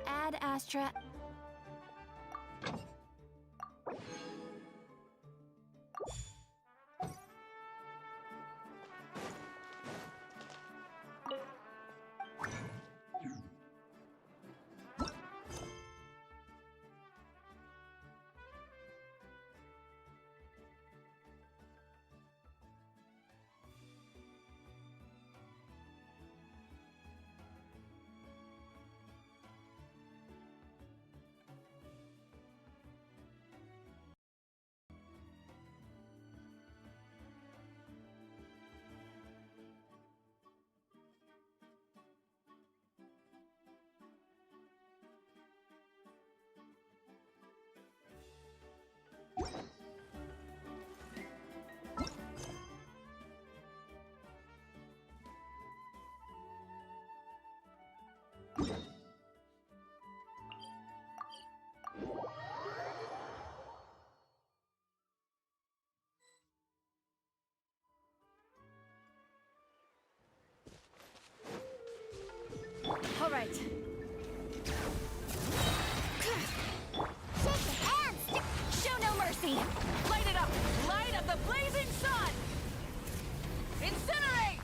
Ad Astra. All right. Shake your hands! Show no mercy. Light it up. Light of the blazing sun. Incinerate.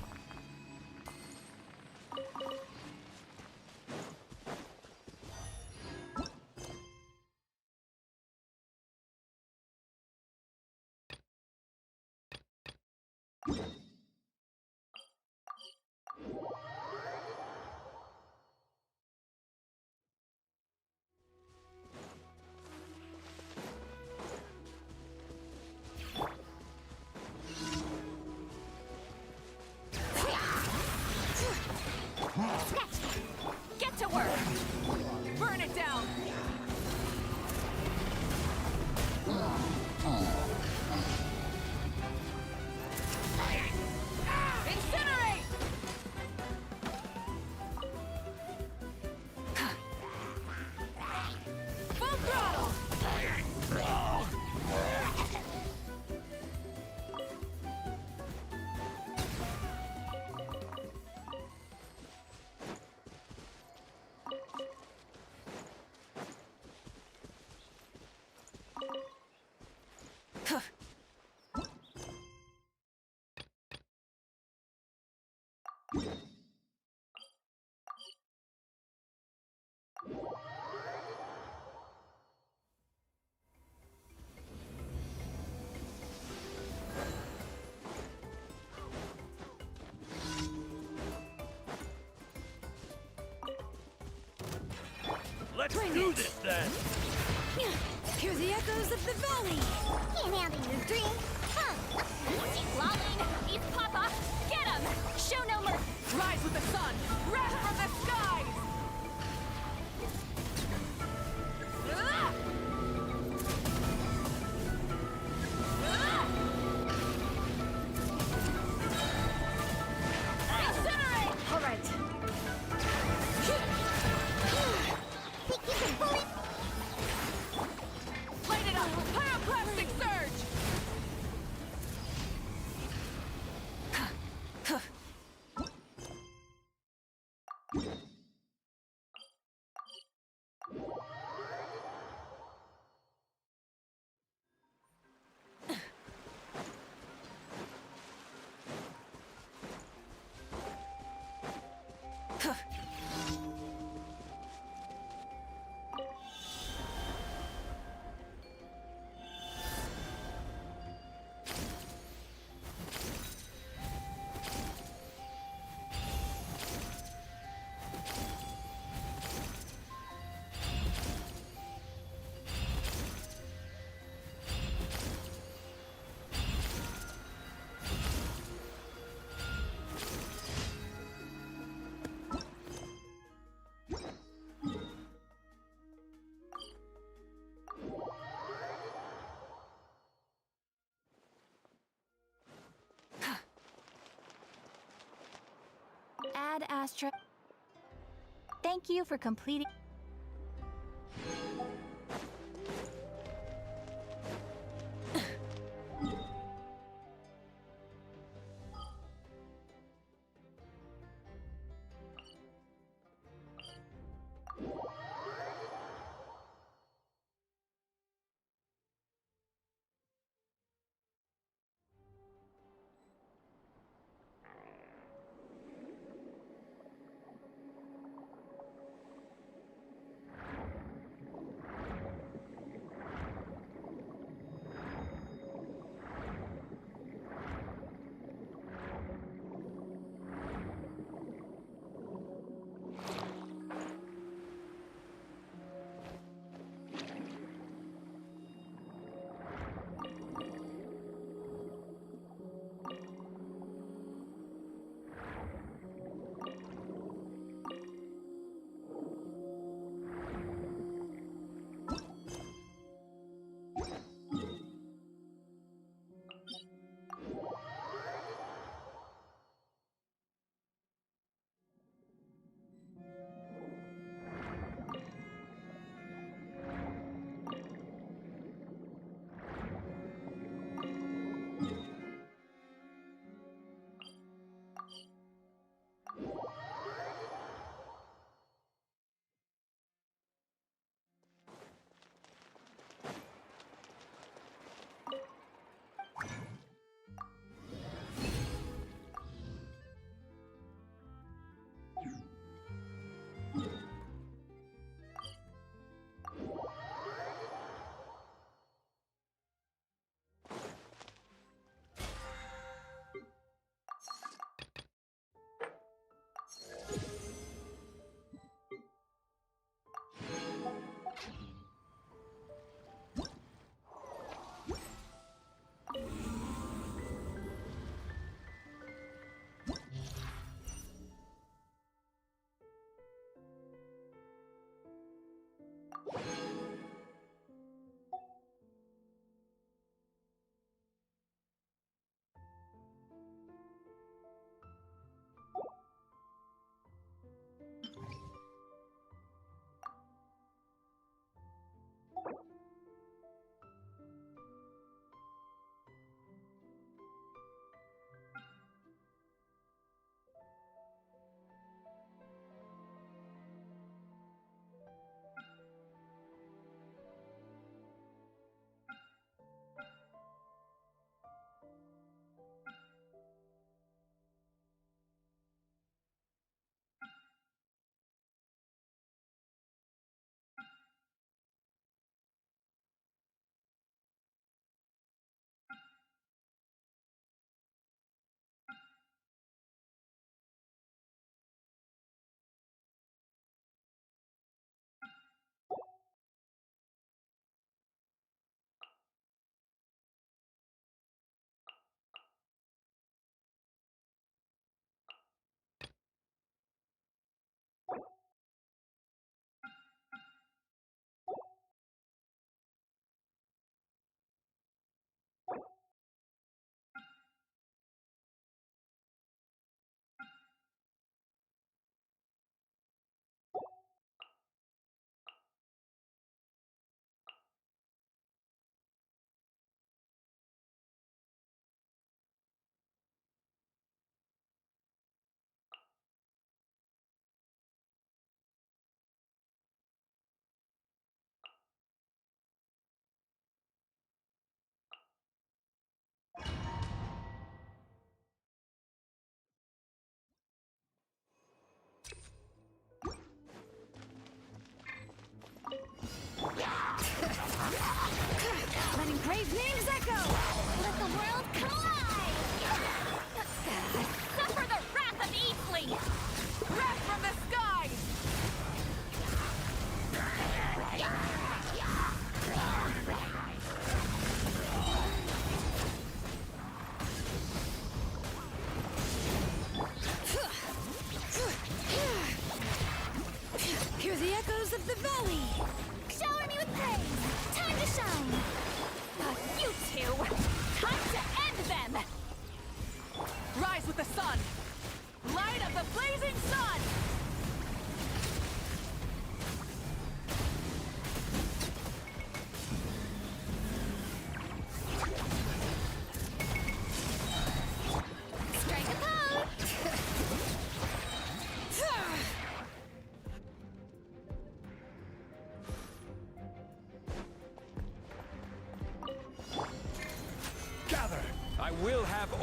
Get to work! Burn it down! Incinerate! Full throttle! Let's do this then! Hear the echoes of the valley! Can't handle your dream! Huh! Easy, Lolling! Eat Papa! Get him! Show no mercy! Rise with the sun! Wrath from the skies! Ah! Ah! Incinerate! All right. Think you can bully? Light it up! Pyroclastic surge! Ad Astra. Thank you for completing.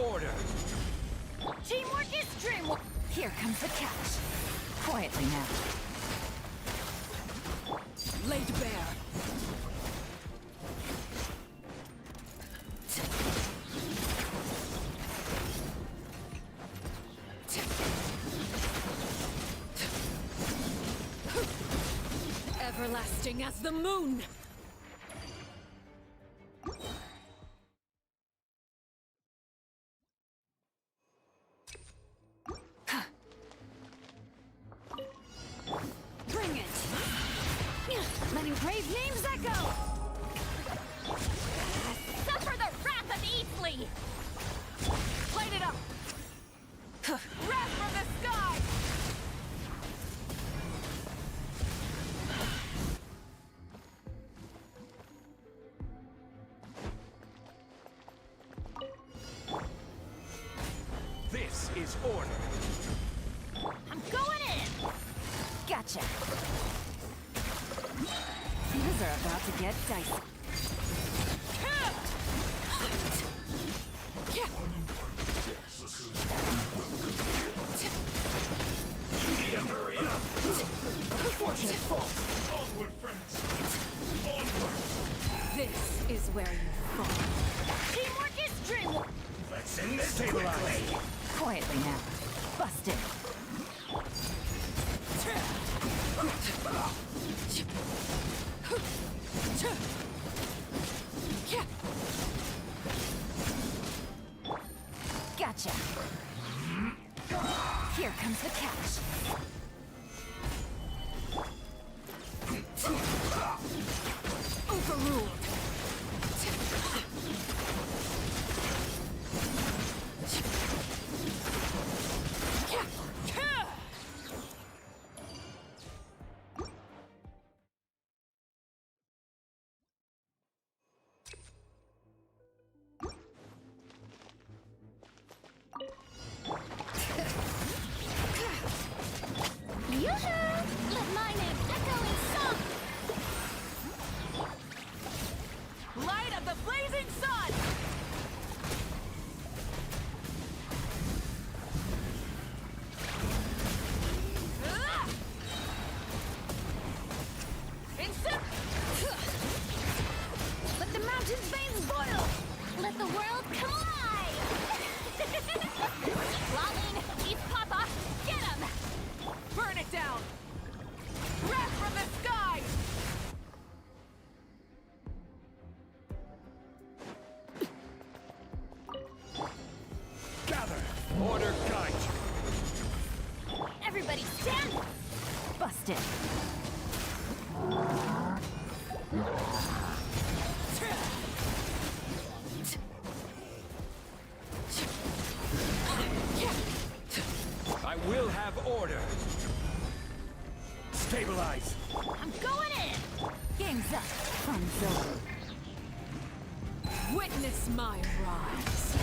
order. Teamwork is dreamwork. Here comes the catch. Quietly now. Laid bare. Everlasting as the moon! Bring it! Letting brave names echo! Suffer the wrath of Eatley! Light it up! Wrath from the sky! This is order. I'm going in! Gotcha! Things are about to get dicey. Hurry up! Fortunate fall! Onward, friends! Onward! This is where you fall. Teamwork is dreamwork! Let's end this quickly! Quietly now. Busted. Gotcha. Here comes the catch. Overruled. Yoo-hoo! Let my name echo in song! Light of the blazing sun! Ah! Let the mountain's veins boil! Let the world come alive! Lolling, eat Papa! Get him! Burn it down! Wrath from the sky! Gather! Order guide you! Everybody stand! Busted! I will have order! Stabilize! I'm going in! Game's up. Fun's over. Witness my rise.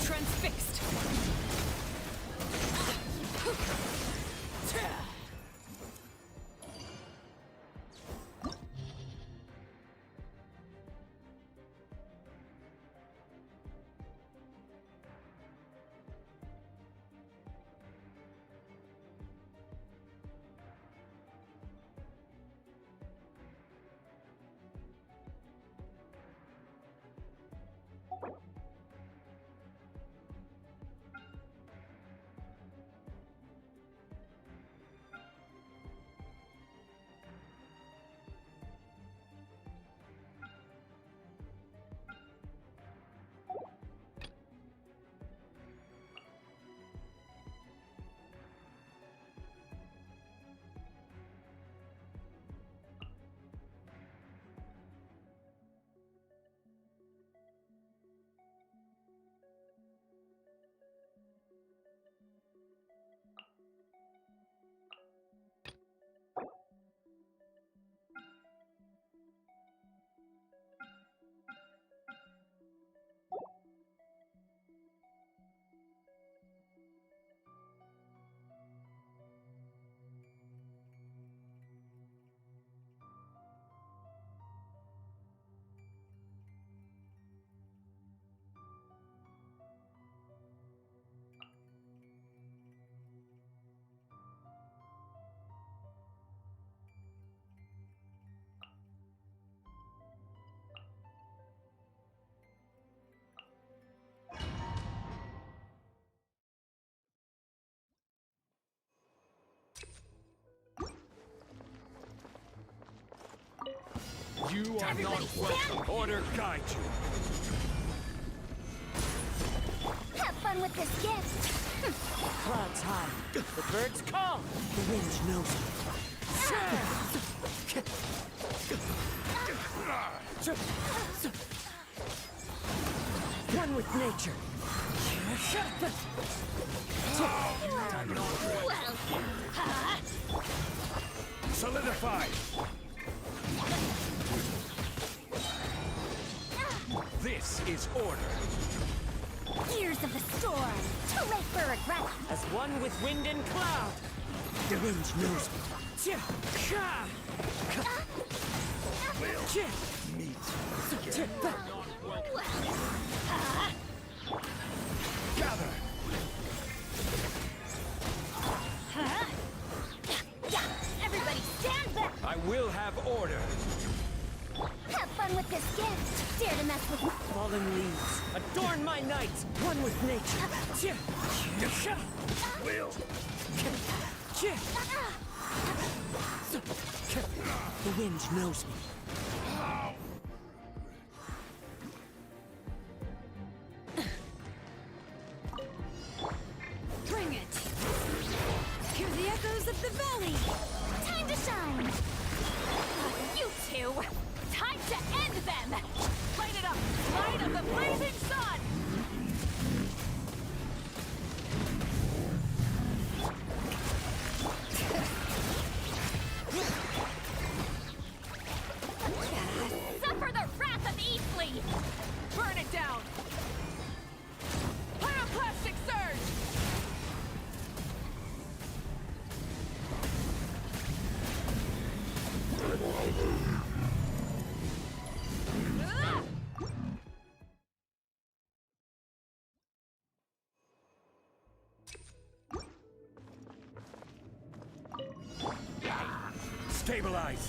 Transfixed. You are Everybody not welcome. Order guide you. Have fun with this gift. Clouds high, the birds call, the wind knows me. One with nature. Well, Solidify. This is order. Years of the storm. Too late for regret. As one with wind and cloud, the wind knows me. Gather. Everybody stand back. I will have order. Have fun with this gift. Dare to mess with me. Fallen leaves, adorn my night, one with nature. Will. The wind knows me. Bring it! Hear the echoes of the valley! Time to shine. You two! Time to end them! Light it up! Light of the blazing sun! Suffer the wrath of Eastly! Burn it down! Pyroclastic surge! Stabilize.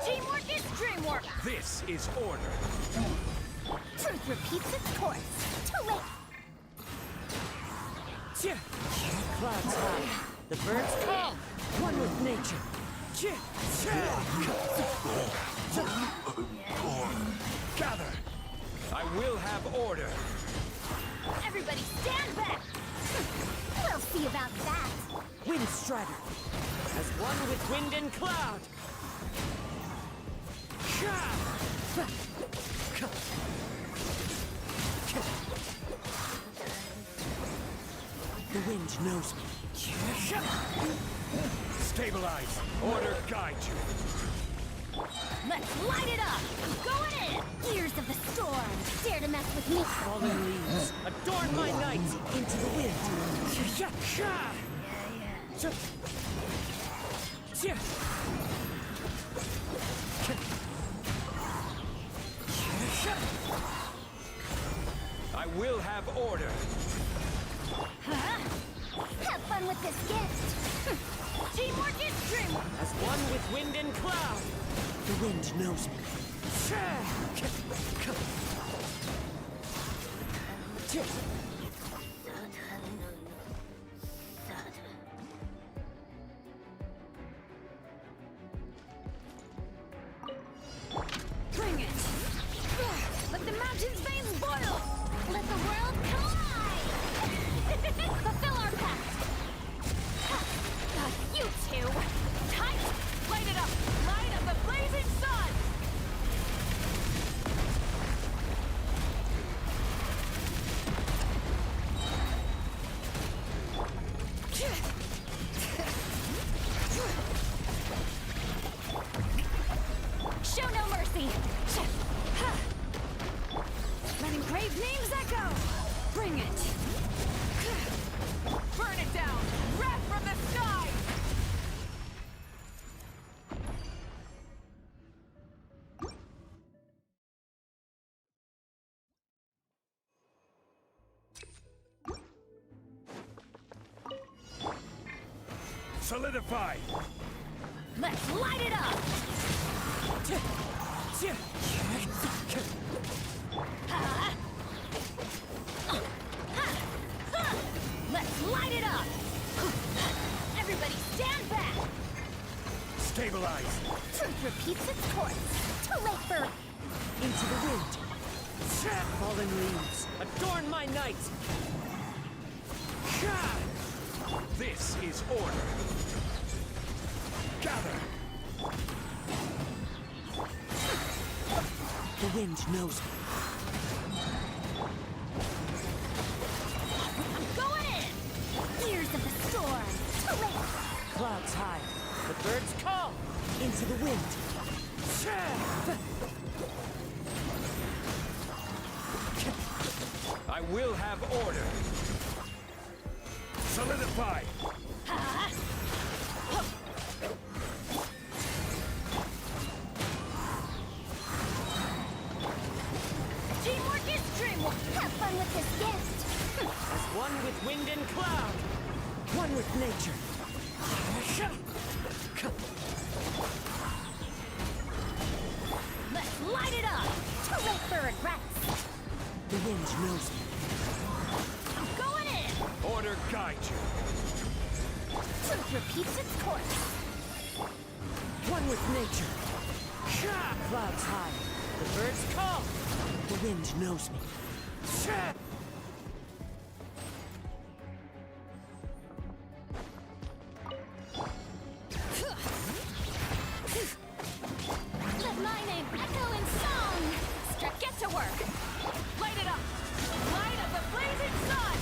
Teamwork is dreamwork! This is order. Truth repeats its course. Too late. Clouds high, the birds call, one with nature. Gather. I will have order. Everybody stand back. We'll see about that. Wind strider, as one with wind and cloud. The wind knows me. Stabilize. Order guide you. Let's light it up. Going in. Years of the storm. Dare to mess with me. Fallen leaves, adorn my night into the wind. I will have order. Have fun with this gift. Teamwork is dreamwork! As one with wind and cloud, the wind knows me. Bring it! Let the mountain's veins boil! Let the world collide. Fulfill our pact. You two! Tight! Light it up! Light of the blazing sun! Show no mercy. Let engraved names echo! Bring it! Burn it down! Wrath from the sky! Solidify. Let's light it up. Let's light it up. repeats its course. Too late for... Into the wind. Fallen leaves, adorn my night! This is order. Gather. The wind knows me. I'm going in! Ears of the storm. Too late. Clouds high, the birds call! Into the wind. I will have order. Solidify. Teamwork is dreamwork. Have fun with this gift. As one with wind and cloud, one with nature. Let's light it up. Too late for regrets. The wind knows me. I'm going in. Order guide you. Truth repeats its course. One with nature. Clouds high, the birds call. The wind knows me. Let my name echo in song. Get to work! Light it up! Light of the blazing sun!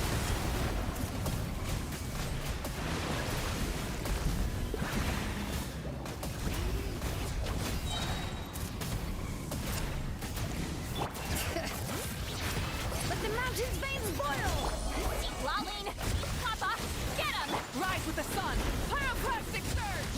Let the mountain's veins boil! Lolling. Papa, get him! Rise with the sun! Pyroclastic surge!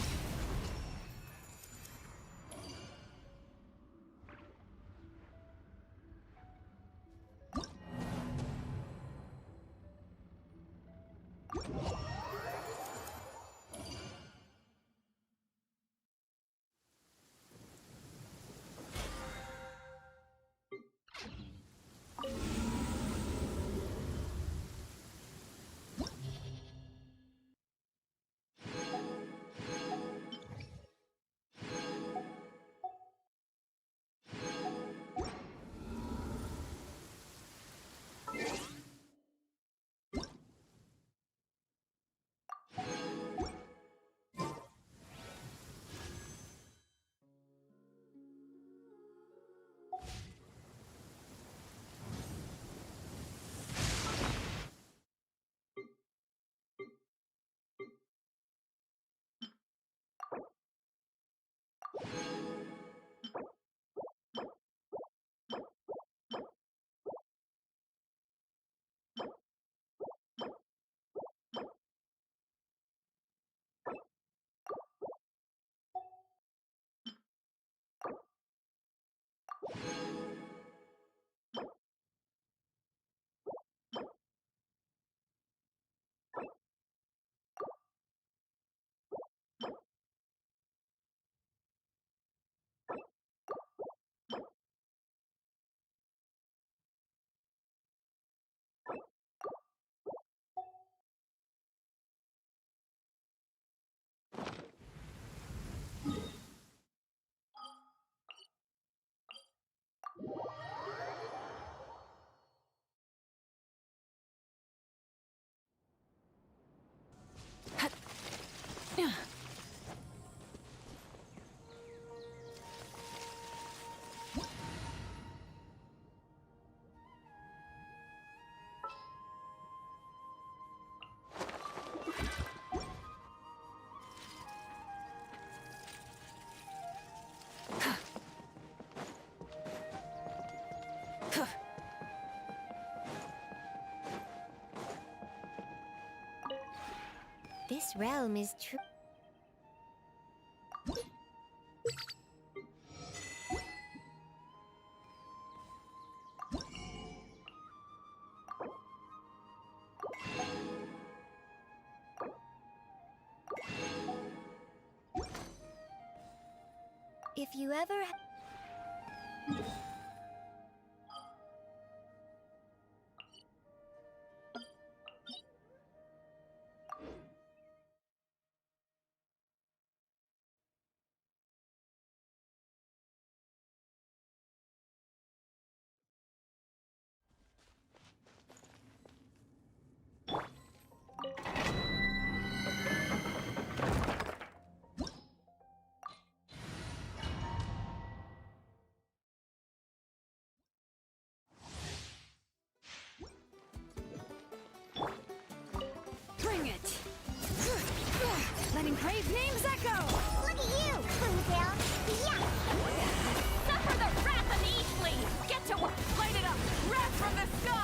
This realm is true. If you ever... Get to work! Light it up! Wrath from the sky!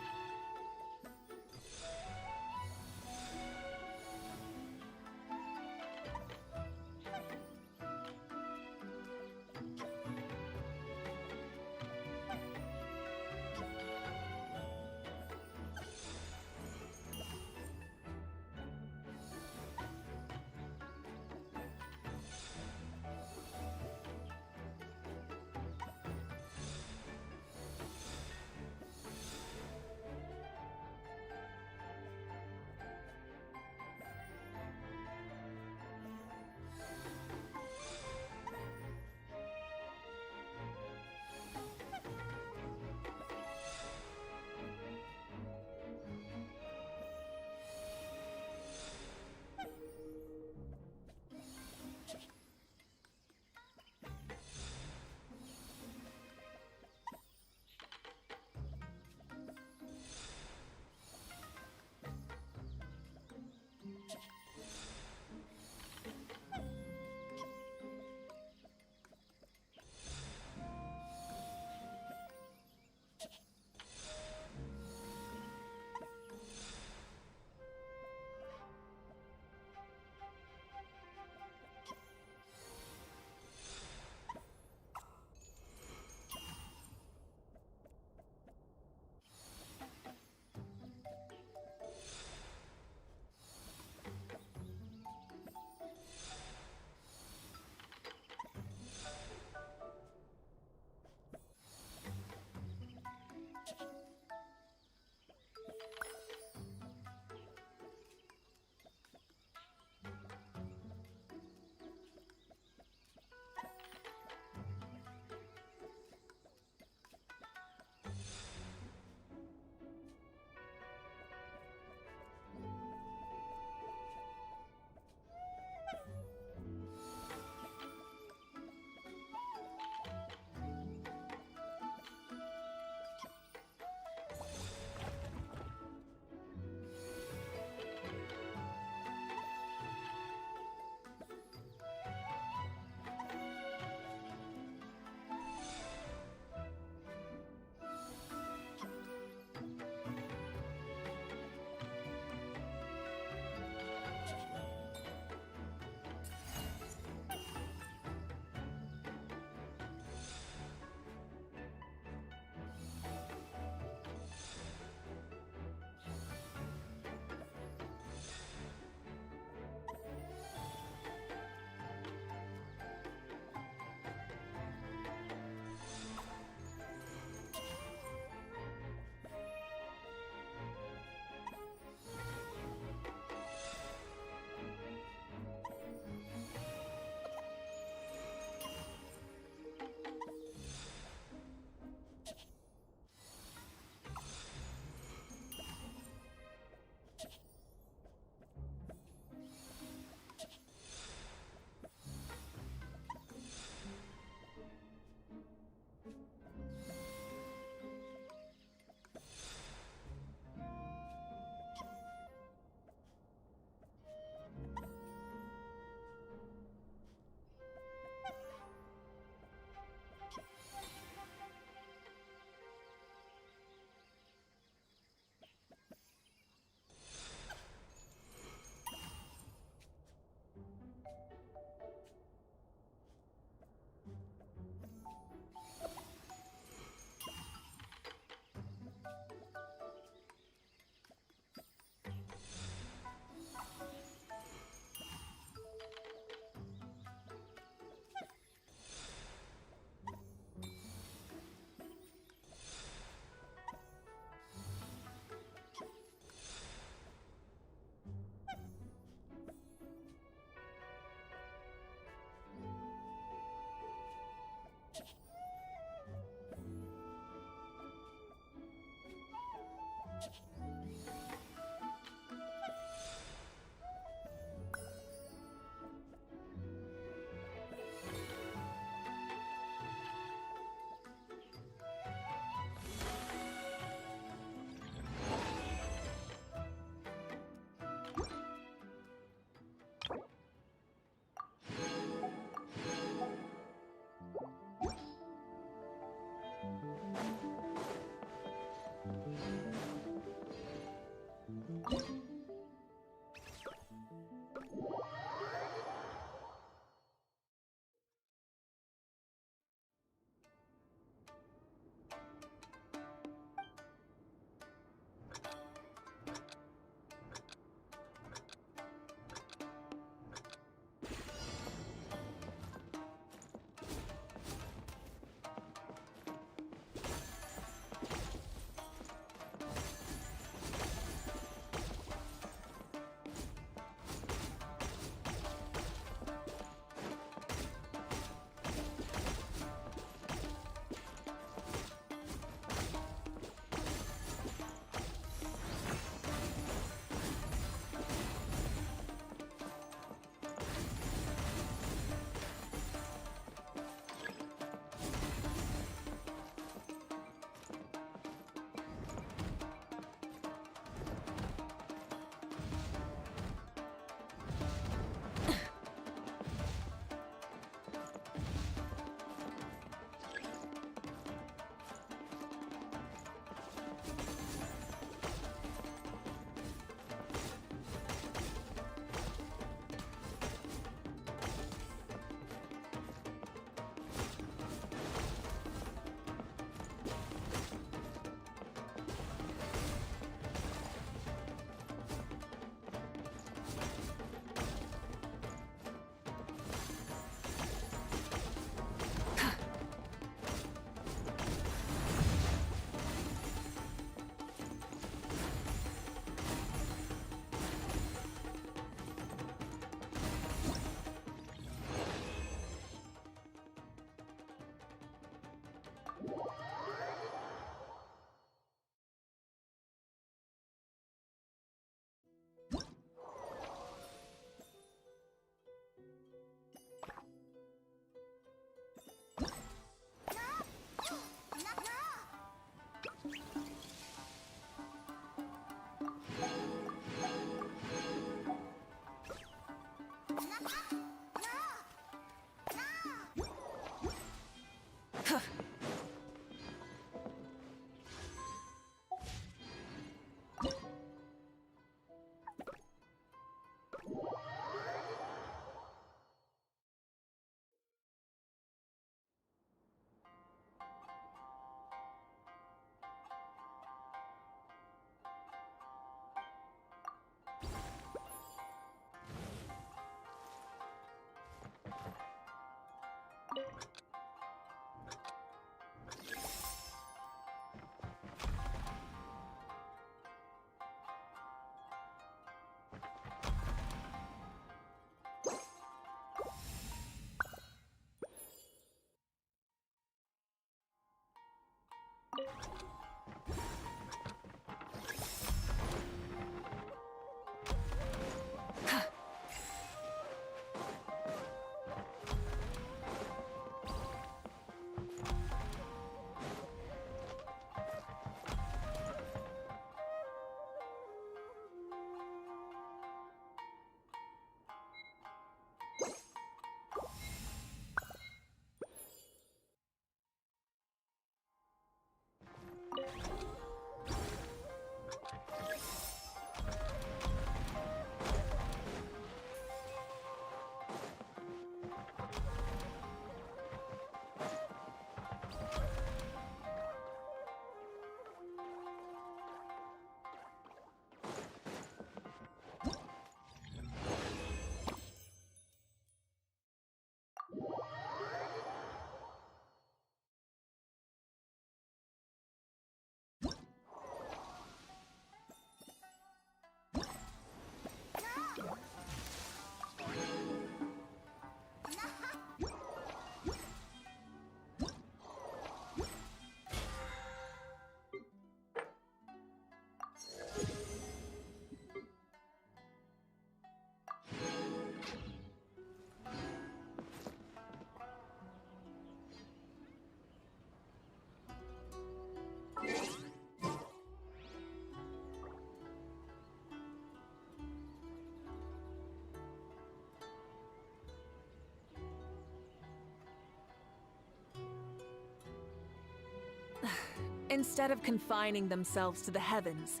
Instead of confining themselves to the heavens,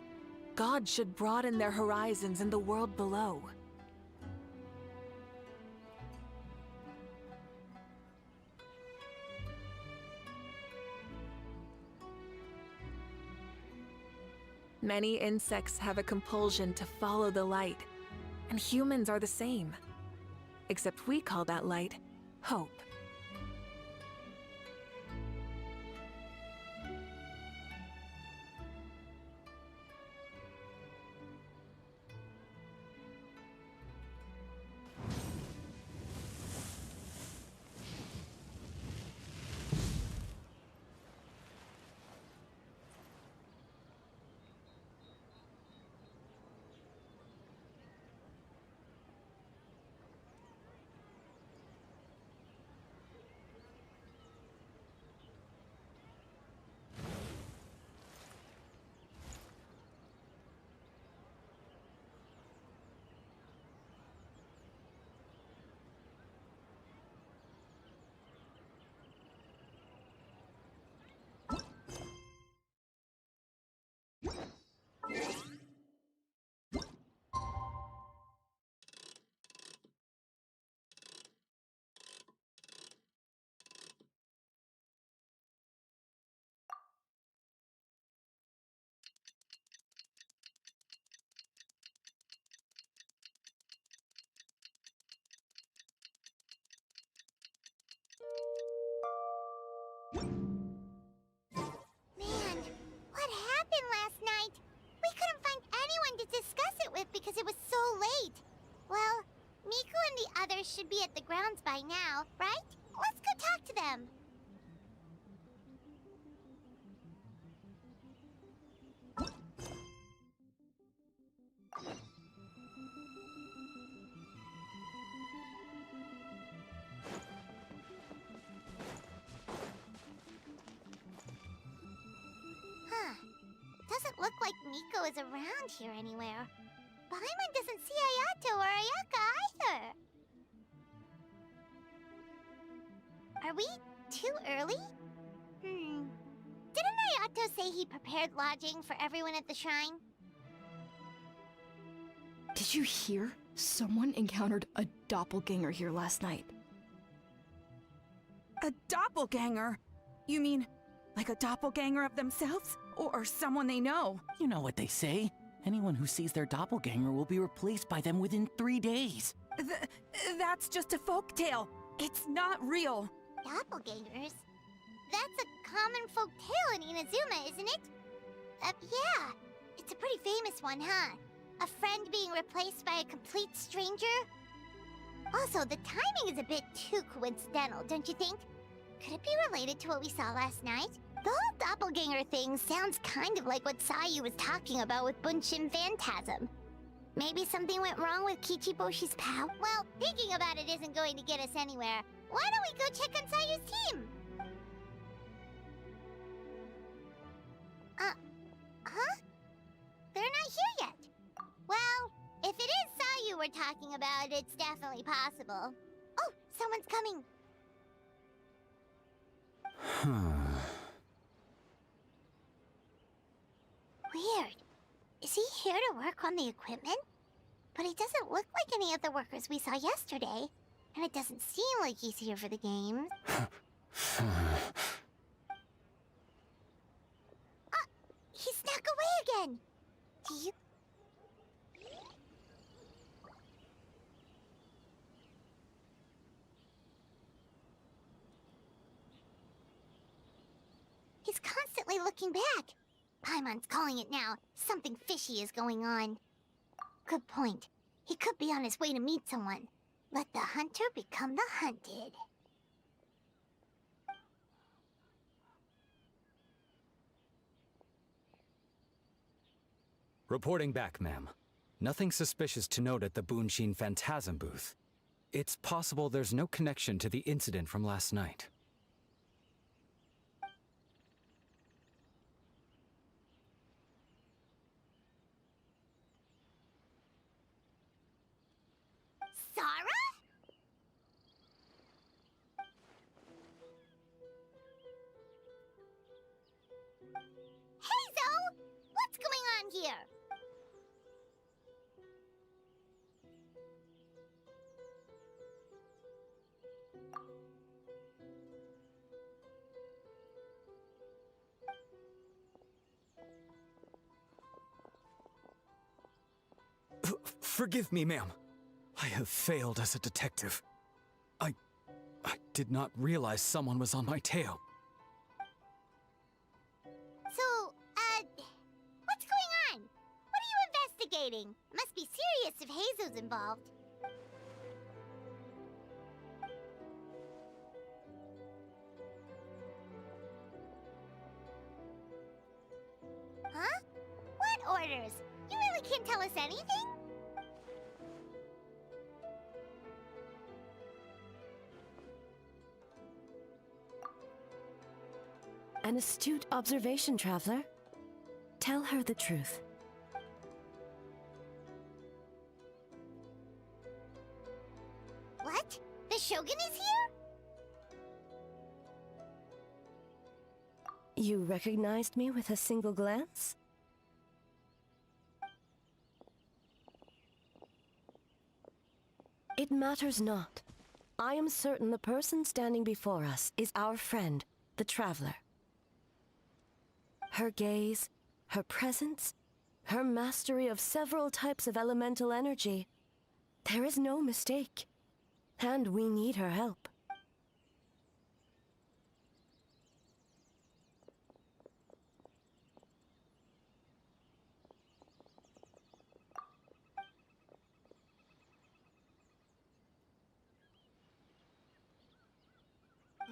God should broaden their horizons in the world below. Many insects have a compulsion to follow the light, and humans are the same. Except we call that light hope. Man, what happened last night? We couldn't find anyone to discuss it with because it was so late. Well, Miku and the others should be at the grounds by now, right? Let's go talk to them. Huh. Doesn't look like Miko is around here anywhere. Paimon doesn't see Ayato or Ayaka either. Are we too early? Didn't Ayato say he prepared lodging for everyone at the shrine? Did you hear? Someone encountered a doppelganger here last night. A doppelganger? You mean, like a doppelganger of themselves? Or someone they know? You know what they say. Anyone who sees their doppelganger will be replaced by them within 3 days. That's just a folktale. It's not real. Doppelgangers? That's a common folk tale in Inazuma, isn't it? Yeah. It's a pretty famous one, huh? A friend being replaced by a complete stranger? Also, the timing is a bit too coincidental, don't you think? Could it be related to what we saw last night? The whole doppelganger thing sounds kind of like what Sayu was talking about with Bunshin Phantasm. Maybe something went wrong with Kichiboshi's power? Well, thinking about it isn't going to get us anywhere. Why don't we go check on Sayu's team? Huh? They're not here yet. Well, if it is Sayu we're talking about, it's definitely possible. Oh, someone's coming. Weird. Is he here to work on the equipment? But he doesn't look like any of the workers we saw yesterday. And it doesn't seem like he's here for the games. He snuck away again. Do you... He's constantly looking back. Paimon's calling it now. Something fishy is going on. Good point. He could be on his way to meet someone. Let the hunter become the hunted. Reporting back, ma'am. Nothing suspicious to note at the Bunshin Phantasm booth. It's possible there's no connection to the incident from last night. Sarah? Hazel! What's going on here? Forgive me, ma'am. I have failed as a detective. I did not realize someone was on my tail. So, what's going on? What are you investigating? Must be serious if Hazel's involved. Huh? What orders? You really can't tell us anything? An astute observation, traveler. Tell her the truth. What? The Shogun is here? You recognized me with a single glance? It matters not. I am certain the person standing before us is our friend, the traveler. Her gaze, her presence, her mastery of several types of elemental energy. There is no mistake. And we need her help.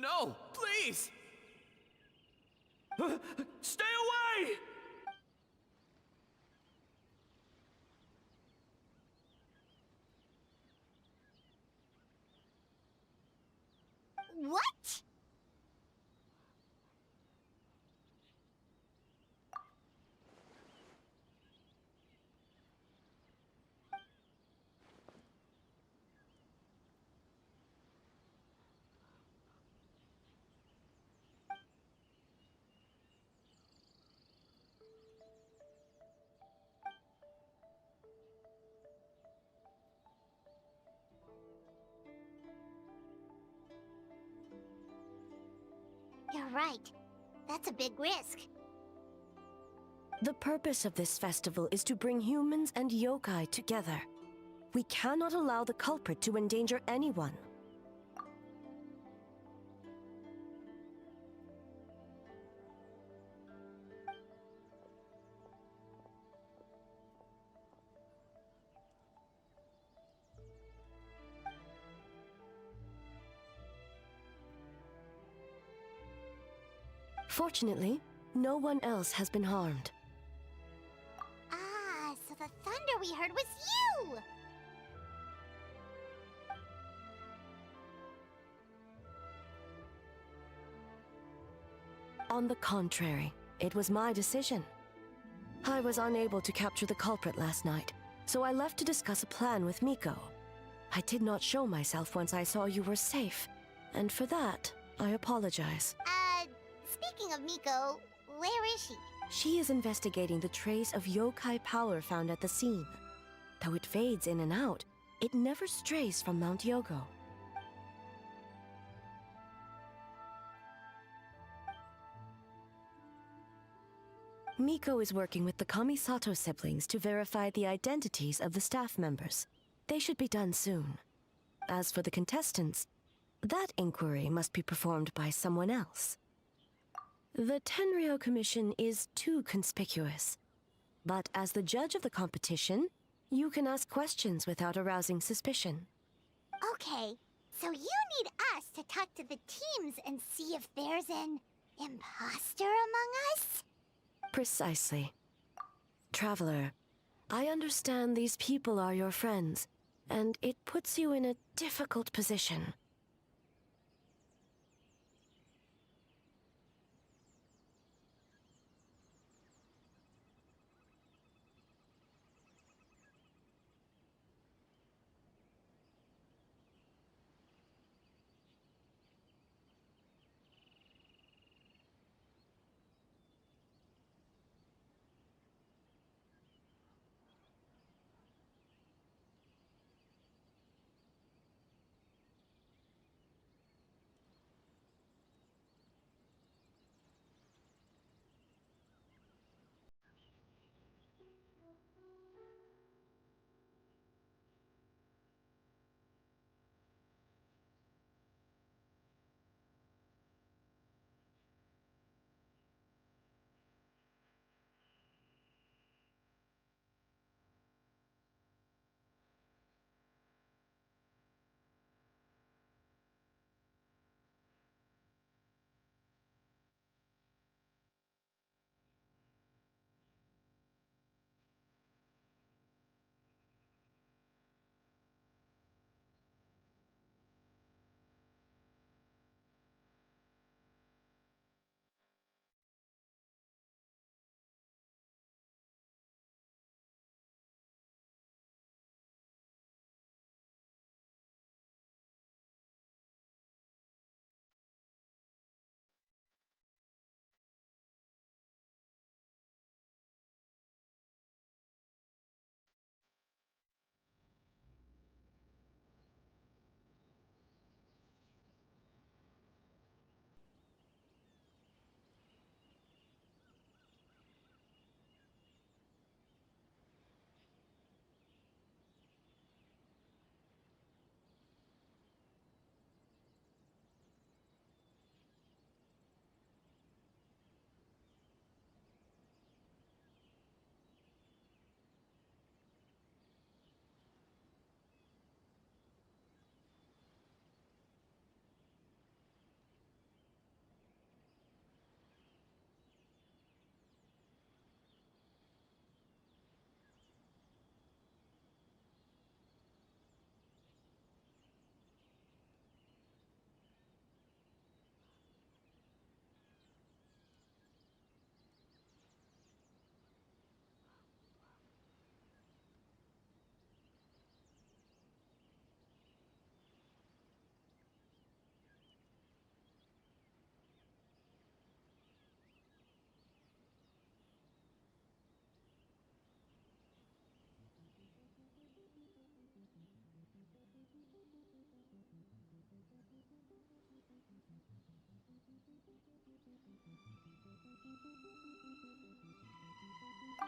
No, please! Stay away! What? You're right. That's a big risk. The purpose of this festival is to bring humans and yokai together. We cannot allow the culprit to endanger anyone. Fortunately, No one else has been harmed. Ah, so the thunder we heard was you! On the contrary, it was my decision. I was unable to capture the culprit last night, so I left to discuss a plan with Miko. I did not show myself once I saw you were safe, and for that, I apologize. Speaking of Miko, where is she? She is investigating the trace of yokai power found at the scene. Though it fades in and out, it never strays from Mount Yogo. Miko is working with the Kamisato siblings to verify the identities of the staff members. They should be done soon. As for the contestants, that inquiry must be performed by someone else. The Tenryou Commission is too conspicuous. But as the judge of the competition, you can ask questions without arousing suspicion. Okay, so you need us to talk to the teams and see if there's an imposter among us? Precisely. Traveler, I understand these people are your friends, and it puts you in a difficult position.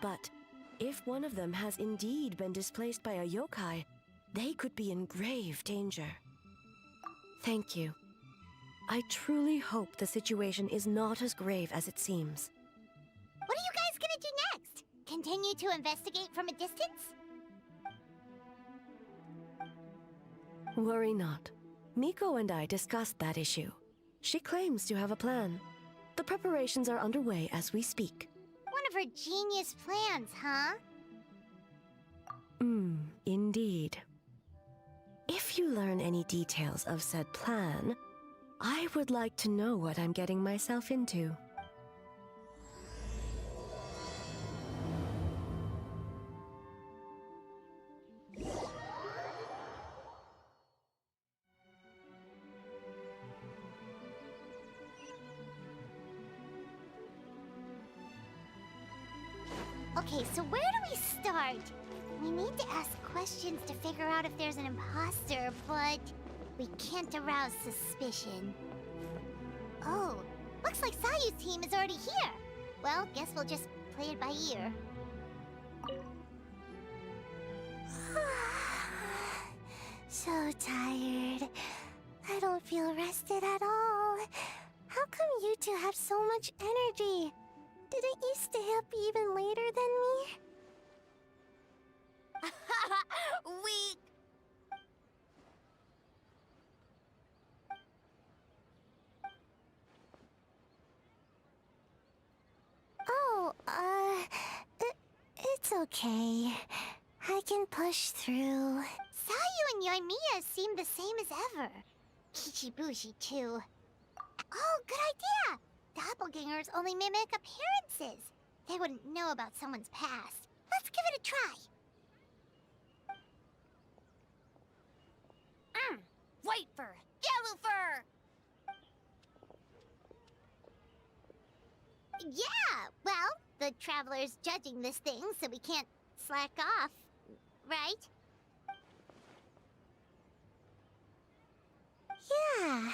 But if one of them has indeed been displaced by a yokai, they could be in grave danger. Thank you. I truly hope the situation is not as grave as it seems. What are you guys gonna do next? Continue to investigate from a distance? Worry not. Miko and I discussed that issue. She claims to have a plan. The preparations are underway as we speak. One of her genius plans, huh? Indeed. If you learn any details of said plan, I would like to know what I'm getting myself into. Okay, so where do we start? We need to ask questions to figure out if there's an imposter, but we can't arouse suspicion. Oh, looks like Sayu's team is already here. Well, guess we'll just play it by ear. So tired. I don't feel rested at all. How come you two have so much energy? Didn't you stay up even later than me? Weak. Oh, it's okay. I can push through. Sayu and Yoimiya seem the same as ever. Kichibushi, too. Oh, good idea! Doppelgangers only mimic appearances. They wouldn't know about someone's past. Let's give it a try. White fur, yellow fur! Yeah, well, the Traveler's judging this thing, so we can't slack off, right? Yeah.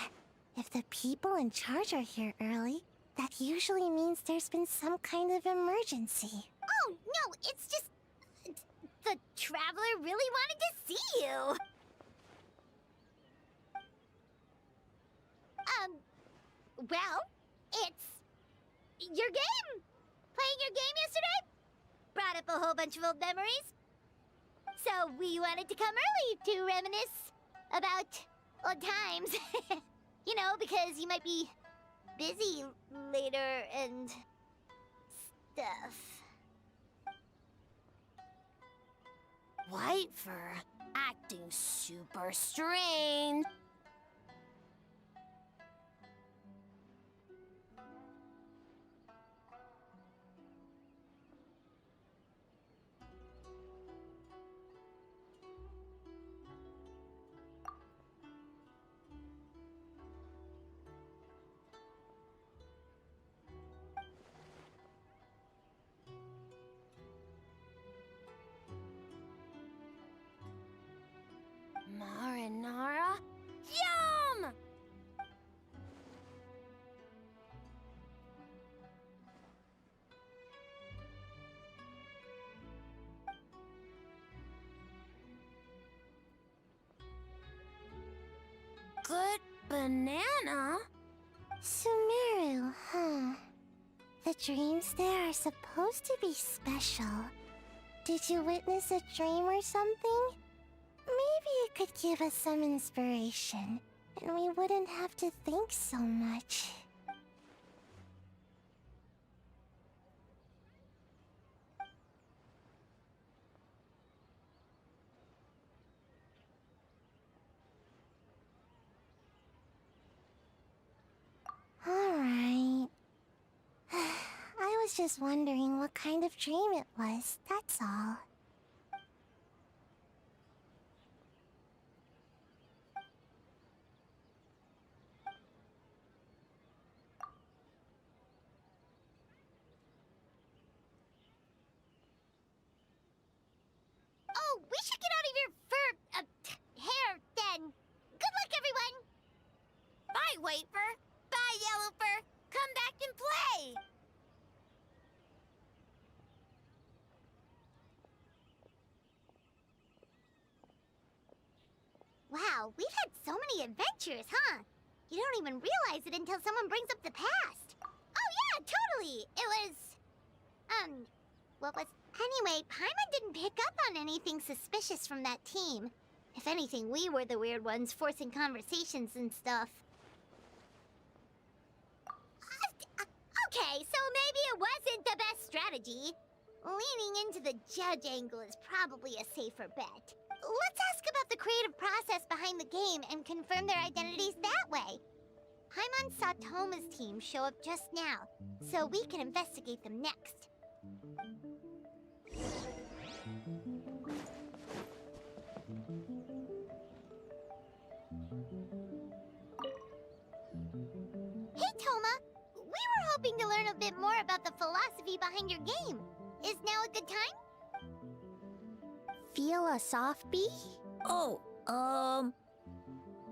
If the people in charge are here early, that usually means there's been some kind of emergency. Oh, no, it's just... the Traveler really wanted to see you! Well, it's... your game! Playing your game yesterday? Brought up a whole bunch of old memories. So we wanted to come early to reminisce about old times. You know, because you might be busy later and stuff. White fur acting super strange. Marinara? Yum! Good banana? Sumeru, huh? The dreams there are supposed to be special. Did you witness a dream or something? Maybe it could give us some inspiration, and we wouldn't have to think so much. Alright. I was just wondering what kind of dream it was, that's all. Oh, we should get out of your hair, then. Good luck, everyone! Bye, White Fur. Bye, Yellow Fur. Come back and play! Wow, we've had so many adventures, huh? You don't even realize it until someone brings up the past. Oh yeah, totally! It was... what was... Anyway, Paimon didn't pick up on anything suspicious from that team. If anything, we were the weird ones forcing conversations and stuff. Okay, so maybe it wasn't the best strategy. Leaning into the judge angle is probably a safer bet. Let's ask about the creative process behind the game and confirm their identities that way. Paimon saw Toma's team show up just now, so we can investigate them next. Hey, Toma! We were hoping to learn a bit more about the philosophy behind your game. Is now a good time? Feel a soft bee? Oh,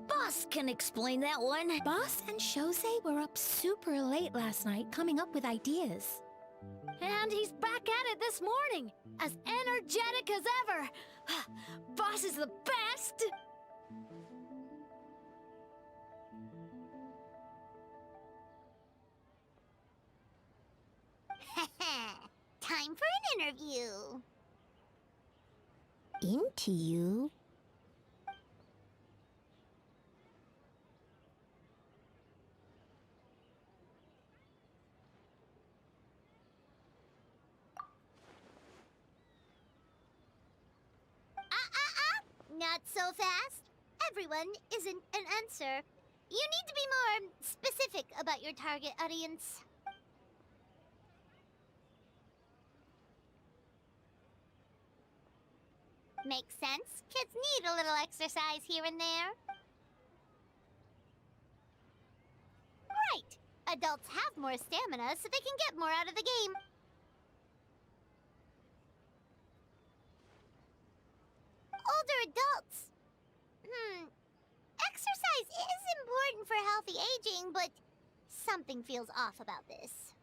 Boss can explain that one. Boss and Shosei were up super late last night coming up with ideas. And he's back at it this morning, as energetic as ever. Boss is the best! Time for an interview. Into you? Not so fast. Everyone isn't an answer. You need to be more specific about your target audience. Makes sense. Kids need a little exercise here and there. Right. Adults have more stamina, so they can get more out of the game. Older adults. Exercise is important for healthy aging, but something feels off about this.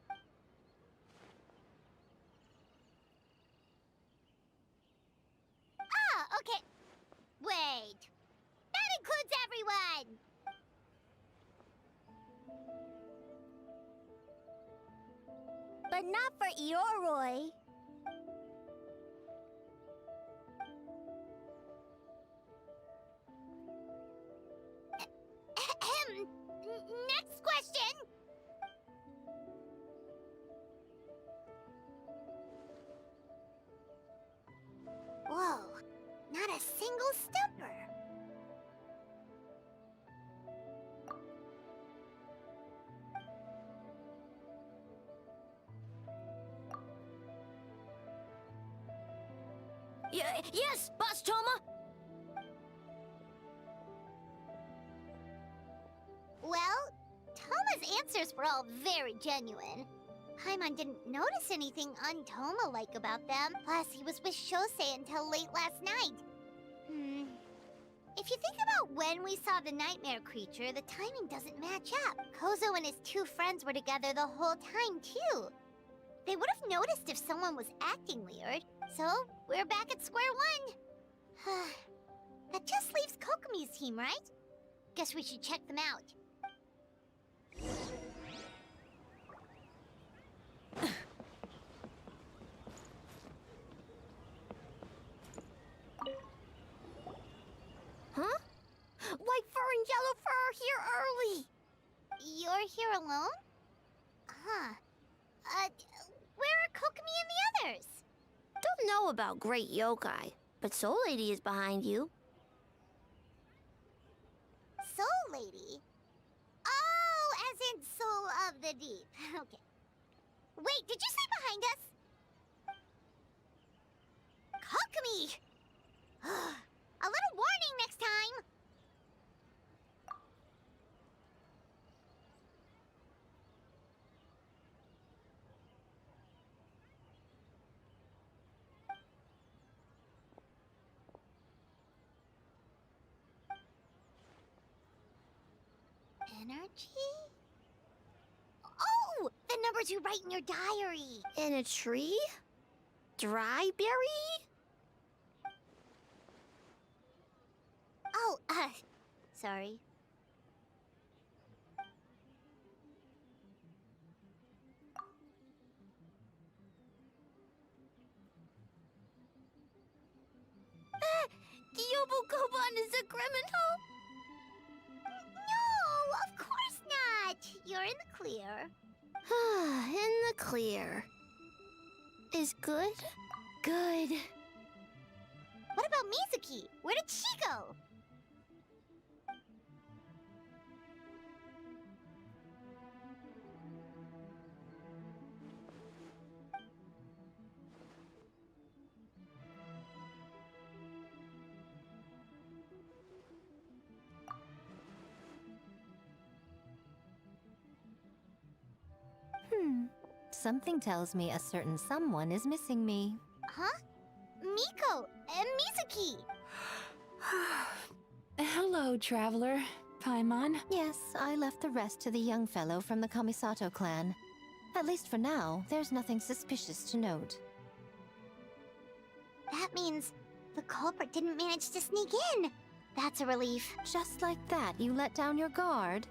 Ah, okay. Wait. That includes everyone! But not for Ioroi. Next question! Whoa, not a single stumper. Yes, Boss Toma! Well, Toma's answers were all very genuine. Paimon didn't notice anything un-Toma-like about them. Plus, he was with Shosei until late last night. If you think about when we saw the nightmare creature, the timing doesn't match up. Kozo and his two friends were together the whole time, too. They would have noticed if someone was acting weird. So, we're back at square one. That just leaves Kokomi's team, right? Guess we should check them out. Huh? White fur and yellow fur are here early! You're here alone? Huh. Where are Kokomi and the others? Don't know about Great Yokai, but Soul Lady is behind you. Soul Lady? Oh, as in Soul of the Deep. Okay. Wait, did you say behind us? Kokomi! A little warning next time! Energy? Oh! The numbers you write in your diary! In a tree? Dryberry? Oh, sorry. Yobukoban is a criminal? No, of course not! You're in the clear. In the clear. Is good? Good. What about Mizuki? Where did she go? Something tells me a certain someone is missing me. Huh? Miko and Mizuki! Hello, traveler. Paimon. Yes, I left the rest to the young fellow from the Kamisato clan. At least for now, there's nothing suspicious to note. That means the culprit didn't manage to sneak in. That's a relief. Just like that, you let down your guard?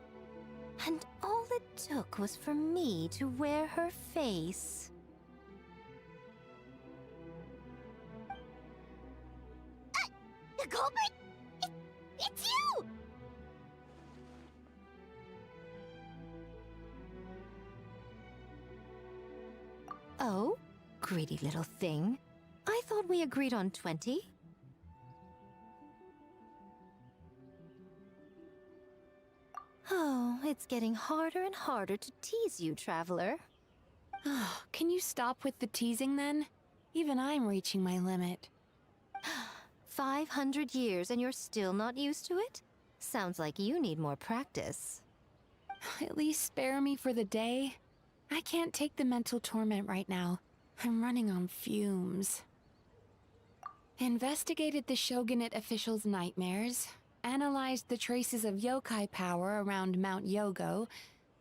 And all it took was for me to wear her face. The culprit? It's you! Oh? Greedy little thing. I thought we agreed on 20. Oh, it's getting harder and harder to tease you, traveler. Oh, can you stop with the teasing then? Even I'm reaching my limit. 500 years and you're still not used to it? Sounds like you need more practice. At least spare me for the day. I can't take the mental torment right now. I'm running on fumes. Investigated the shogunate officials' nightmares. Analyzed the traces of yokai power around Mount Yogo.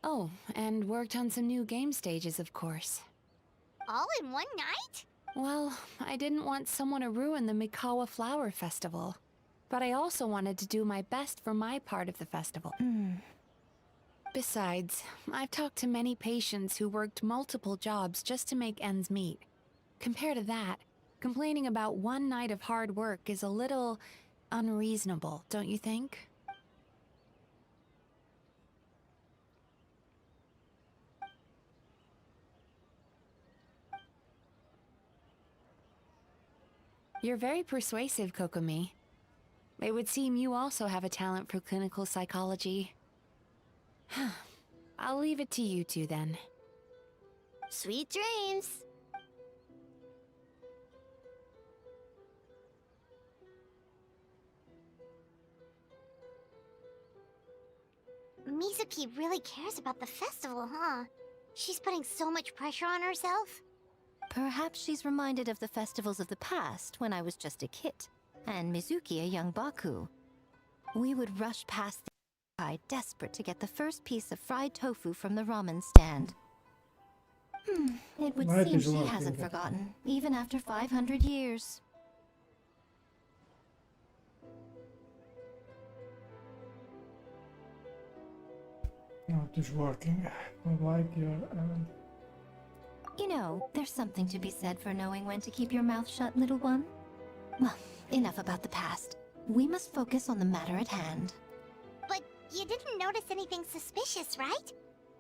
Oh, and worked on some new game stages, of course. All in one night? Well, I didn't want someone to ruin the Mikawa Flower Festival. But I also wanted to do my best for my part of the festival. Besides, I've talked to many patients who worked multiple jobs just to make ends meet. Compared to that, complaining about one night of hard work is a little unreasonable, don't you think? You're very persuasive, Kokomi. It would seem you also have a talent for clinical psychology. I'll leave it to you two then. Sweet dreams! Mizuki really cares about the festival, huh? She's putting so much pressure on herself. Perhaps she's reminded of the festivals of the past when I was just a kid, and Mizuki a young Baku. We would rush past the sky, desperate to get the first piece of fried tofu from the ramen stand. It would seem she hasn't forgotten, even after 500 years. No, it is working. I like your... You know, there's something to be said for knowing when to keep your mouth shut, little one. Well, enough about the past. We must focus on the matter at hand. But you didn't notice anything suspicious, right?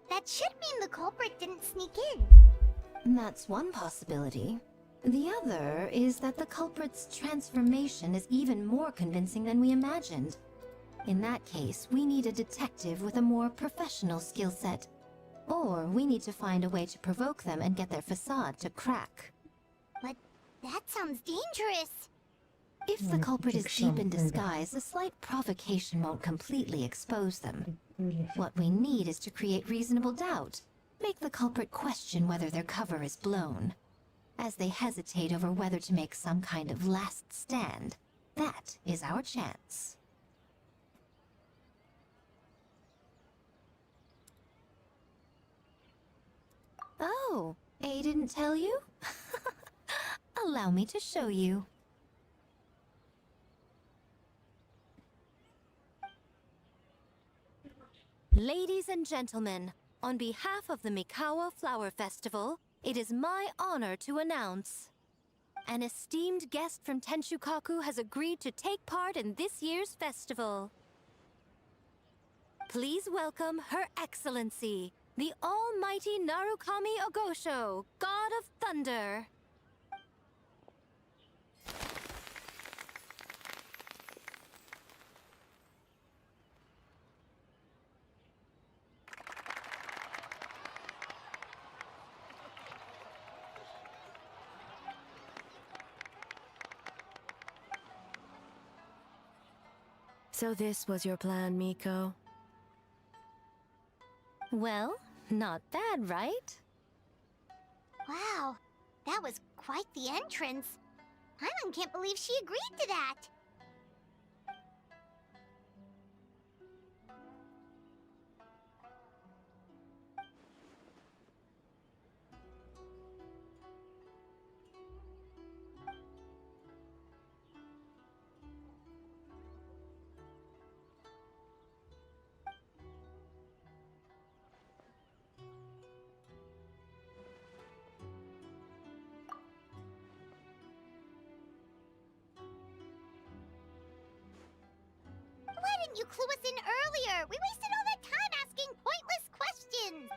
That should mean the culprit didn't sneak in. That's one possibility. The other is that the culprit's transformation is even more convincing than we imagined. In that case, we need a detective with a more professional skill set. Or we need to find a way to provoke them and get their facade to crack. But that sounds dangerous. If the culprit is deep in disguise, a slight provocation won't completely expose them. What we need is to create reasonable doubt. Make the culprit question whether their cover is blown. As they hesitate over whether to make some kind of last stand, that is our chance. Oh, A didn't tell you? Allow me to show you. Ladies and gentlemen, on behalf of the Mikawa Flower Festival, it is my honor to announce an esteemed guest from Tenshukaku has agreed to take part in this year's festival. Please welcome Her Excellency, the almighty Narukami Ogosho, god of thunder. So this was your plan, Miko? Well, not bad, right? Wow, that was quite the entrance. Paimon can't believe she agreed to that. Why didn't you clue us in earlier? We wasted all that time asking pointless questions!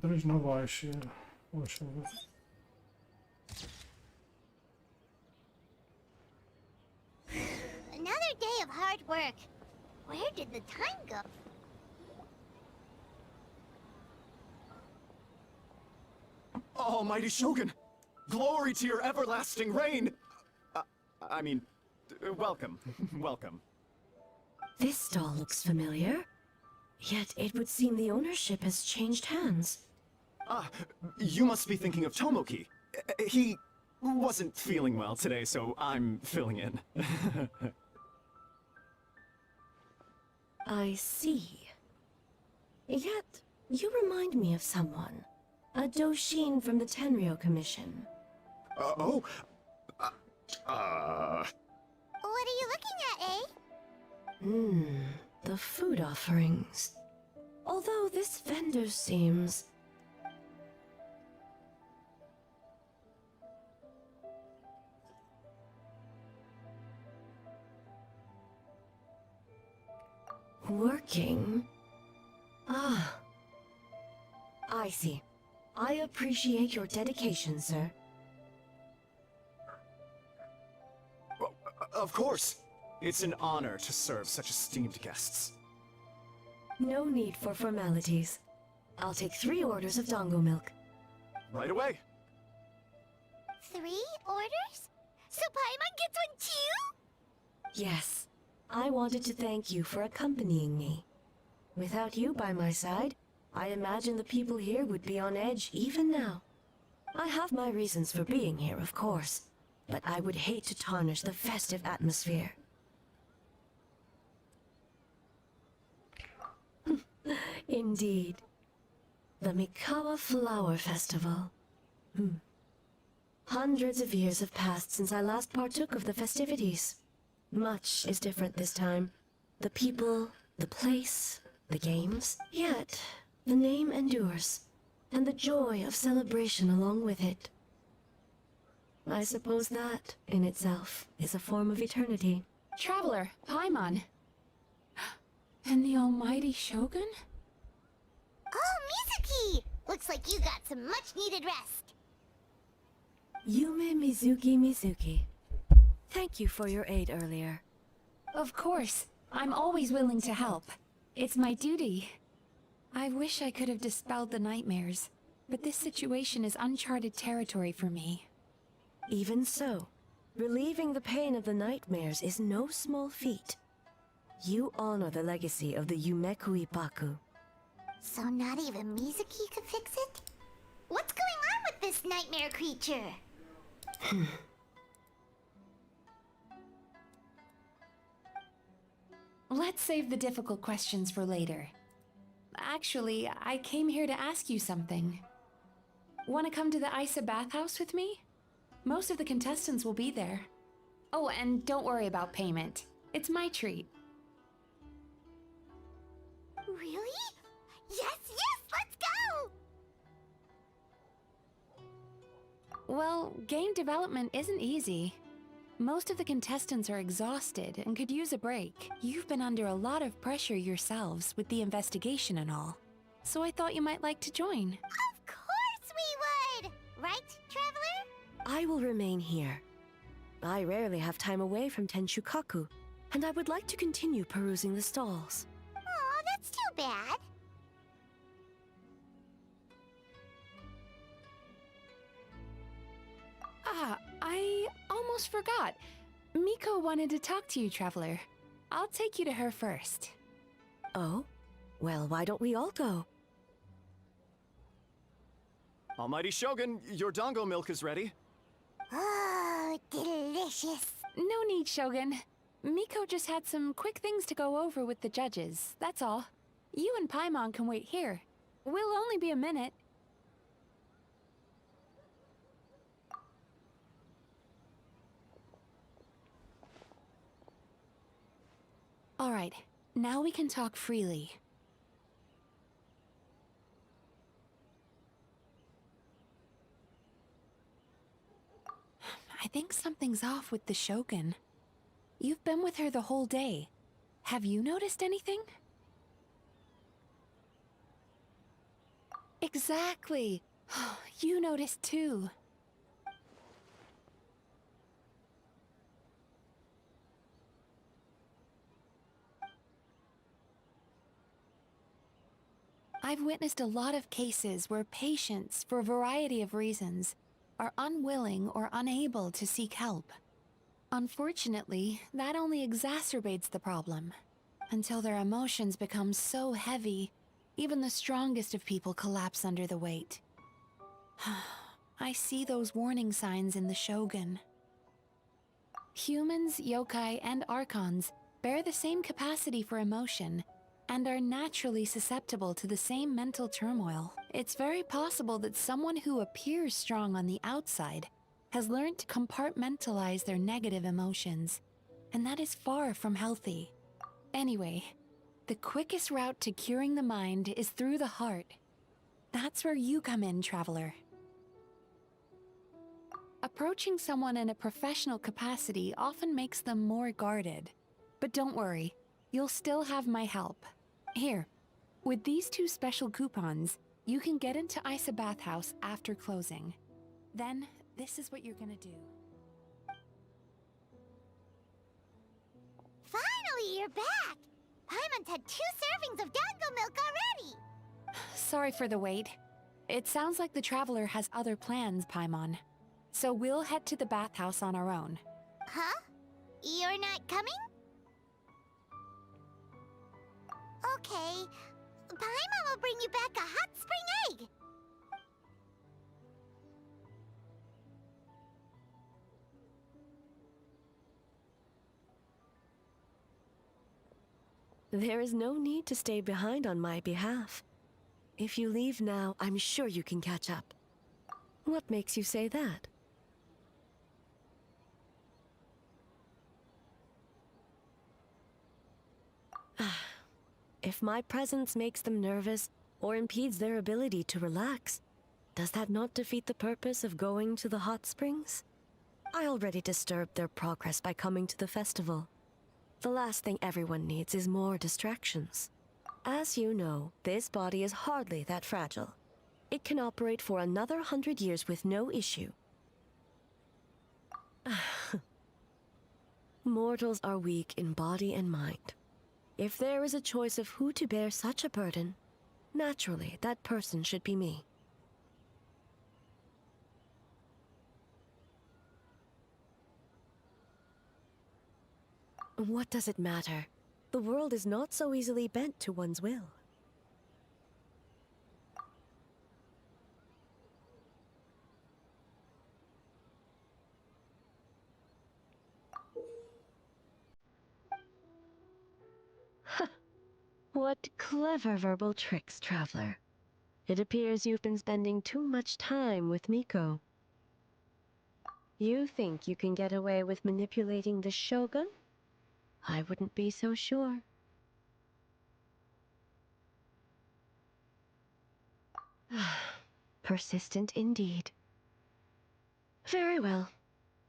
There is no voiceover. Another day of hard work. Where did the time go? Almighty Shogun! Glory to your everlasting reign! Welcome. Welcome. This stall looks familiar. Yet it would seem the ownership has changed hands. Ah, you must be thinking of Tomoki. He wasn't feeling well today, so I'm filling in. I see. Yet, you remind me of someone. A Doshin from the Tenryo Commission. What are you looking at, eh? The food offerings. Although this vendor seems... working? Ah. I see. I appreciate your dedication, sir. Well, of course. It's an honor to serve such esteemed guests. No need for formalities. I'll take 3 orders of dango milk. Right away. 3 orders? So Paimon gets one too? Yes. I wanted to thank you for accompanying me. Without you by my side, I imagine the people here would be on edge even now. I have my reasons for being here, of course, but I would hate to tarnish the festive atmosphere. Indeed. The Mikawa Flower Festival. Hundreds of years have passed since I last partook of the festivities. Much is different this time. The people, the place, the games. Yet, the name endures, and the joy of celebration along with it. I suppose that, in itself, is a form of eternity. Traveler, Paimon. And the almighty Shogun? Oh, Mizuki! Looks like you got some much-needed rest. Yumemizuki Mizuki. Thank you for your aid earlier. Of course. I'm always willing to help. It's my duty. I wish I could have dispelled the nightmares, but this situation is uncharted territory for me. Even so, relieving the pain of the nightmares is no small feat. You honor the legacy of the Yumemizuki Baku. So not even Mizuki could fix it? What's going on with this nightmare creature? Let's save the difficult questions for later. Actually, I came here to ask you something. Want to come to the Isa bathhouse with me? Most of the contestants will be there. Oh, and don't worry about payment. It's my treat. Really? Yes, let's go! Well, game development isn't easy. Most of the contestants are exhausted and could use a break. You've been under a lot of pressure yourselves with the investigation and all. So I thought you might like to join. Of course we would! Right, Traveler? I will remain here. I rarely have time away from Tenshukaku, and I would like to continue perusing the stalls. Aw, that's too bad. Ah, I almost forgot. Miko wanted to talk to you, Traveler. I'll take you to her first. Oh? Well, why don't we all go? Almighty Shogun, your dango milk is ready. Oh, delicious. No need, Shogun. Miko just had some quick things to go over with the judges, that's all. You and Paimon can wait here. We'll only be a minute. Alright, now we can talk freely. I think something's off with the Shogun. You've been with her the whole day. Have you noticed anything? Exactly. You noticed too. I've witnessed a lot of cases where patients, for a variety of reasons, are unwilling or unable to seek help. Unfortunately, that only exacerbates the problem. Until their emotions become so heavy, even the strongest of people collapse under the weight. I see those warning signs in the Shogun. Humans, yokai, and archons bear the same capacity for emotion, and are naturally susceptible to the same mental turmoil. It's very possible that someone who appears strong on the outside has learned to compartmentalize their negative emotions, and that is far from healthy. Anyway, the quickest route to curing the mind is through the heart. That's where you come in, Traveler. Approaching someone in a professional capacity often makes them more guarded. But don't worry, you'll still have my help. Here, with these 2 special coupons, you can get into Isa Bathhouse after closing. Then, this is what you're gonna do. Finally, you're back! Paimon's had 2 servings of dango milk already! Sorry for the wait. It sounds like the Traveler has other plans, Paimon. So we'll head to the bathhouse on our own. Huh? You're not coming? Okay. Paimon will bring you back a hot spring egg! There is no need to stay behind on my behalf. If you leave now, I'm sure you can catch up. What makes you say that? If my presence makes them nervous or impedes their ability to relax, does that not defeat the purpose of going to the hot springs? I already disturbed their progress by coming to the festival. The last thing everyone needs is more distractions. As you know, this body is hardly that fragile. It can operate for another 100 years with no issue. Mortals are weak in body and mind. If there is a choice of who to bear such a burden, naturally that person should be me. What does it matter? The world is not so easily bent to one's will. What clever verbal tricks, traveler. It appears you've been spending too much time with Miko. You think you can get away with manipulating the Shogun? I wouldn't be so sure. Persistent indeed. Very well.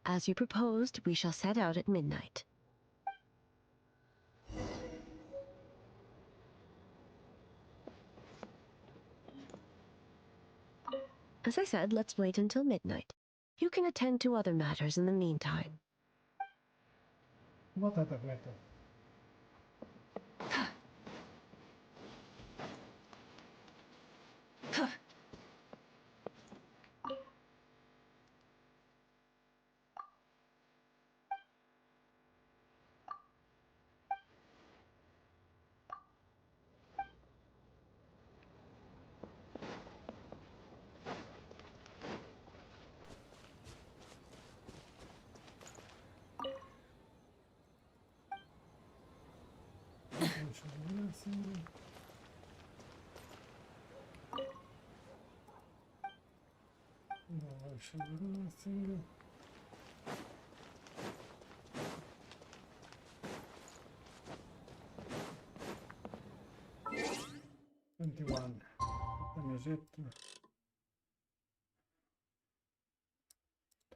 As you proposed, we shall set out at midnight. As I said, let's wait until midnight. You can attend to other matters in the meantime. What other matter? Nothing. 21. Damage it.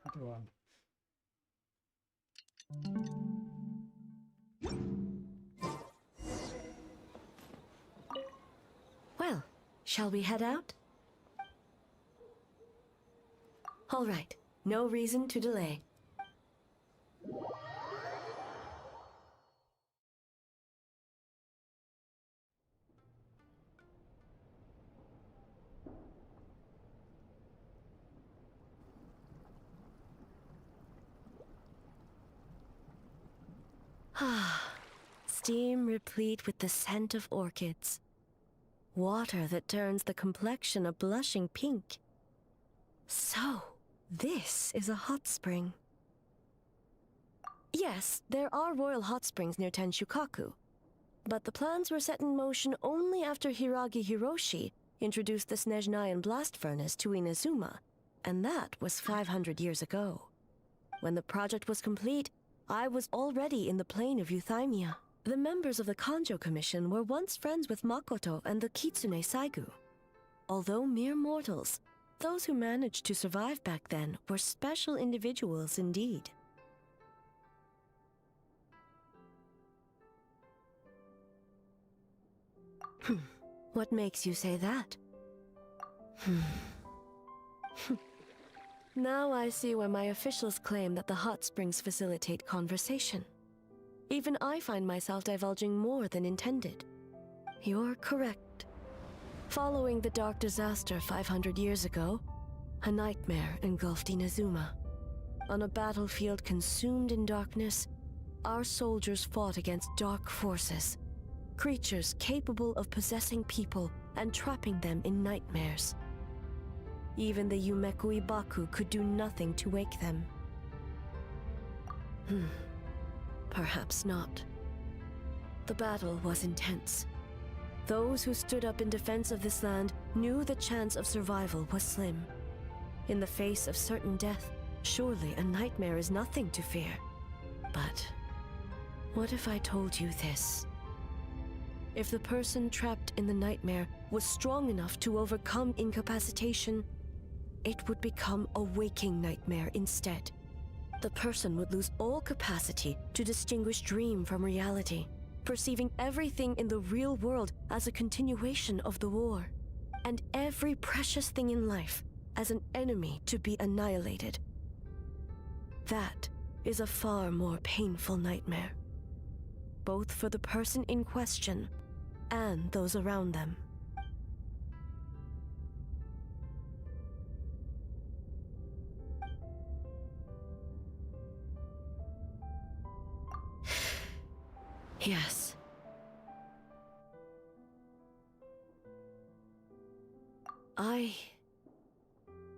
21. Well, shall we head out? All right, no reason to delay. Steam replete with the scent of orchids. Water that turns the complexion a blushing pink. So, this is a hot spring. Yes, there are royal hot springs near Tenshukaku, but the plans were set in motion only after Hiragi Hiroshi introduced the Snezhnayan blast furnace to Inazuma, and that was 500 years ago. When the project was complete, I was already in the plain of Euthymia. The members of the Kanjo Commission were once friends with Makoto and the Kitsune Saigu. Although mere mortals, those who managed to survive back then were special individuals indeed. What makes you say that? Now I see why my officials claim that the hot springs facilitate conversation. Even I find myself divulging more than intended. You're correct. Following the dark disaster 500 years ago, a nightmare engulfed Inazuma. On a battlefield consumed in darkness, our soldiers fought against dark forces, creatures capable of possessing people and trapping them in nightmares. Even the Yumekuibaku could do nothing to wake them. Perhaps not. The battle was intense. Those who stood up in defense of this land knew the chance of survival was slim. In the face of certain death, surely a nightmare is nothing to fear. But what if I told you this? If the person trapped in the nightmare was strong enough to overcome incapacitation, it would become a waking nightmare instead. The person would lose all capacity to distinguish dream from reality, perceiving everything in the real world as a continuation of the war, and every precious thing in life as an enemy to be annihilated. That is a far more painful nightmare, both for the person in question and those around them. Yes. I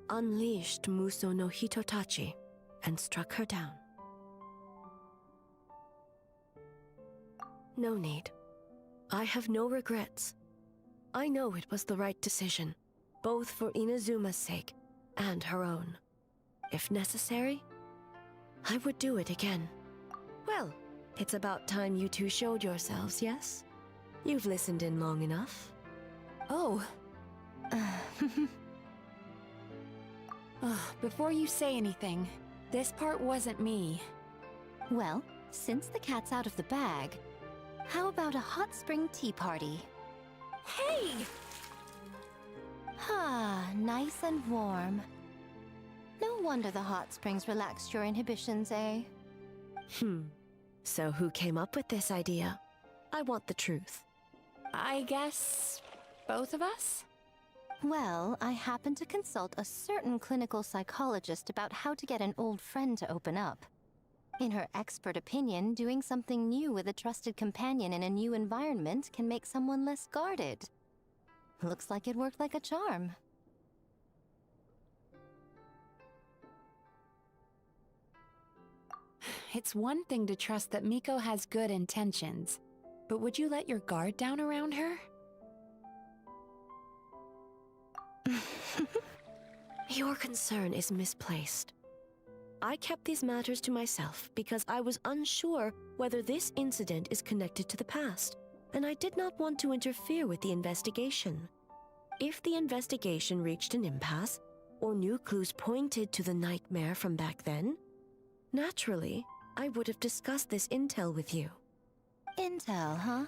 unleashed Muso no Hitotachi and struck her down. No need. I have no regrets. I know it was the right decision, both for Inazuma's sake and her own. If necessary, I would do it again. Well, it's about time you two showed yourselves, yes? You've listened in long enough. Oh. Before you say anything, this part wasn't me. Well, since the cat's out of the bag, how about a hot spring tea party? Hey! Ah, nice and warm. No wonder the hot springs relaxed your inhibitions, eh? So who came up with this idea? I want the truth. I guess both of us? Well, I happened to consult a certain clinical psychologist about how to get an old friend to open up. In her expert opinion, doing something new with a trusted companion in a new environment can make someone less guarded. Looks like it worked like a charm. It's one thing to trust that Miko has good intentions, but would you let your guard down around her? Your concern is misplaced. I kept these matters to myself because I was unsure whether this incident is connected to the past, and I did not want to interfere with the investigation. If the investigation reached an impasse, or new clues pointed to the nightmare from back then, naturally, I would have discussed this intel with you. Intel, huh?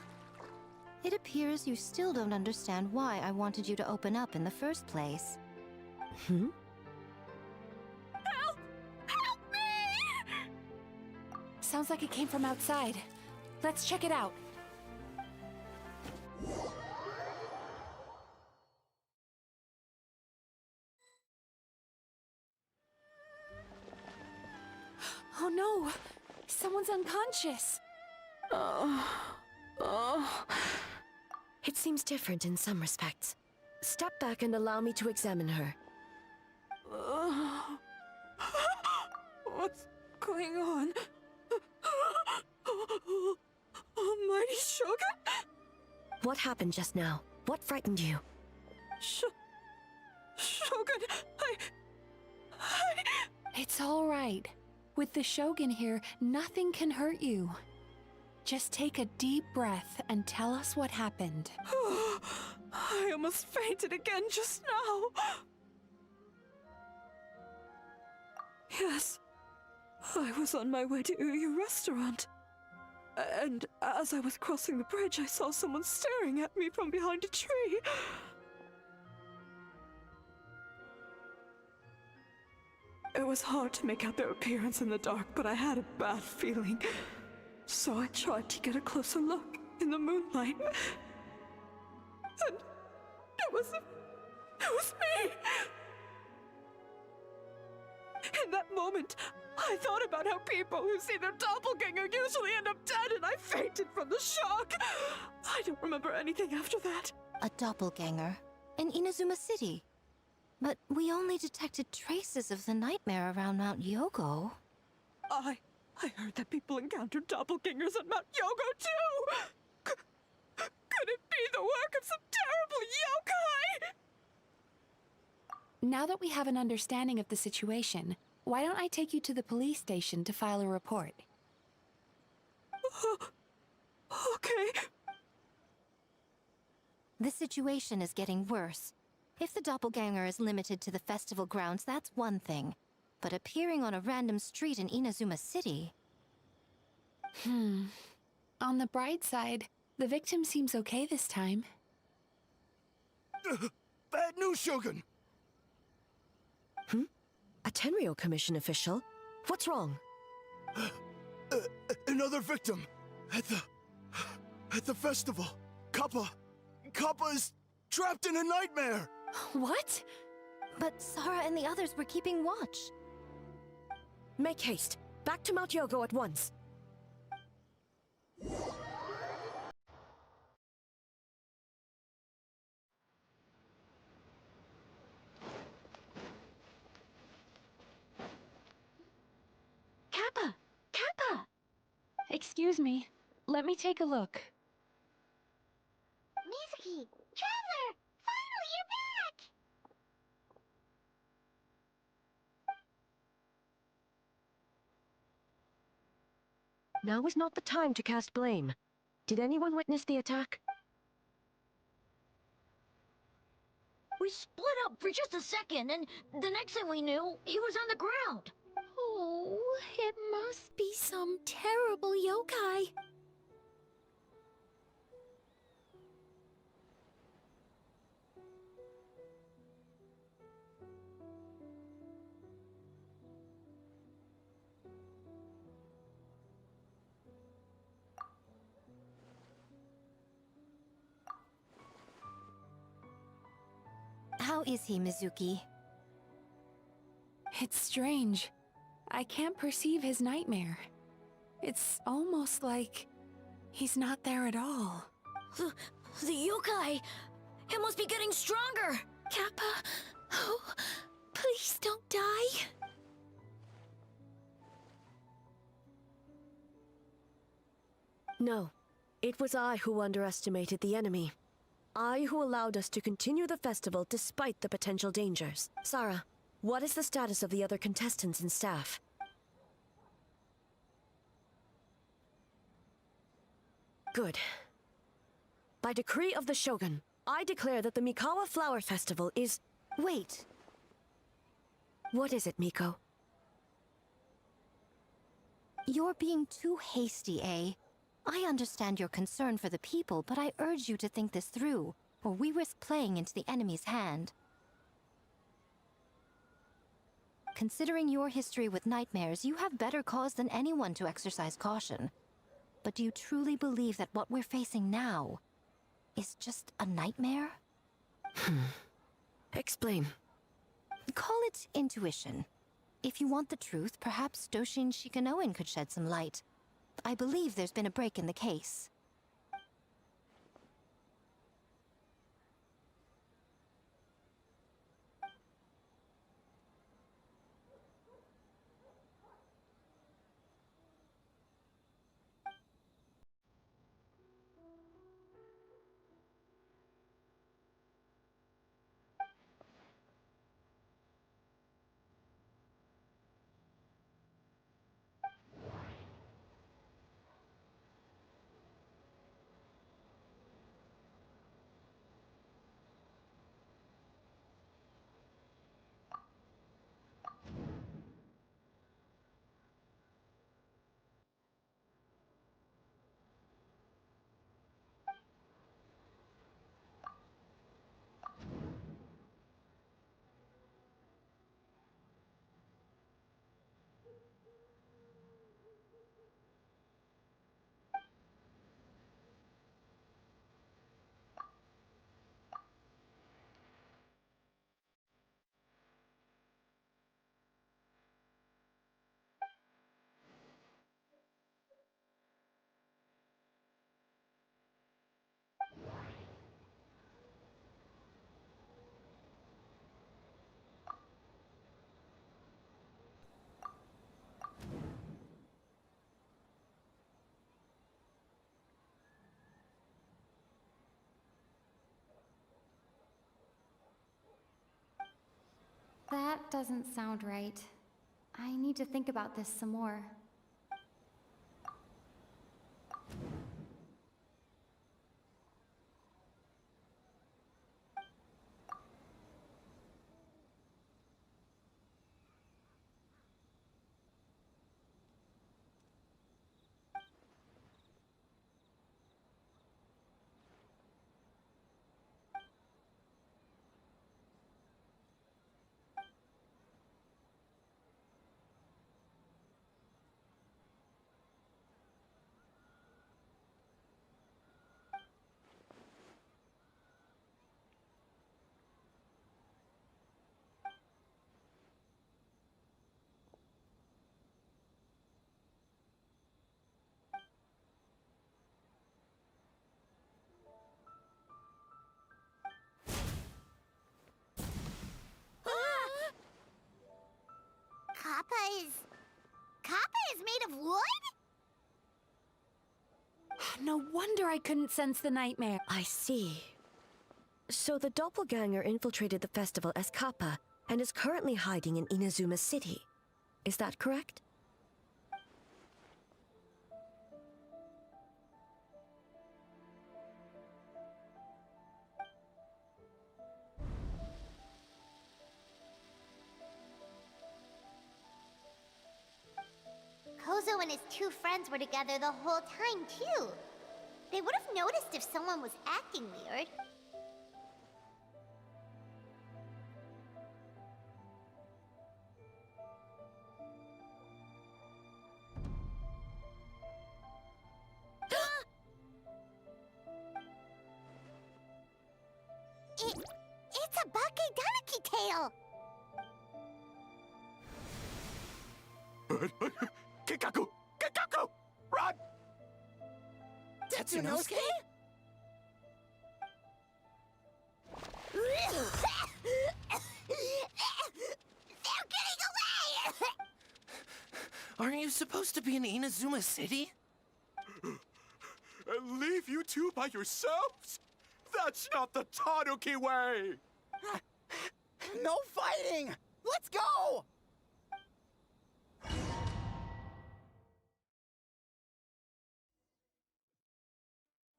It appears you still don't understand why I wanted you to open up in the first place. Hmm? Help! Help me! Sounds like it came from outside. Let's check it out. Oh no! Someone's unconscious! It seems different in some respects. Step back and allow me to examine her. What's going on? Almighty Shogun? What happened just now? What frightened you? Shogun, It's all right. With the Shogun here, nothing can hurt you. Just take a deep breath and tell us what happened. I almost fainted again just now. Yes, I was on my way to Uyu restaurant. And as I was crossing the bridge, I saw someone staring at me from behind a tree. It was hard to make out their appearance in the dark, but I had a bad feeling. So I tried to get a closer look in the moonlight. And it was me! In that moment, I thought about how people who see their doppelganger usually end up dead, and I fainted from the shock. I don't remember anything after that. A doppelganger in Inazuma City. But we only detected traces of the nightmare around Mount Yogo. I heard that people encountered doppelgangers at Mount Yogo too! Could it be the work of some terrible yokai? Now that we have an understanding of the situation, why don't I take you to the police station to file a report? Okay. The situation is getting worse. If the doppelganger is limited to the festival grounds, that's one thing. But appearing on a random street in Inazuma City... On the bright side, the victim seems okay this time. Bad news, Shogun! A Tenryo Commission official? What's wrong? Another victim at the festival. Kappa is trapped in a nightmare. What? But Sara and the others were keeping watch. Make haste. Back to Mount Yogo at once. Kappa! Kappa! Excuse me. Let me take a look. Mizuki! Traveler! Finally, you're back! Now is not the time to cast blame. Did anyone witness the attack? We split up for just a second, and the next thing we knew, he was on the ground. Oh, it must be some terrible yokai. How is he, Mizuki? It's strange. I can't perceive his nightmare. It's almost like he's not there at all. The yokai! It must be getting stronger! Kappa, oh, please don't die. No. It was I who underestimated the enemy. I who allowed us to continue the festival despite the potential dangers. Sara, what is the status of the other contestants and staff? Good. By decree of the Shogun, I declare that the Mikawa Flower Festival is... Wait. What is it, Miko? You're being too hasty, eh? I understand your concern for the people, but I urge you to think this through, or we risk playing into the enemy's hand. Considering your history with nightmares, you have better cause than anyone to exercise caution. But do you truly believe that what we're facing now is just a nightmare? Explain. Call it intuition. If you want the truth, perhaps Doshin Shikanoin could shed some light. I believe there's been a break in the case. That doesn't sound right. I need to think about this some more. No wonder I couldn't sense the nightmare. I see. So the doppelganger infiltrated the festival as Kappa and is currently hiding in Inazuma City. Is that correct? Kozo and his two friends were together the whole time, too. They would have noticed if someone was acting weird. It's a Bakedaniki tail! Kikaku! Kikaku! Run! Tetsunosuke? They're getting away! Aren't you supposed to be in Inazuma City? And leave you two by yourselves? That's not the Tanuki way! No fighting! Let's go!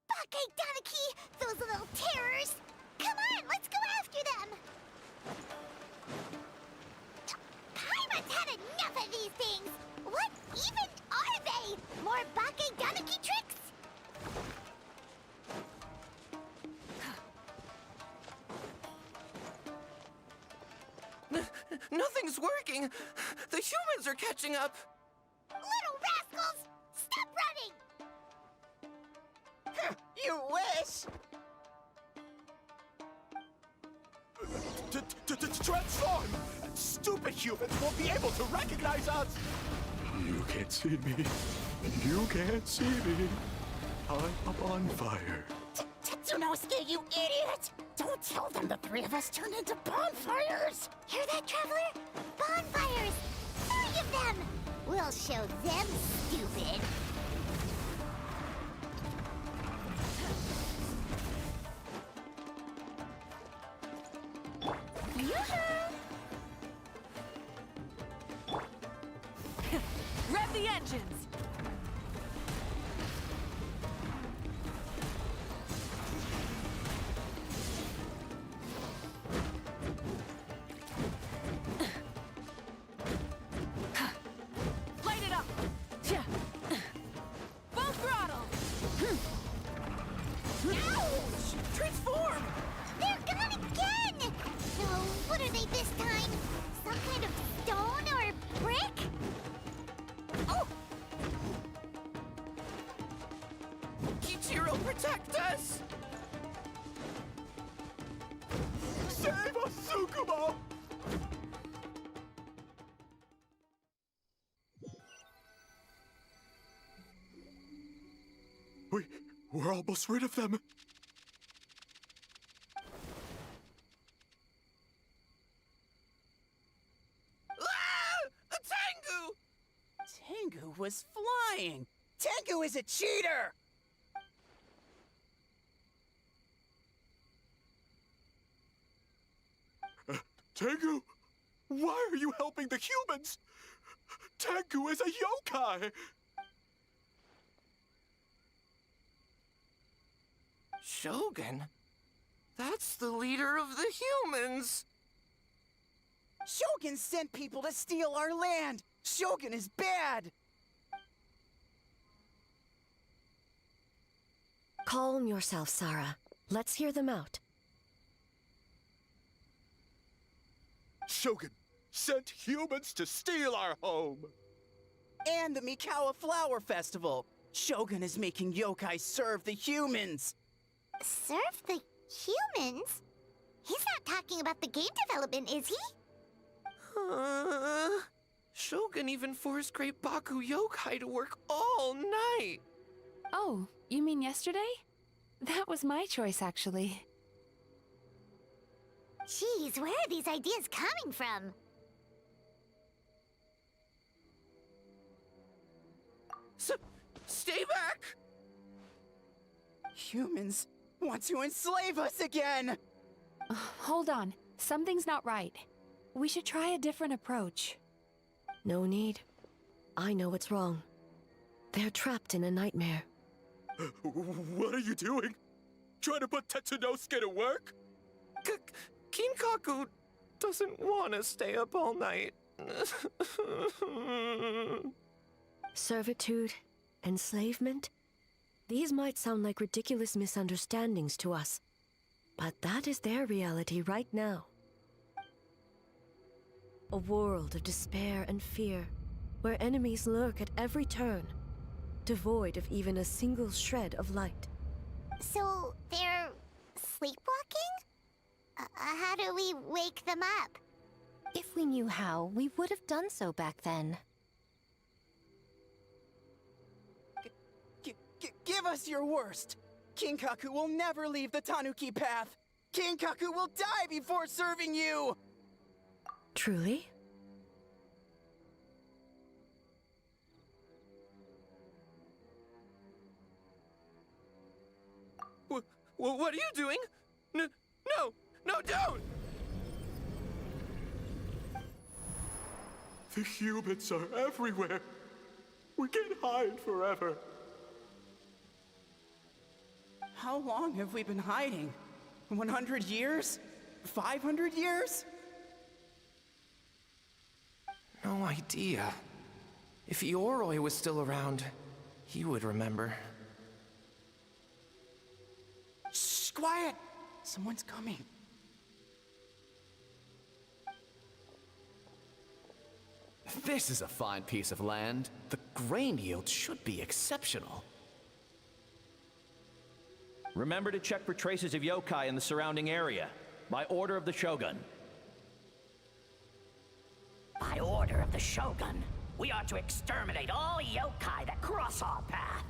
Bakedaniki! Those little terrors! Come on, let's go after them! Paimon's had enough of these things! What even are they? More Bakedaniki tricks? Nothing's working! The humans are catching up! Little rascals! Stop running! You wish! Transform! Stupid humans won't be able to recognize us! You can't see me. You can't see me. I'm up on fire. Tetsunosuke, you idiot! Don't tell them the three of us turned into bonfires! Hear that, Traveler? Bonfires! 3 of them! We'll show them, stupid! Rev the engines! Light it up! Full throttle! Ouch! Transform! They're gone again! Oh, what are they this time? Some kind of stone or brick? Oh! Kichiro, protect us! Save us, Tsukumo! We're almost rid of them. Ah! Tengu! Tengu was flying! Tengu is a cheater! Tengu, why are you helping the humans? Tengu is a yokai! Shogun? That's the leader of the humans! Shogun sent people to steal our land! Shogun is bad! Calm yourself, Sarah. Let's hear them out. Shogun sent humans to steal our home! And the Mikawa Flower Festival! Shogun is making yokai serve the humans! Serve the humans? He's not talking about the game development, is he? Shogun even forced Great Baku Yokai to work all night! Oh, you mean yesterday? That was my choice, actually. Jeez, where are these ideas coming from? Stay back! Humans want to enslave us again! Hold on. Something's not right. We should try a different approach. No need. I know what's wrong. They're trapped in a nightmare. What are you doing? Trying to put Tetsunosuke to work? Kinkaku doesn't want to stay up all night. Servitude, enslavement? These might sound like ridiculous misunderstandings to us, but that is their reality right now. A world of despair and fear, where enemies lurk at every turn, devoid of even a single shred of light. So, they're sleepwalking? How do we wake them up? If we knew how, we would have done so back then. Give us your worst! Kinkaku will never leave the Tanuki path! Kinkaku will die before serving you! Truly? What are you doing? No, don't! The humans are everywhere. We can't hide forever. How long have we been hiding? 100 years? 500 years? No idea. If Yoroi was still around, he would remember. Shh, quiet! Someone's coming. This is a fine piece of land. The grain yield should be exceptional. Remember to check for traces of yokai in the surrounding area, by order of the Shogun. By order of the Shogun, we are to exterminate all yokai that cross our path.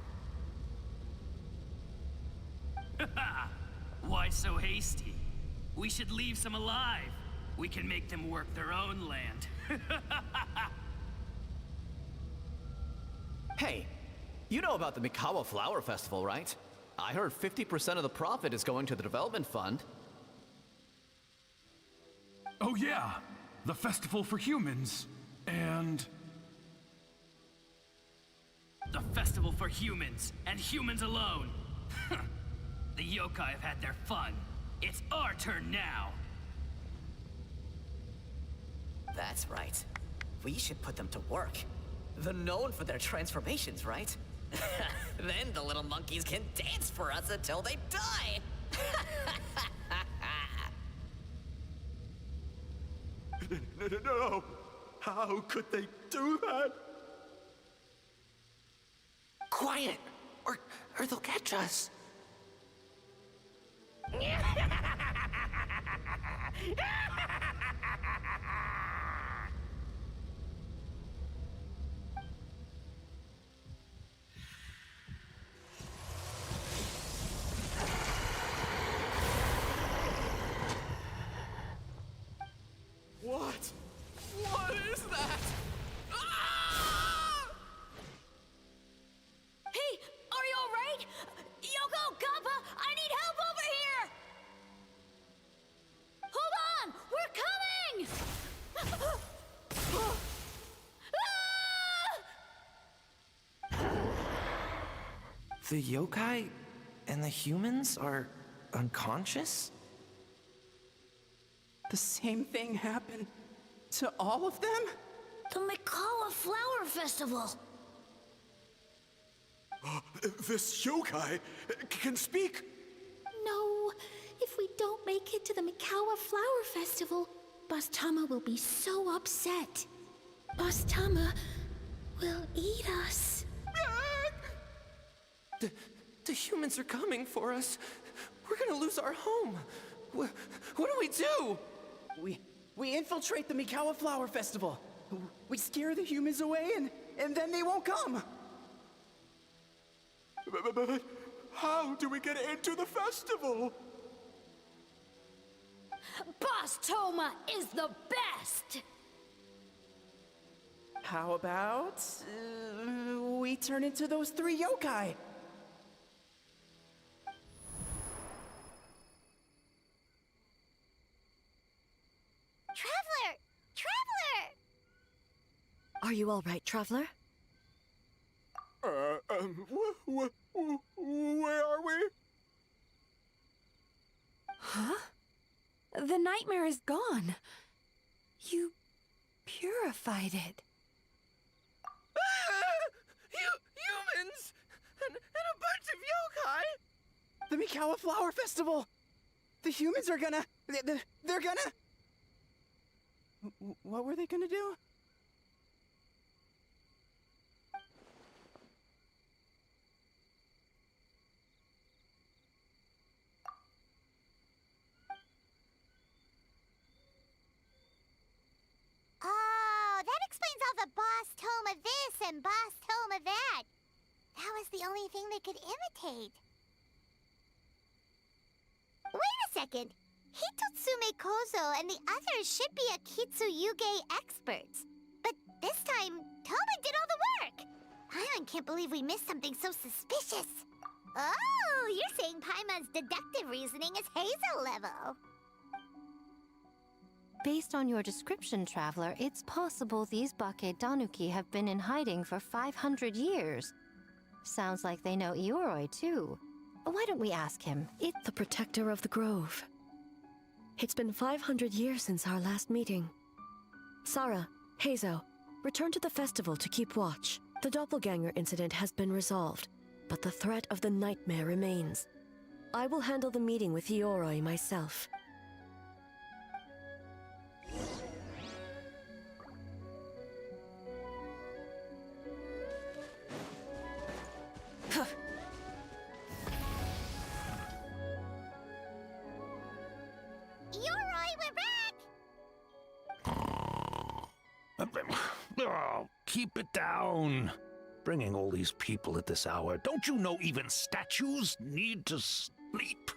Why so hasty? We should leave some alive. We can make them work their own land. Hey, you know about the Mikawa Flower Festival, right? I heard 50% of the profit is going to the development fund. Oh yeah, the festival for humans. And... The festival for humans, and humans alone. The yokai have had their fun. It's our turn now. That's right. We should put them to work. They're known for their transformations, right? Then the little monkeys can dance for us until they die! No! How could they do that? Quiet! Or they'll catch us. What? What is that? Ah! Hey, are you alright? Yoko, Kappa, I need help over here! Hold on! We're coming! The yokai and the humans are unconscious? The same thing happened to all of them? The Mikawa Flower Festival! This yokai can speak! No, if we don't make it to the Mikawa Flower Festival, Boss Tama will be so upset. Boss Tama will eat us. The humans are coming for us. We're gonna lose our home. What do we do? We infiltrate the Mikawa Flower Festival. We scare the humans away and then they won't come. But how do we get into the festival? Boss Toma is the best! How about we turn into those 3 yokai? Traveler! Traveler! Are you all right, Traveler? Where are we? Huh? The nightmare is gone. You purified it. Humans! And a bunch of yokai! The Mikawa Flower Festival! The humans are gonna... They're gonna... What were they gonna do? Oh, that explains all the boss tome of this and boss tome of that. That was the only thing they could imitate. Wait a second. Hitotsume Kozo and the others should be Akitsuyuge experts. But this time, Toma did all the work. Paimon can't believe we missed something so suspicious. Oh, you're saying Paimon's deductive reasoning is Hazel level. Based on your description, Traveler, it's possible these Bake Danuki have been in hiding for 500 years. Sounds like they know Ioroi, too. Why don't we ask him? The protector of the grove. It's been 500 years since our last meeting. Sarah, Heizo, return to the festival to keep watch. The doppelganger incident has been resolved, but the threat of the nightmare remains. I will handle the meeting with Ioroi myself. Oh, keep it down. Bringing all these people at this hour. Don't you know even statues need to sleep?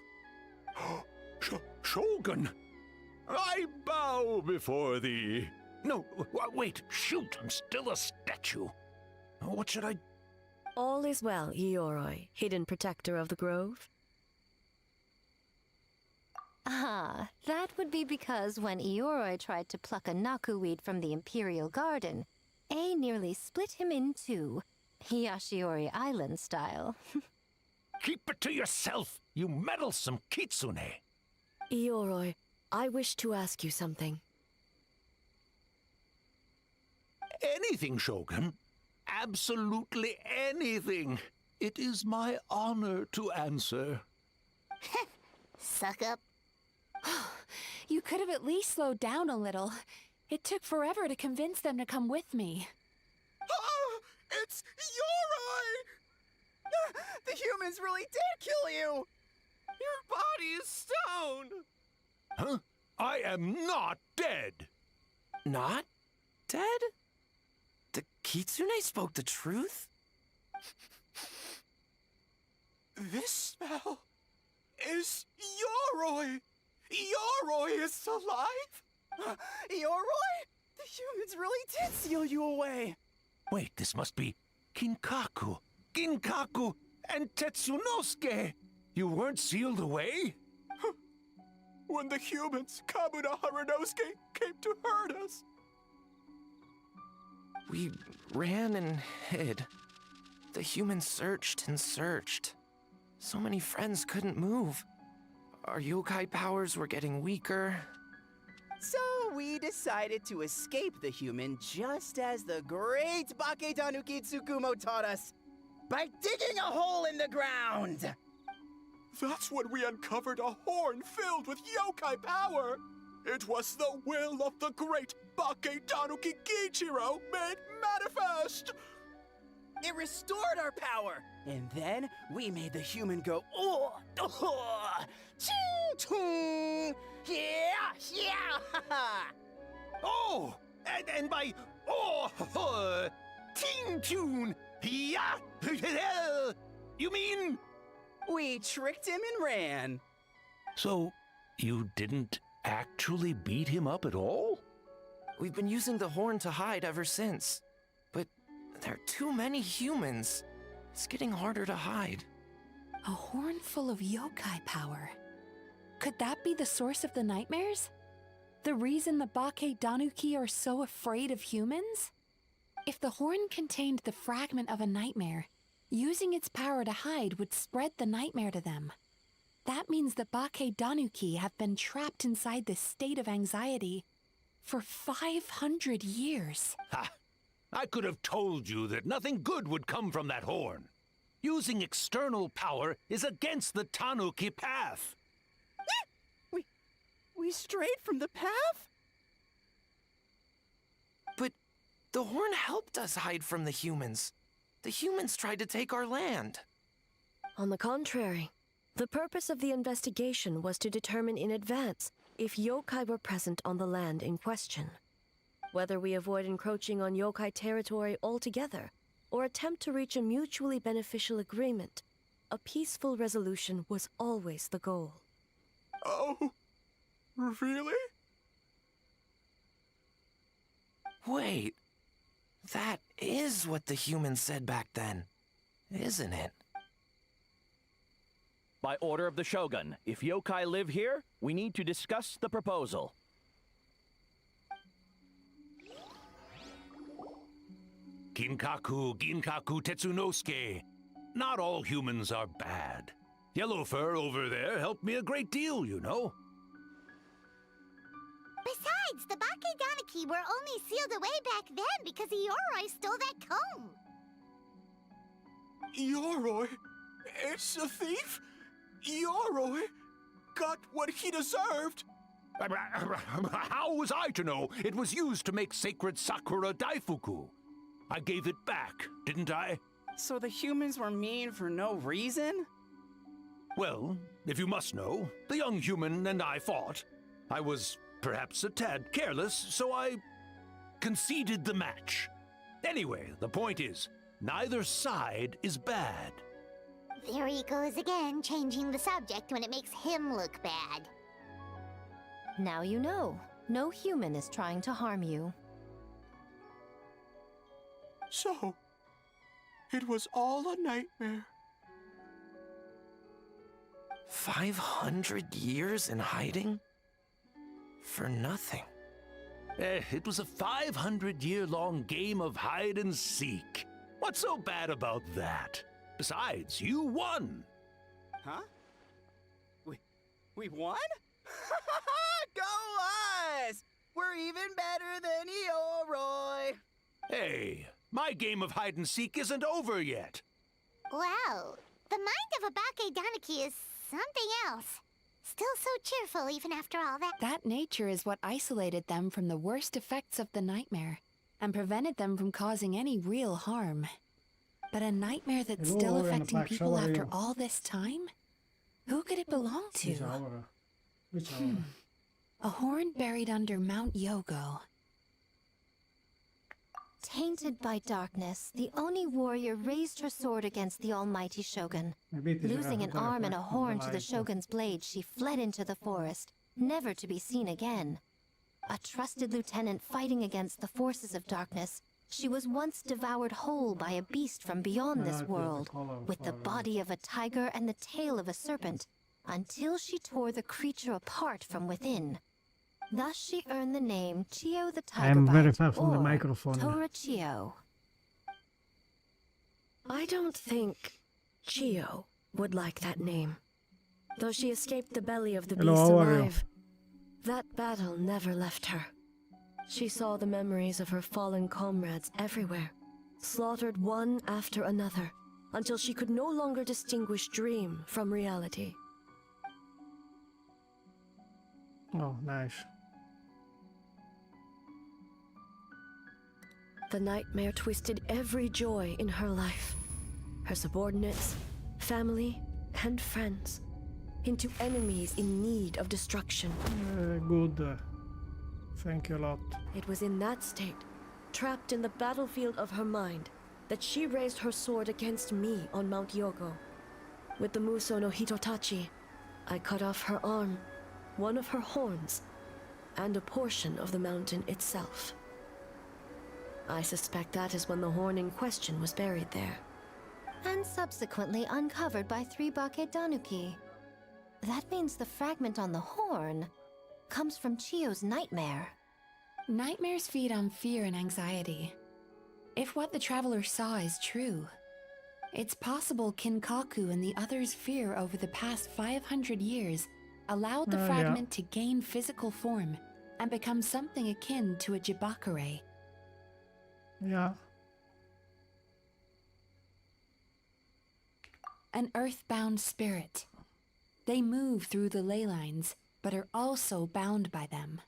Shogun! I bow before thee. No, wait, shoot, I'm still a statue. What should I... All is well, Ioroi, hidden protector of the grove. Ah, that would be because when Ioroi tried to pluck a Nakuweed from the Imperial Garden, A nearly split him in two, Yashiori Island style. Keep it to yourself, you meddlesome kitsune! Ioroi, I wish to ask you something. Anything, Shogun. Absolutely anything. It is my honor to answer. Suck up. You could have at least slowed down a little. It took forever to convince them to come with me. Oh, it's Ioroi! The humans really did kill you! Your body is stone! Huh? I am not dead! Not dead? The Kitsune spoke the truth? This spell is Ioroi! Ioroi is alive? Ioroi? The humans really did seal you away! Wait, this must be Kinkaku, Ginkaku, and Tetsunosuke! You weren't sealed away? When the humans, Kabuna Harunosuke, came to hurt us. We ran and hid. The humans searched and searched. So many friends couldn't move. Our yokai powers were getting weaker. So we decided to escape the human just as the great Bake Danuki Tsukumo taught us. By digging a hole in the ground! That's when we uncovered a horn filled with yokai power. It was the will of the great Bake Danuki Gichiro made manifest. It restored our power, and then we made the human go, oh, ching, chung, yeah, yeah, Oh, and by, ting tune, yeah, you mean? We tricked him and ran. So, you didn't actually beat him up at all? We've been using the horn to hide ever since. But there are too many humans. It's getting harder to hide. A horn full of yokai power. Could that be the source of the nightmares? The reason the Bake Danuki are so afraid of humans? If the horn contained the fragment of a nightmare, using its power to hide would spread the nightmare to them. That means the Bake Danuki have been trapped inside this state of anxiety for 500 years. Ha! I could have told you that nothing good would come from that horn. Using external power is against the Tanuki path. We strayed from the path? But the horn helped us hide from the humans. The humans tried to take our land. On the contrary, the purpose of the investigation was to determine in advance if yokai were present on the land in question. Whether we avoid encroaching on yokai territory altogether or attempt to reach a mutually beneficial agreement, a peaceful resolution was always the goal. Oh, really? Wait, that is what the humans said back then, isn't it? By order of the Shogun, if yokai live here, we need to discuss the proposal. Ginkaku Tetsunosuke. Not all humans are bad. Yellowfur over there helped me a great deal, you know. Besides, the Bake Danuki were only sealed away back then because Yoroi stole that comb. Yoroi? It's a thief? Yoroi got what he deserved. How was I to know it was used to make sacred Sakura Daifuku? I gave it back, didn't I? So the humans were mean for no reason? Well, if you must know, the young human and I fought. I was perhaps a tad careless, so I conceded the match. Anyway, the point is, neither side is bad. There he goes again, changing the subject when it makes him look bad. Now you know. No human is trying to harm you. So, it was all a nightmare. 500 years in hiding? For nothing. It was a 500-year-long game of hide and seek. What's so bad about that? Besides, you won. Huh? We won? Go us! We're even better than Yoroi! Hey, my game of hide and seek isn't over yet. Wow, the mind of a Bake Danuki is something else. Still so cheerful even after all that. That nature is what isolated them from the worst effects of the nightmare and prevented them from causing any real harm. But a nightmare that's still affecting people after all this time? Who could it belong to? A horn buried under Mount Yogo. Tainted by darkness, the Oni warrior raised her sword against the almighty Shogun. Losing an arm and a horn to the Shogun's blade, she fled into the forest, never to be seen again. A trusted lieutenant fighting against the forces of darkness, she was once devoured whole by a beast from beyond this world, with the body of a tiger and the tail of a serpent, until she tore the creature apart from within. Thus she earned the name Chio the Tiger I'm very Bite, far from the or microphone. Tora Chio. I don't think Chio would like that name. Though she escaped the belly of the Hello, beast how are you? alive, that battle never left her. She saw the memories of her fallen comrades everywhere, slaughtered one after another, until she could no longer distinguish dream from reality. Oh, nice. The nightmare twisted every joy in her life, her subordinates, family, and friends, into enemies in need of destruction. Good. Thank you a lot. It was in that state, trapped in the battlefield of her mind, that she raised her sword against me on Mount Yogo. With the Muso no Hitotachi, I cut off her arm, one of her horns, and a portion of the mountain itself. I suspect that is when the horn in question was buried there. And subsequently uncovered by 3 Bake Danuki. That means the fragment on the horn comes from Chiyo's nightmare. Nightmares feed on fear and anxiety. If what the traveler saw is true, it's possible Kinkaku and the others' fear over the past 500 years allowed the fragment to gain physical form and become something akin to a Jibakure. Yeah. An earthbound spirit. They move through the ley lines, but are also bound by them.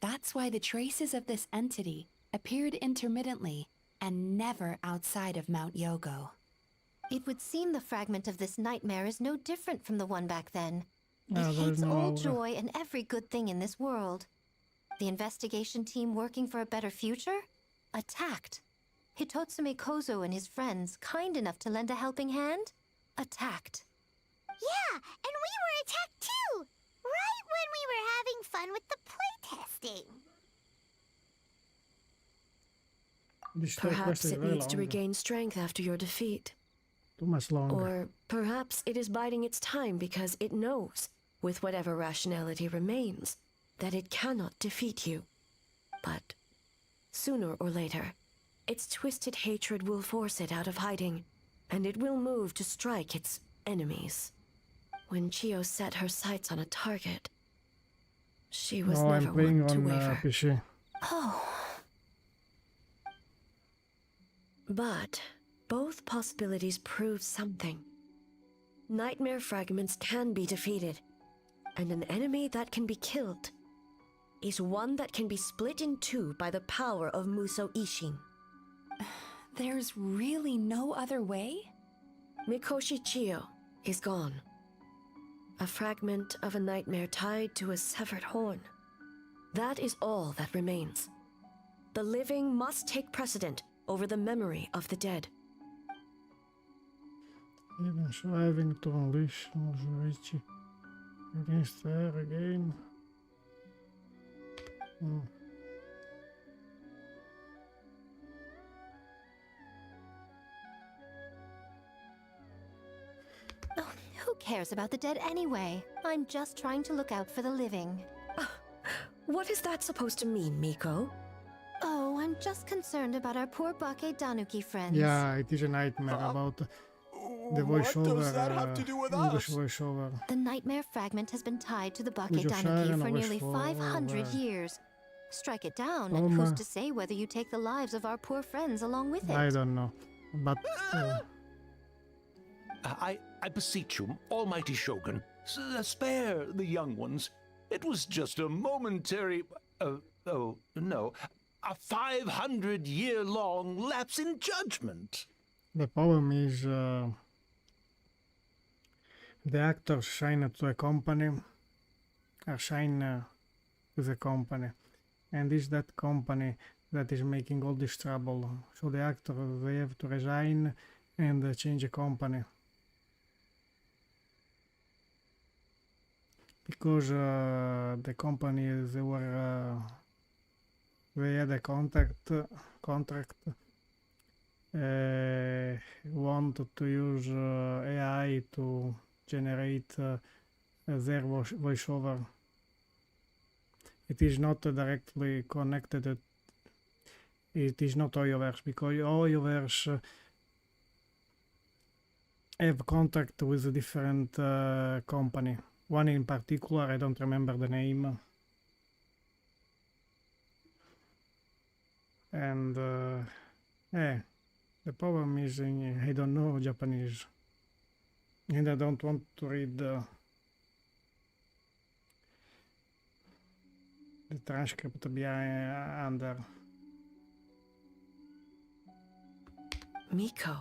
That's why the traces of this entity appeared intermittently and never outside of Mount Yogo. It would seem the fragment of this nightmare is no different from the one back then. Yeah, It there's hates no all aura. joy and every good thing in this world. The investigation team working for a better future? Attacked. Hitotsume Kozo and his friends, kind enough to lend a helping hand? Attacked. Yeah, and we were attacked too! Right when we were having fun with the playtesting. Perhaps it needs to regain strength after your defeat. Too much longer. Or perhaps it is biding its time because it knows, with whatever rationality remains, that it cannot defeat you. But sooner or later, its twisted hatred will force it out of hiding, and it will move to strike its enemies. When Chiyo set her sights on a target, she was No, never I'm playing one to on waver. PC. Oh. But both possibilities prove something. Nightmare fragments can be defeated, and an enemy that can be killed is one that can be split in two by the power of Muso Ishin. There's really no other way? Mikoshi Chiyo is gone. A fragment of a nightmare tied to a severed horn. That is all that remains. The living must take precedent over the memory of the dead. Even striving to unleash Mozurichi against her again. Oh, who cares about the dead anyway? I'm just trying to look out for the living. What is that supposed to mean, Miko? Oh, I'm just concerned about our poor Bake Danuki friends. Yeah, it is a nightmare about the voiceover. What does that have to do with English us? voiceover. The nightmare fragment has been tied to the Bake With your Danuki shadow for nearly voiceover. 500 years. Strike it down, and who's to say whether you take the lives of our poor friends along with it? I don't know, but I beseech you, Almighty Shogun, spare the young ones. It was just a momentary, oh no, a 500-year-long lapse in judgment. the problem is the actors shine to a company, shine to the company, and it's that company that is making all this trouble. So the actor, they have to resign and change the company. Because the company, they had a contract, wanted to use AI to generate their voiceover. It is not directly connected. It is not Oyoverse, because Oyoverse have contact with a different company. One in particular, I don't remember the name. And the problem is I don't know Japanese. And I don't want to read the transcript behind under. Miko,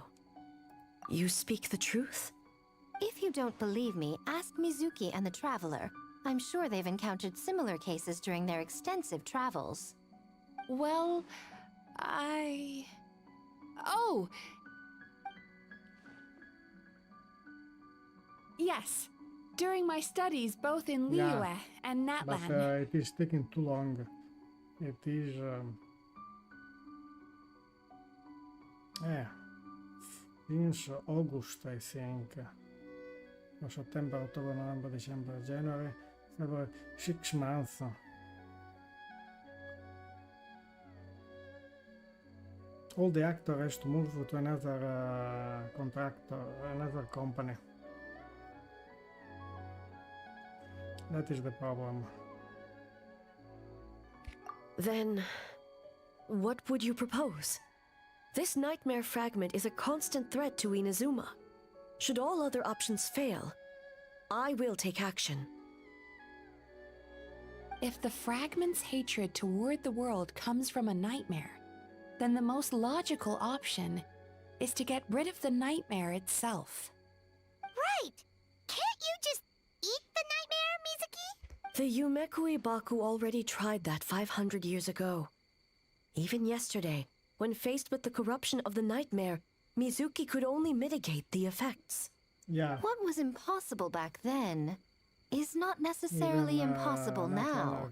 you speak the truth? If you don't believe me, ask Mizuki and the Traveler. I'm sure they've encountered similar cases during their extensive travels. Well, Oh! Yes. During my studies, both in Liyue Yeah, and but Natlan. it is taking too long. It is... since August, I think. September, October, November, December, January, February, 6 months. All the actor has to move to another contractor, another company. That is the problem. Then, what would you propose? This nightmare fragment is a constant threat to Inazuma. Should all other options fail, I will take action. If the fragment's hatred toward the world comes from a nightmare, then the most logical option is to get rid of the nightmare itself. Right! Can't you just eat the nightmare, Mizuki? The Yumemizuki Baku already tried that 500 years ago. Even yesterday, when faced with the corruption of the nightmare, Mizuki could only mitigate the effects. Yeah. What was impossible back then is not necessarily impossible now.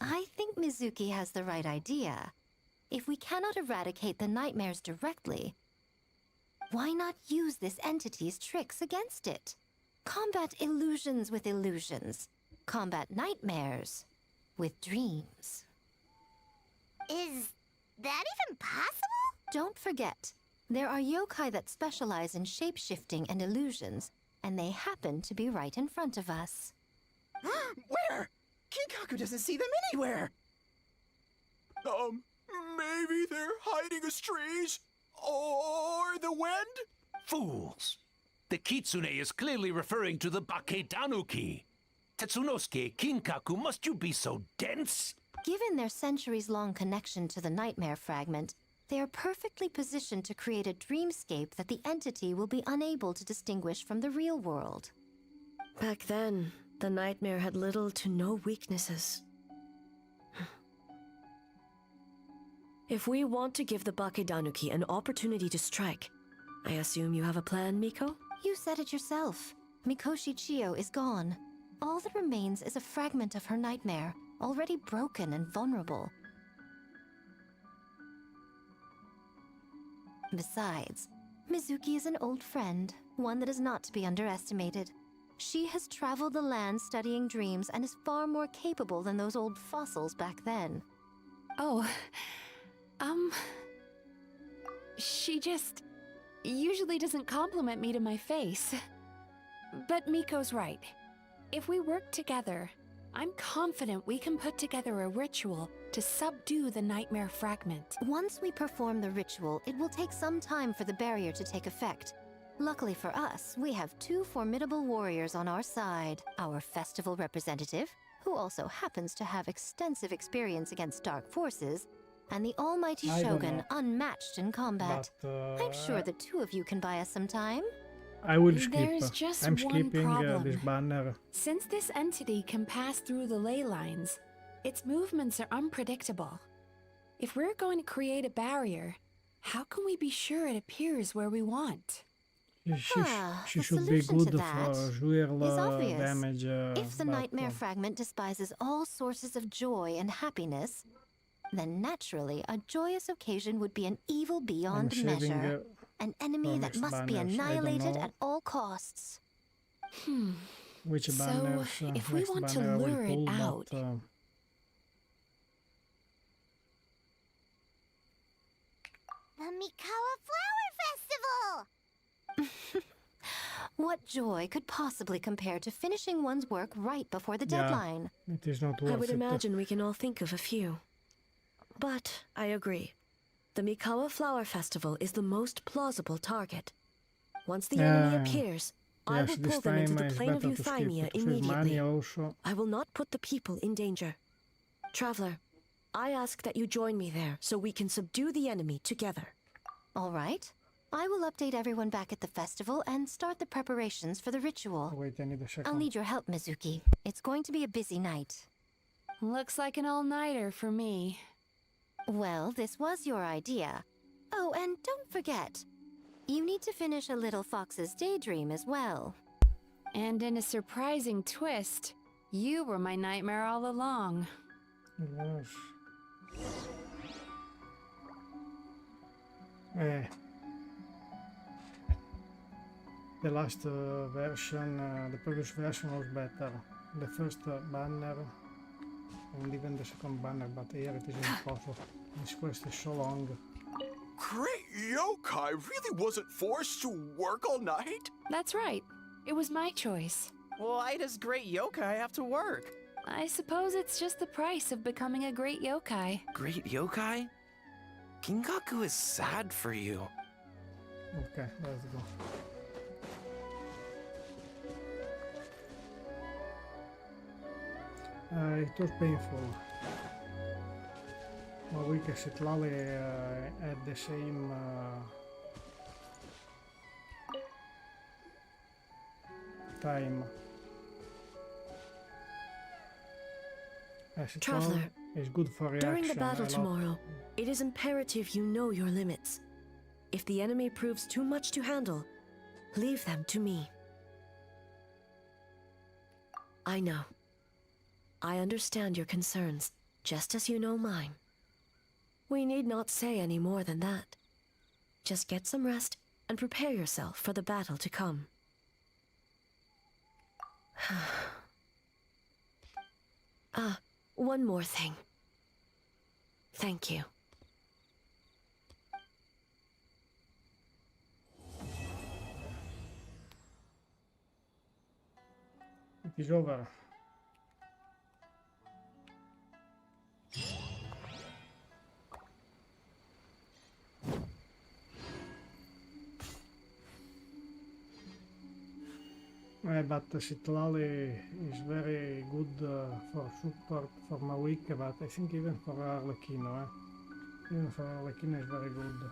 I think Mizuki has the right idea. If we cannot eradicate the nightmares directly, why not use this entity's tricks against it? Combat illusions with illusions. Combat nightmares with dreams. Is that even possible? Don't forget, there are yokai that specialize in shape-shifting and illusions, and they happen to be right in front of us. Where? Kinkaku doesn't see them anywhere! Maybe they're hiding us trees? Or the wind? Fools! The kitsune is clearly referring to the Bakedanuki. Tetsunosuke, Kinkaku, must you be so dense? Given their centuries-long connection to the nightmare fragment, they are perfectly positioned to create a dreamscape that the entity will be unable to distinguish from the real world. Back then, the nightmare had little to no weaknesses. If we want to give the Bakedanuki an opportunity to strike, I assume you have a plan, Miko? You said it yourself. Mikoshi Chiyo is gone. All that remains is a fragment of her nightmare, already broken and vulnerable. Besides, Mizuki is an old friend, one that is not to be underestimated. She has traveled the land studying dreams and is far more capable than those old fossils back then. Oh, she just usually doesn't compliment me to my face. But Miko's right. If we work together, I'm confident we can put together a ritual to subdue the nightmare fragment. Once we perform the ritual, it will take some time for the barrier to take effect. Luckily for us, we have two formidable warriors on our side. Our festival representative, who also happens to have extensive experience against dark forces, and the almighty Shogun, unmatched in combat. I'm sure the two of you can buy us some time. I will skip. There's just I'm one skipping problem. this banner. Since this entity can pass through the ley lines, its movements are unpredictable. If we're going to create a barrier, how can we be sure it appears where we want? She should be good for real damage. If the nightmare fragment despises all sources of joy and happiness, then naturally a joyous occasion would be an evil beyond measure. An enemy that must be annihilated at all costs. Which So, banners? if we Next want to banner I will lure it pull, out, but, The Mikawa Flower Festival! What joy could possibly compare to finishing one's work right before the yeah, deadline? it is not worth I would it. imagine we can all think of a few. But I agree. The Mikawa Flower Festival is the most plausible target. Once the enemy appears, I will pull them into the plane of Euthymia immediately. I will not put the people in danger. Traveler, I ask that you join me there so we can subdue the enemy together. All right. I will update everyone back at the festival and start the preparations for the ritual. Wait, I need a second. I'll need your help, Mizuki. It's going to be a busy night. Looks like an all-nighter for me. Well, this was your idea. Oh, and don't forget, you need to finish a Little Fox's Daydream as well. And in a surprising twist, you were my nightmare all along. Yes. The last version, the previous version was better. the first banner and even the second banner, but here it is impossible. This quest is so long. Great yokai really wasn't forced to work all night? That's right. It was my choice. Why does great yokai have to work? I suppose it's just the price of becoming a great yokai. Great yokai? Kingaku is sad for you. Okay, let's go. It was painful. My weakest at Lally at the same time. As it Traveler, is good for reaction. during the battle tomorrow, it is imperative you know your limits. If the enemy proves too much to handle, leave them to me. I know. I understand your concerns, just as you know mine. We need not say any more than that. Just get some rest and prepare yourself for the battle to come. One more thing. Thank you. It is over. But Citlali is very good for support for Mawik, but I think even for Arlecchino, even for Arlecchino is very good.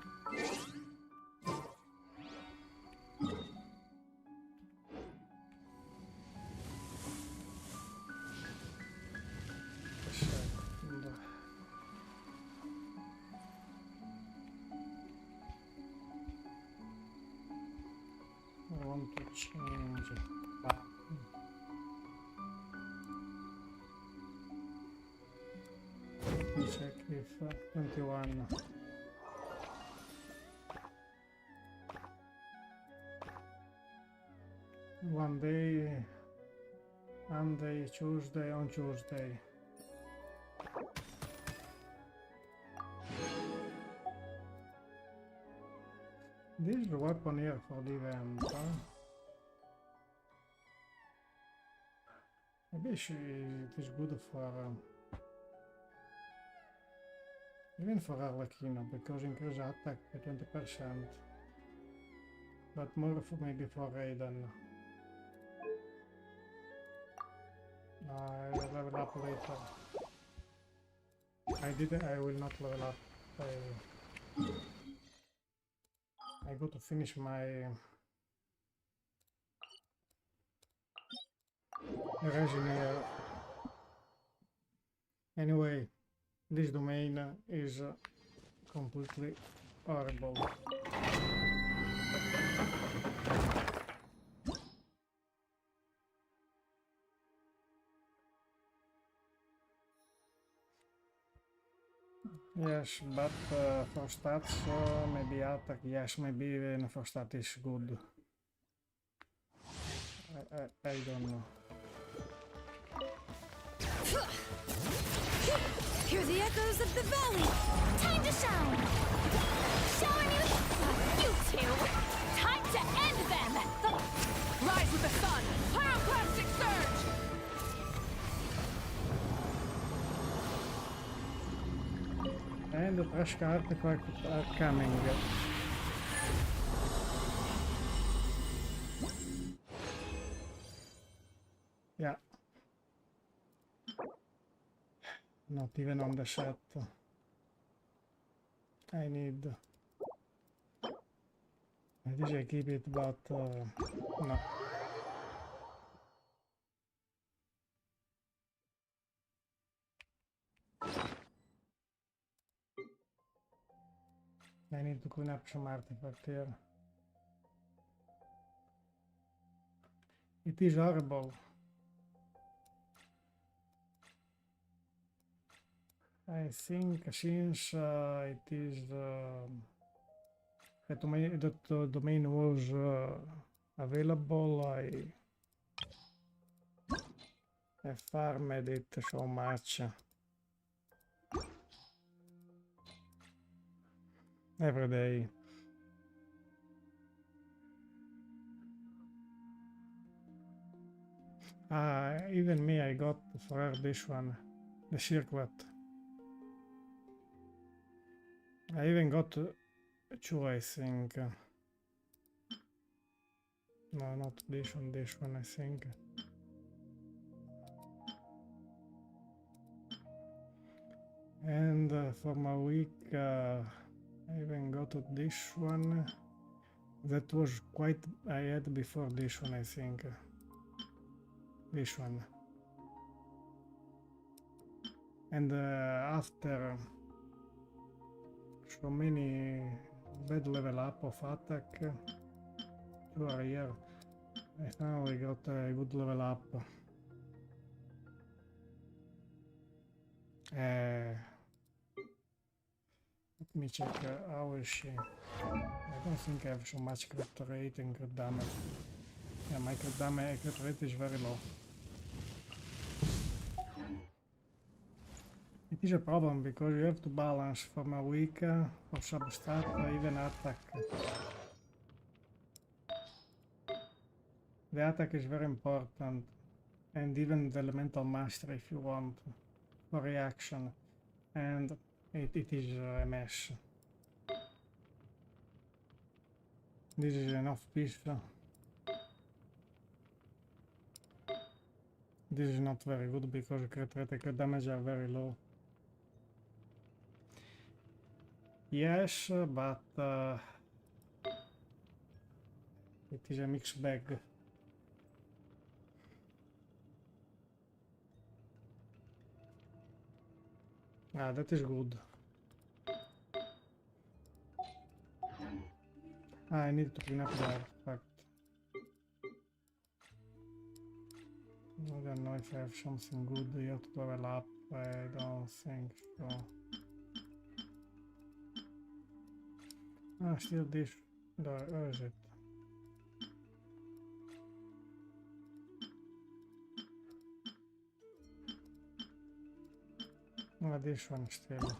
I want to change it. Let me check if 21. One day, Monday, Tuesday, on Tuesday. This is the weapon here for the event, huh? Maybe it is good for even for Arlecchino, because increase attack by 20%, but more for maybe for Raiden. I will level up later. I will not level up. I go to finish my resin here. Anyway, this domain is completely horrible. Yes, but for stats, maybe attack, yes, maybe even for stats is good. I don't know. Hear the echoes of the valley! Time to shine! Showing you two! Time to end them! Rise with the sun! Pyroclastic surge! And the trash artifacts are coming. Yeah. Not even on the set. I need... I wish I keep it, but no. I need to clean up some artifact here. It is horrible. I think since it is the domain was available, I farmed it so much. Every day. Even me, I got for this one, the circlet. I even got two, I think. No, not this one, I think. And for my week, I even got this one. That was quite I had before this one, I think. This one. And after so many bad level up of attack to a year, I finally got a good level up. Let me check how is she. I don't think I have so much crit rate and crit damage. Yeah, my crit rate is very low. It is a problem because you have to balance from a weak for substat or even attack. The attack is very important, and even the elemental master if you want for reaction, and it is a mess. This is enough piece. This is not very good because crit rate and crit damage are very low. Yes, but it is a mixed bag. Ah, that is good. I need to clean up the artifact. I don't know if I have something good yet to level up. I don't think so. Ah, still this. Where is it? Ah, this one still.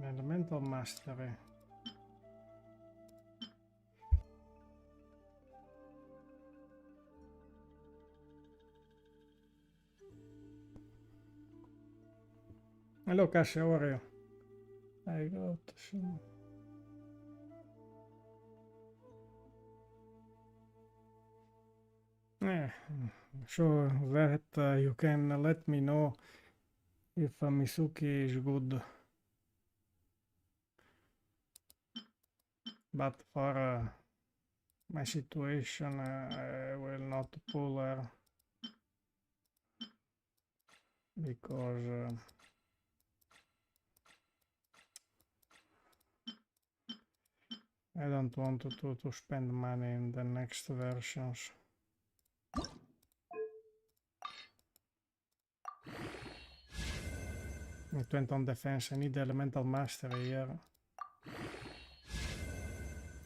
Elemental mastery. Hello Cash, how are you? I got some... so that you can let me know if Mizuki is good. But for my situation, I will not pull her because I don't want to spend money in the next versions. It went on defense. I need the elemental mastery here.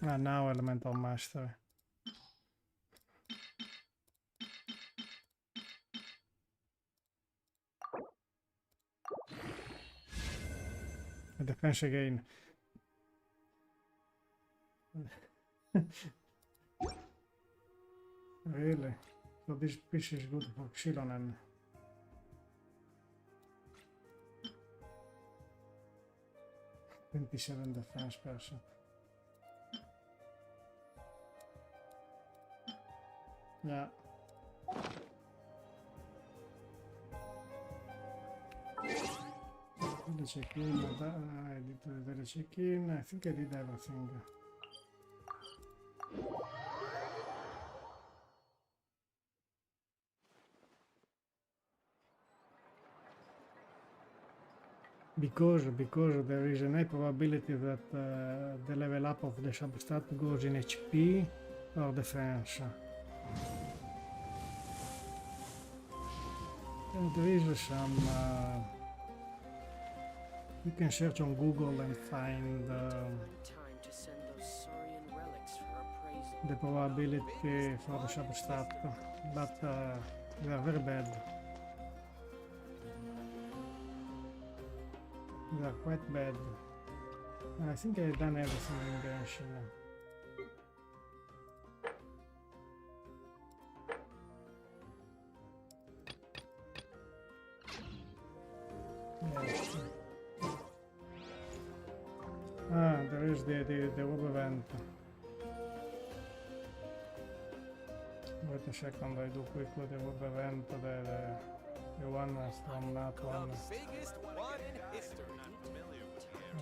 Ah, now elemental mastery. Defense again. Really? So this piece is good for Xilonen. $27 defense person. Yeah. The check-in, I did the check-in, I think I did everything. Because there is a high probability that the level up of the substat goes in HP or defense. There is some. You can search on Google and find the probability for the shop start, but they are very bad. They are quite bad. And I think I've done everything in Genshin. Yes. Ah, there is the web event. Wait a second, I do quickly the web event, the one from that one.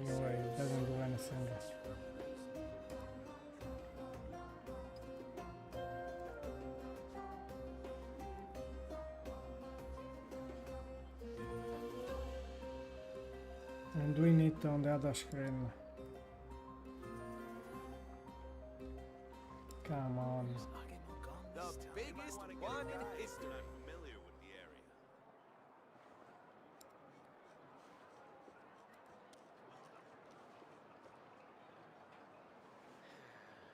Anyway, it doesn't do anything. I'm doing it on the other screen. Come on. The biggest one in history. I'm familiar with the area.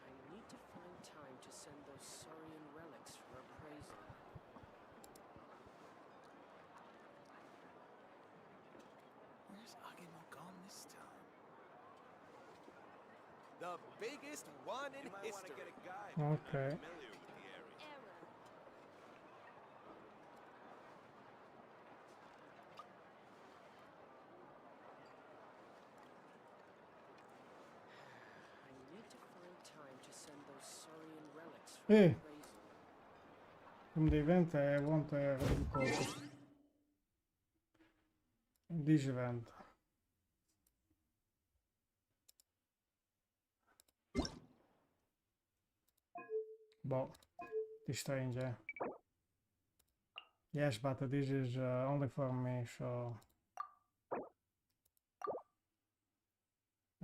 I need to find time to send those Saurian relics for appraisal. Where's Agemo gone this time? The biggest one in history. Get a guide. Okay. Familiar with the area. I need to find time to send those Saurian relics for Hey. appraisal. From the event I want a redeem code. This event. Well, it's strange, eh? Yes, but this is only for me, so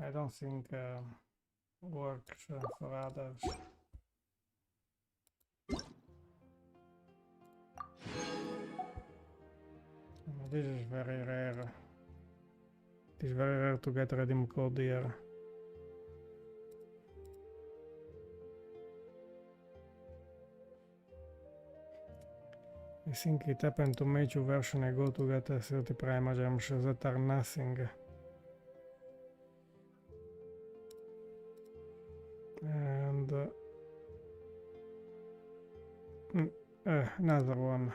I don't think works for others. This is very rare. It is very rare to get a redeem code here. I think it happened to me 2 version ago to get 30 prima gems that are nothing. And another one.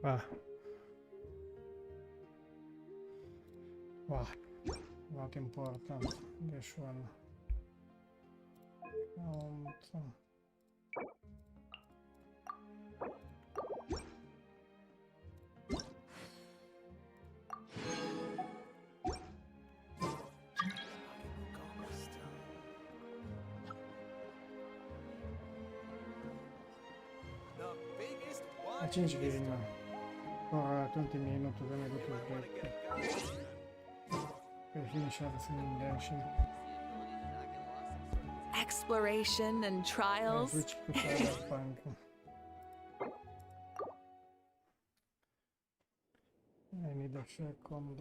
Ah. Wow. Not important. This one. And, I change game for 20 minutes, then I go to sleep. I finish everything in Genshin. Exploration and I trials. switch to Cyberpunk. I need a second.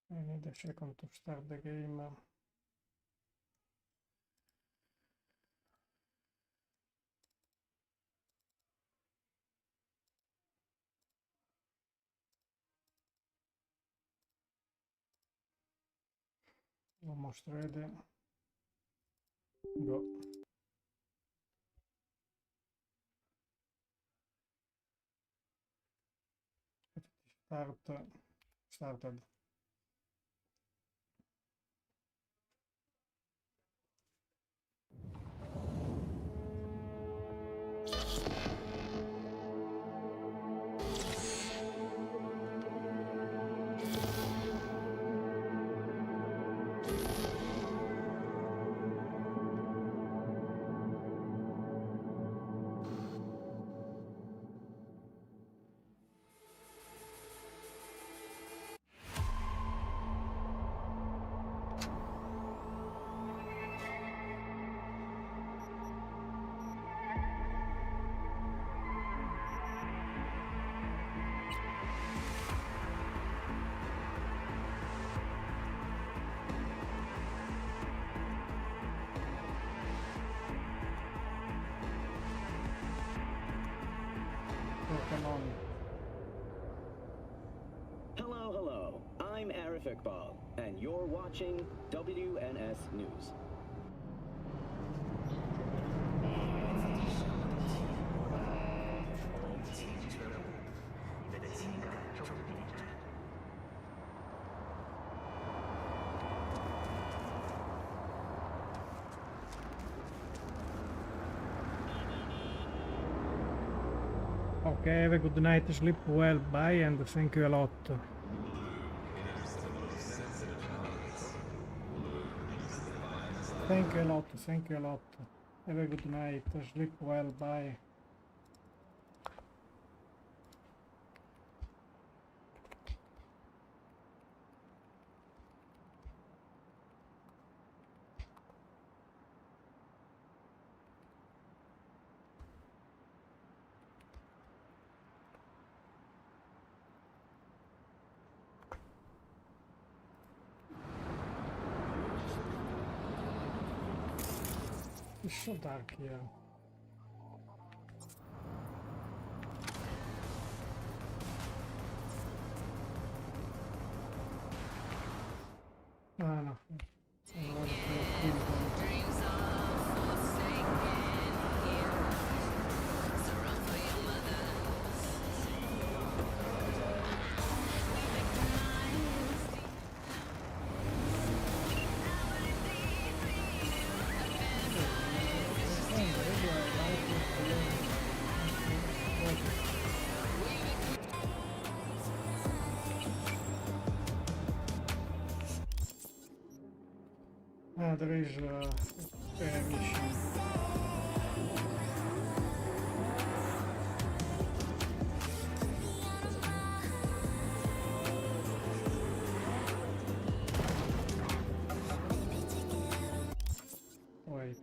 I need a second to start the game. Almost ready. Go. Started. Come on. Hello, hello. I'm Arif Iqbal, and you're watching WNS News. Okay, have a good night, sleep well, bye, and thank you a lot. Thank you a lot, thank you a lot. Have a good night, sleep well, bye. It's so dark here. Ah, no. Ah, there is a mission. Wait.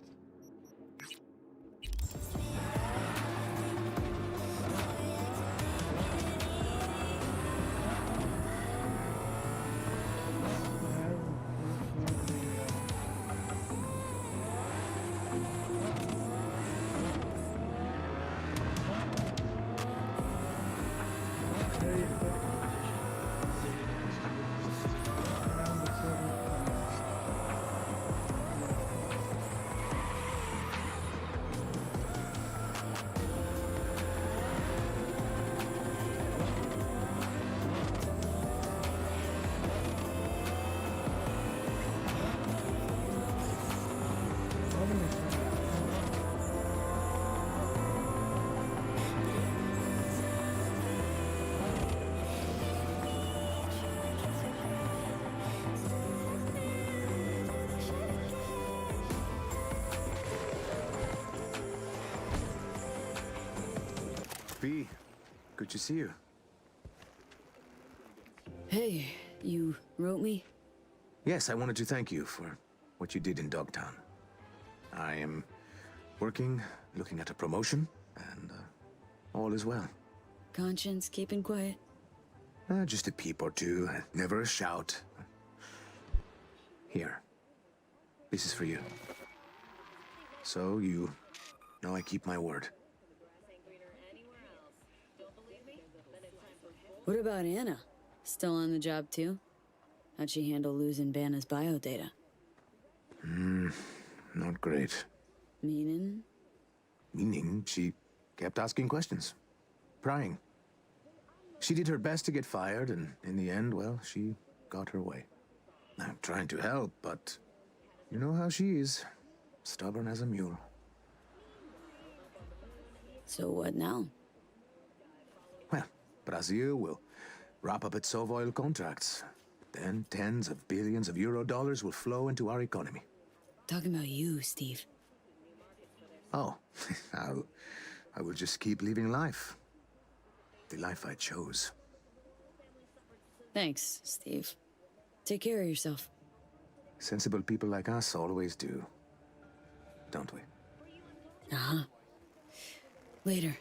B, good to see you. Hey, you wrote me? Yes, I wanted to thank you for what you did in Dogtown. I am working, looking at a promotion, and all is well. Conscience keeping quiet? Just a peep or two, never a shout. Here. This is for you. So you know I keep my word. What about Anna? Still on the job too? How'd she handle losing Banna's biodata? Not great. Meaning? Meaning she kept asking questions. Prying. She did her best to get fired, and in the end, well, she got her way. I'm trying to help, but you know how she is. Stubborn as a mule. So what now? Well, Brazil will wrap up its Sovoil contracts. Then tens of billions of euro dollars will flow into our economy. Talking about you, Steve. Oh, I will just keep living life. The life I chose. Thanks, Steve. Take care of yourself. Sensible people like us always do. Don't we? Uh-huh. Later.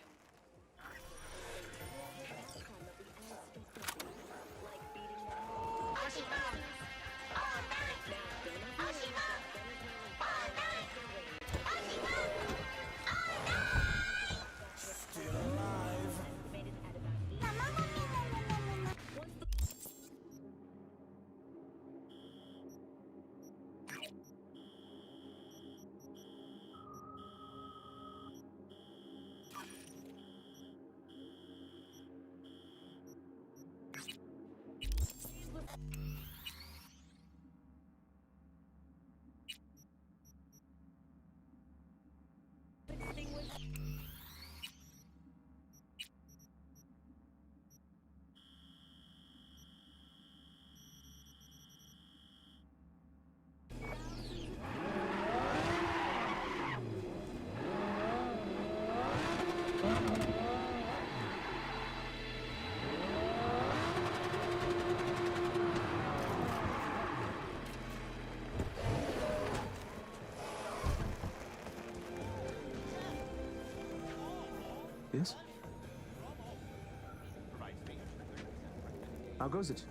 Yes? How goes it?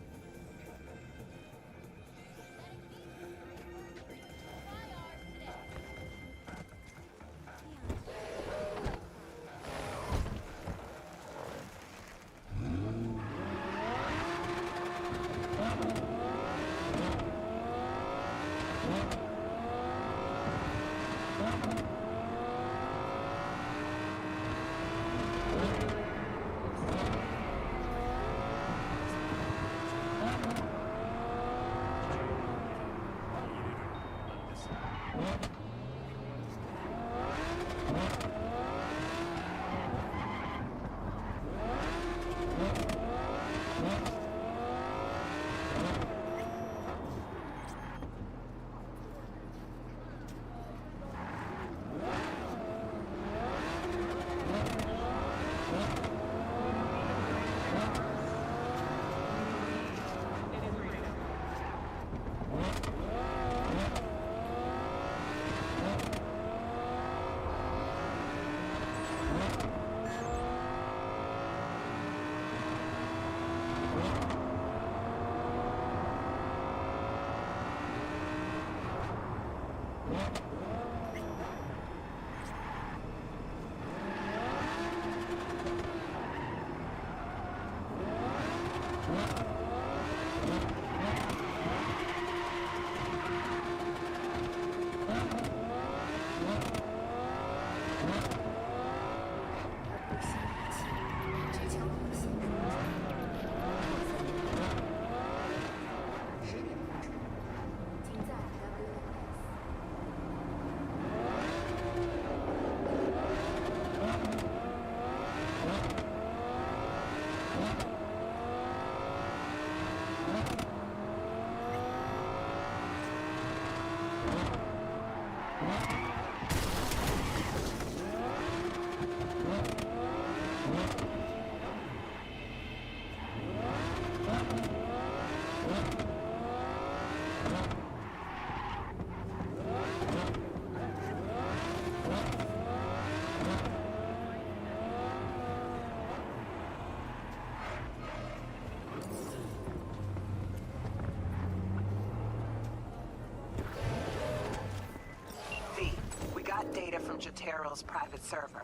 Data from Jotaro's private server.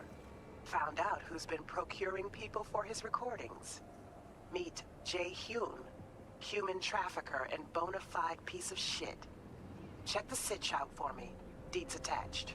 Found out who's been procuring people for his recordings. Meet Jae Hyun, human trafficker and bona fide piece of shit. Check the sitch out for me. Deets attached.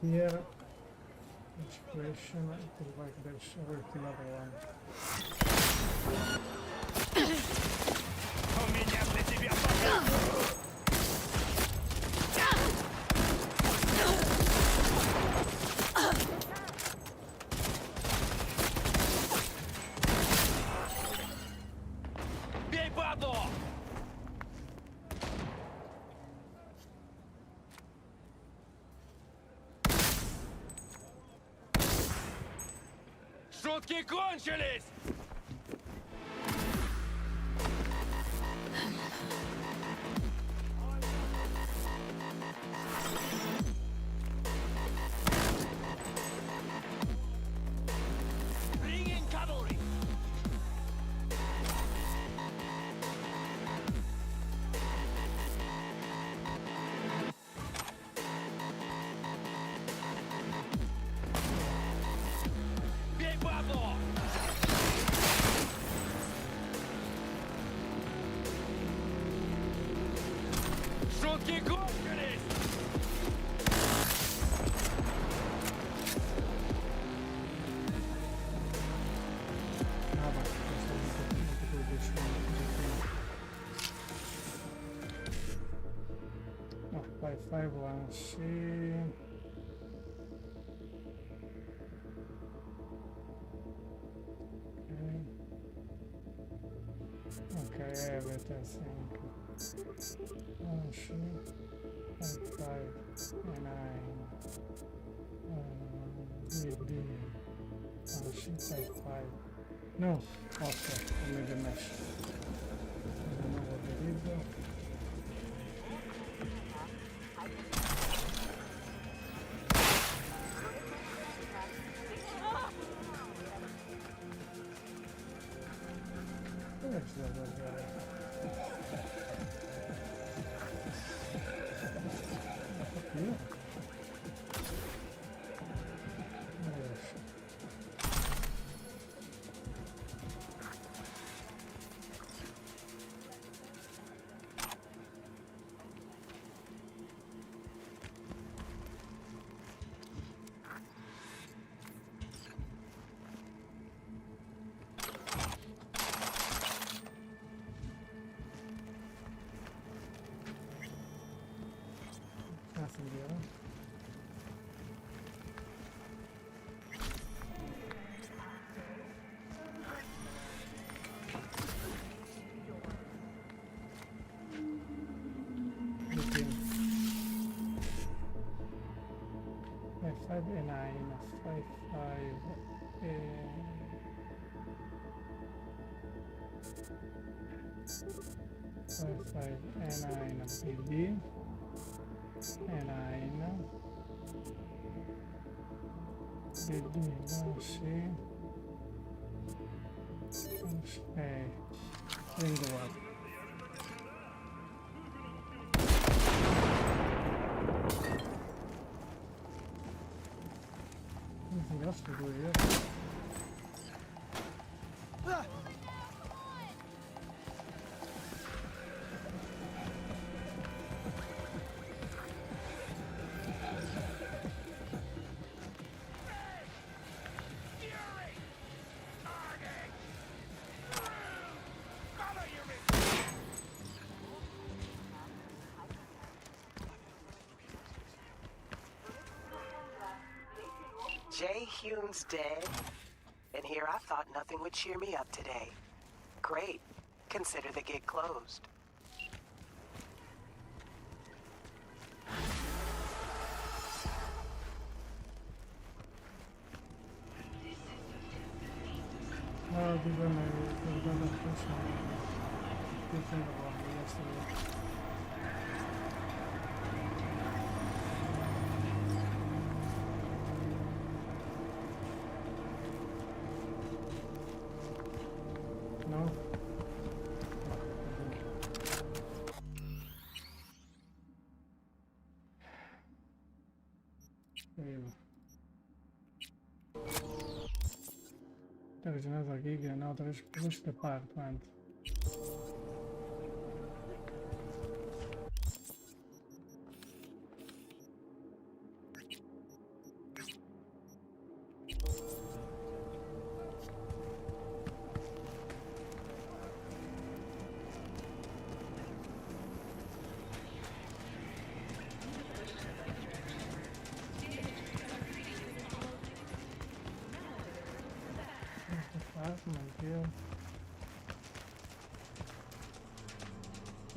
Here, each question, I feel like there's already another one. Шутки кончились! Bring in cavalry! Шутки кончились! 5-1C. Okay, everything. 1C, 5, 9. Redeem. 1C, 5. No, okay, I made a mess. I don't know what it is though. Where's the other guy? Up here? Yes. Nothing there. Five and 9, 5, 5 and 9 PD and 9 PD C ring the what? Anything else to do here? Jay Hume's dead? And here I thought nothing would cheer me up today. Great. Consider the gig closed. Oh, they're gonna push me. Good thing about me yesterday. No? There is another gig and now there is push department.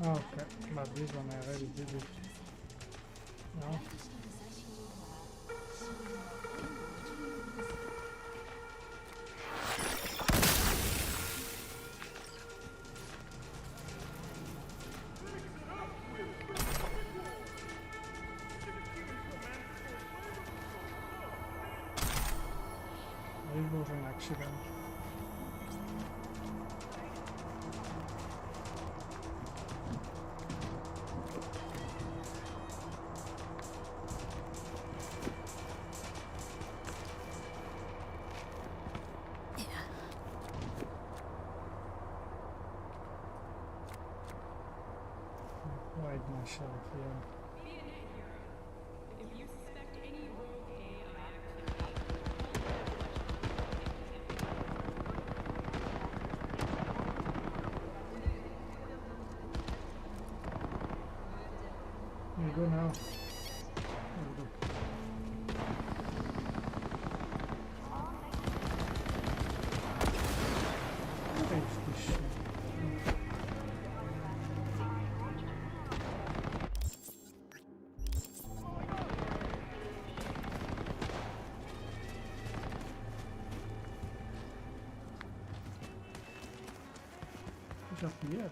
Okay, but this one I already did it. No? It was an accident. Myself here. If you suspect any rogue AI we do now? What is this shit? Já vieram?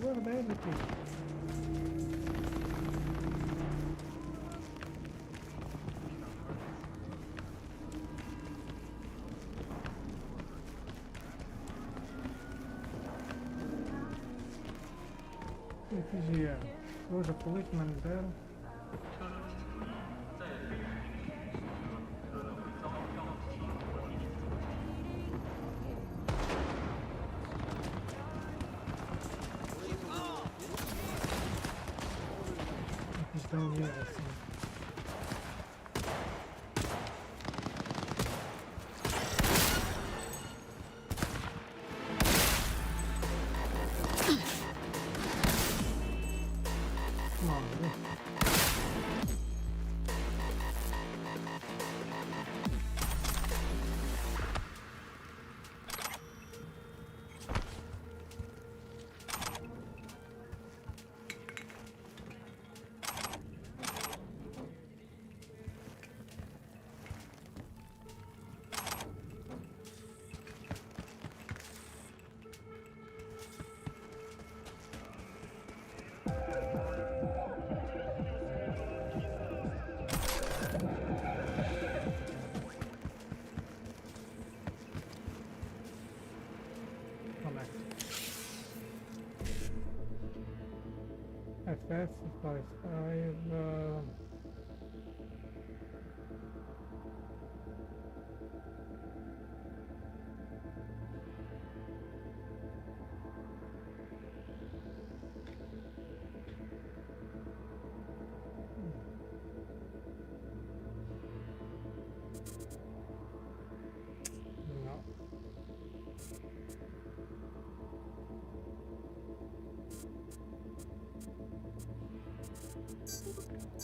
Where are they looking? It is here. There's a policeman there. He's down here, I think. Come on, dude. FF 55 no.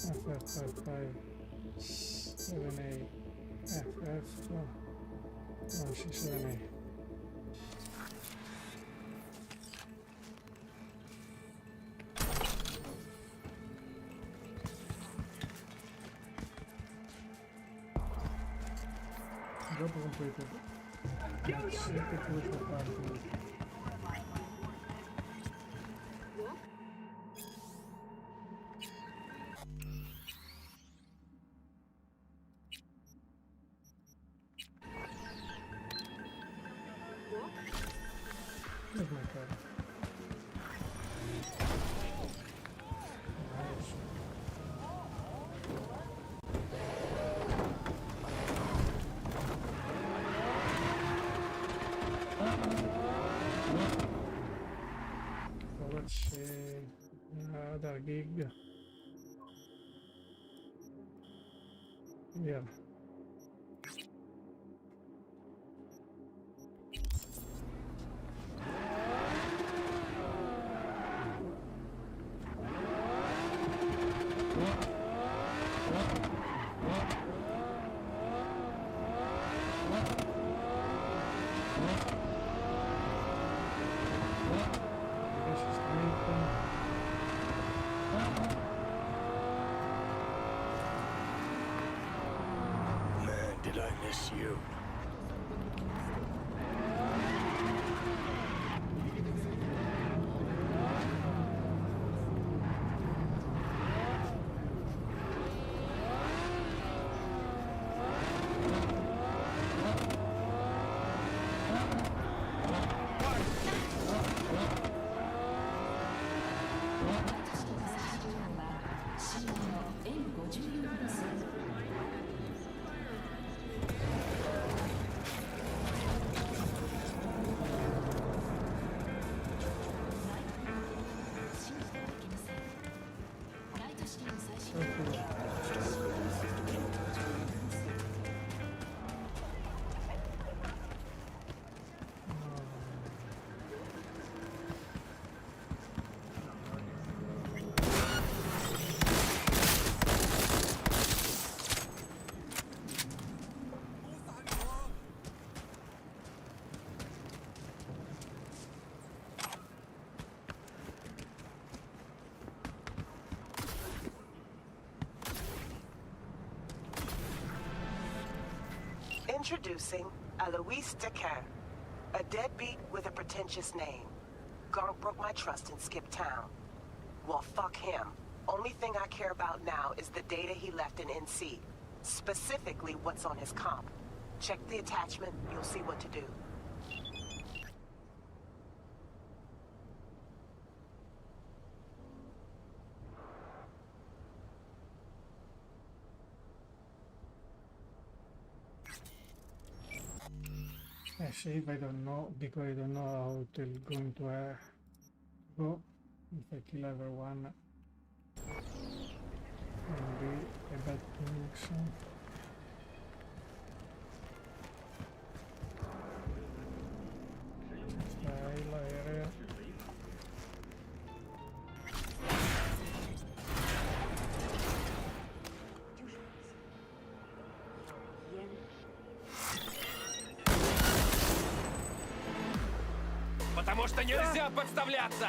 FF55 7A FF 167A. Job completed. Let's see if it was the party. Where's my card? Nice. So let's see. Another gig. Yeah. Man, did I miss you. Introducing Alois Decker, a deadbeat with a pretentious name. Gonk broke my trust and skipped town. Well, fuck him. Only thing I care about now is the data he left in NC. Specifically, what's on his comp. Check the attachment, you'll see what to do. Save, I don't know, because I don't know how it's going to go. If I kill everyone, will be a bad connection. Style area. Потому что нельзя подставляться!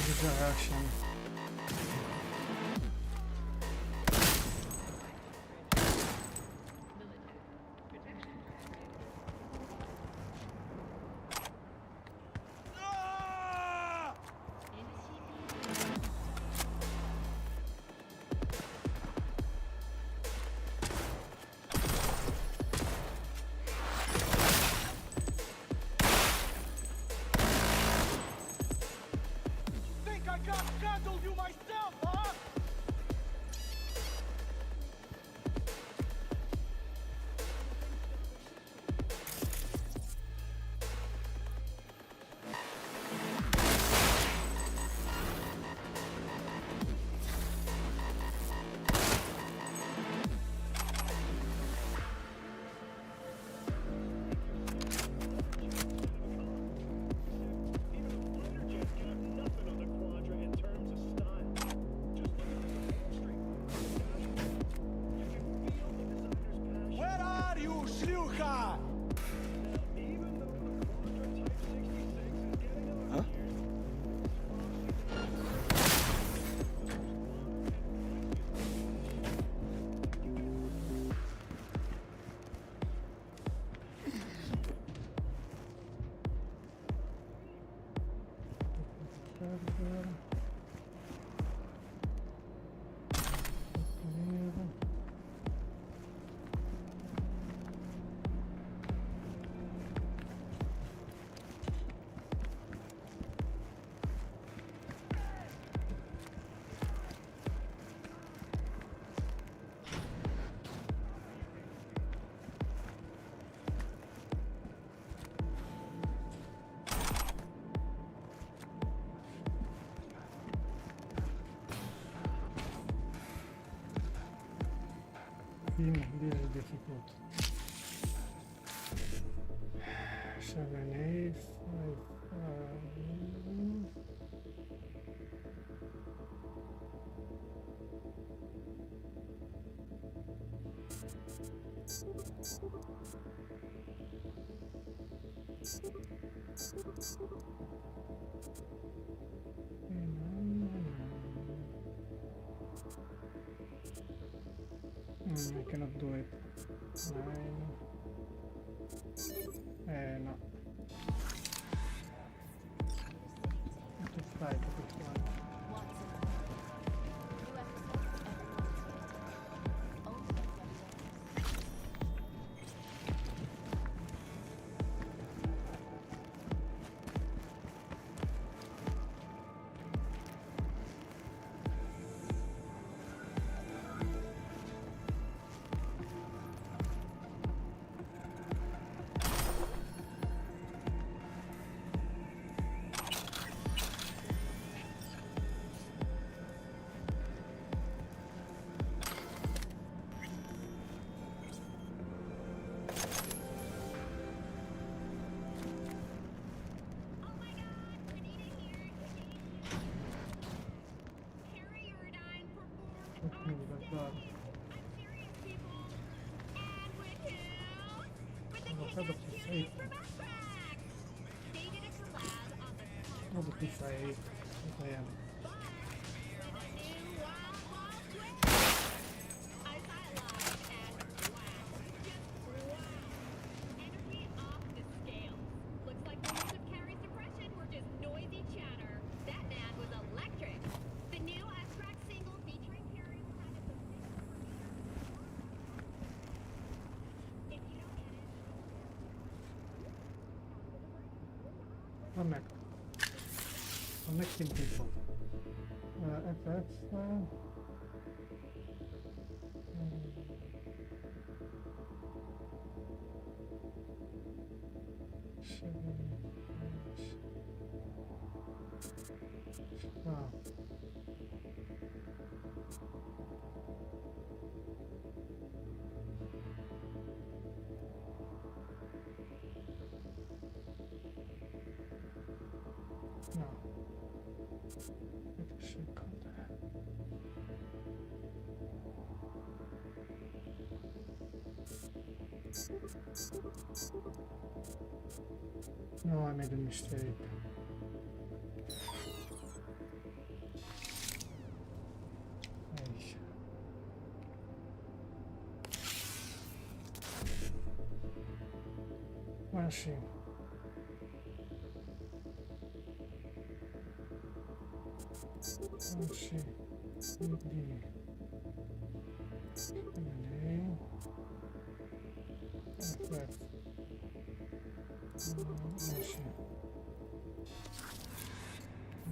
Resurrection. This is difficult. 7, 8, 5. I cannot do it. 9. No. To fight this one. Opening the door. Oh, had a piece 8. Oh, the piece 8. Damn. Connect. Connecting people. FF. No. It should come there. No, I made a mistake. Where is she? Where is she?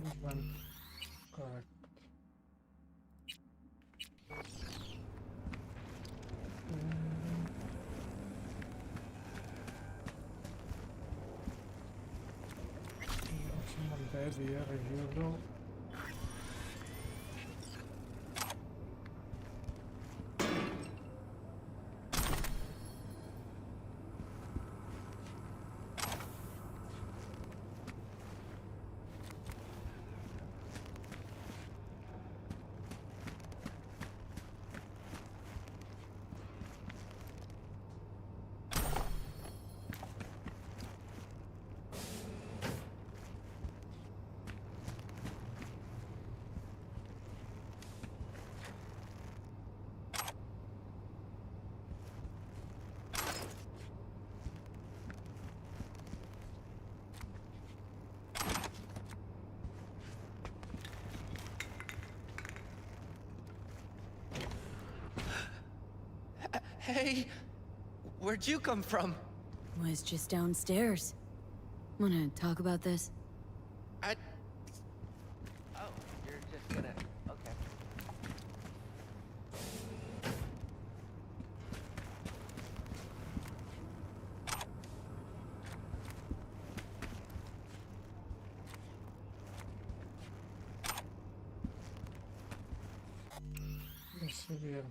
This one, correct. Someone dead here, as usual. Hey, where'd you come from? Was just downstairs. Wanna talk about this? Oh, you're just gonna... Okay. Let's see here.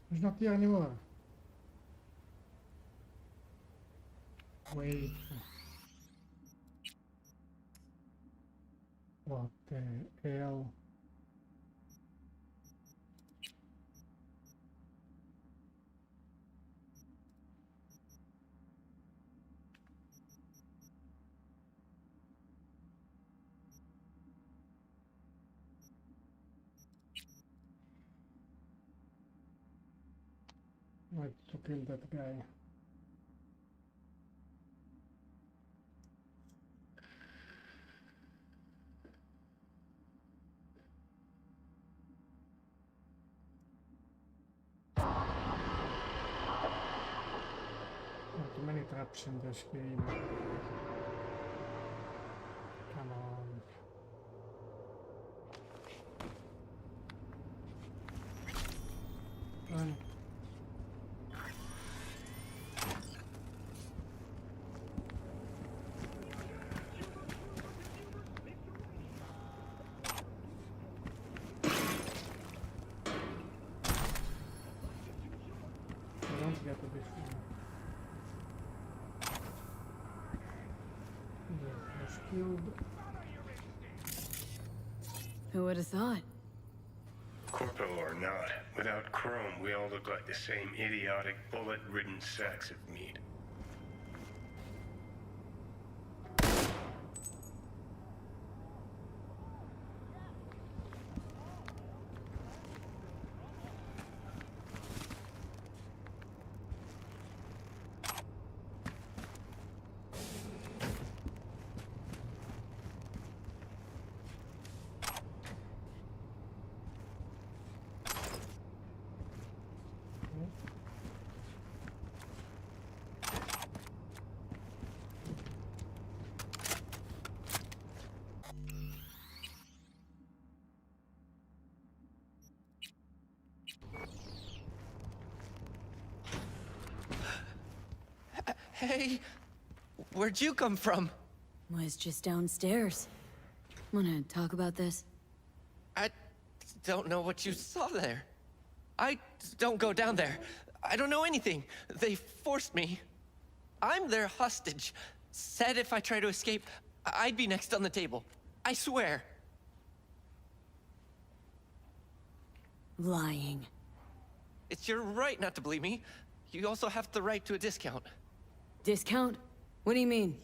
He's not here anymore. Wait. What the hell? I have to kill that guy. Not too many traps in this game. Come on. Run. get to this one. The was killed. Who would have thought? Corpo or not, without Chrome, we all look like the same idiotic, bullet-ridden sacks of meat. Hey, where'd you come from? Was just downstairs. Wanna talk about this? I don't know what you saw there. I don't go down there. I don't know anything. They forced me. I'm their hostage. Said if I try to escape, I'd be next on the table. I swear. Lying. It's your right not to believe me. You also have the right to a discount. Discount? What do you mean?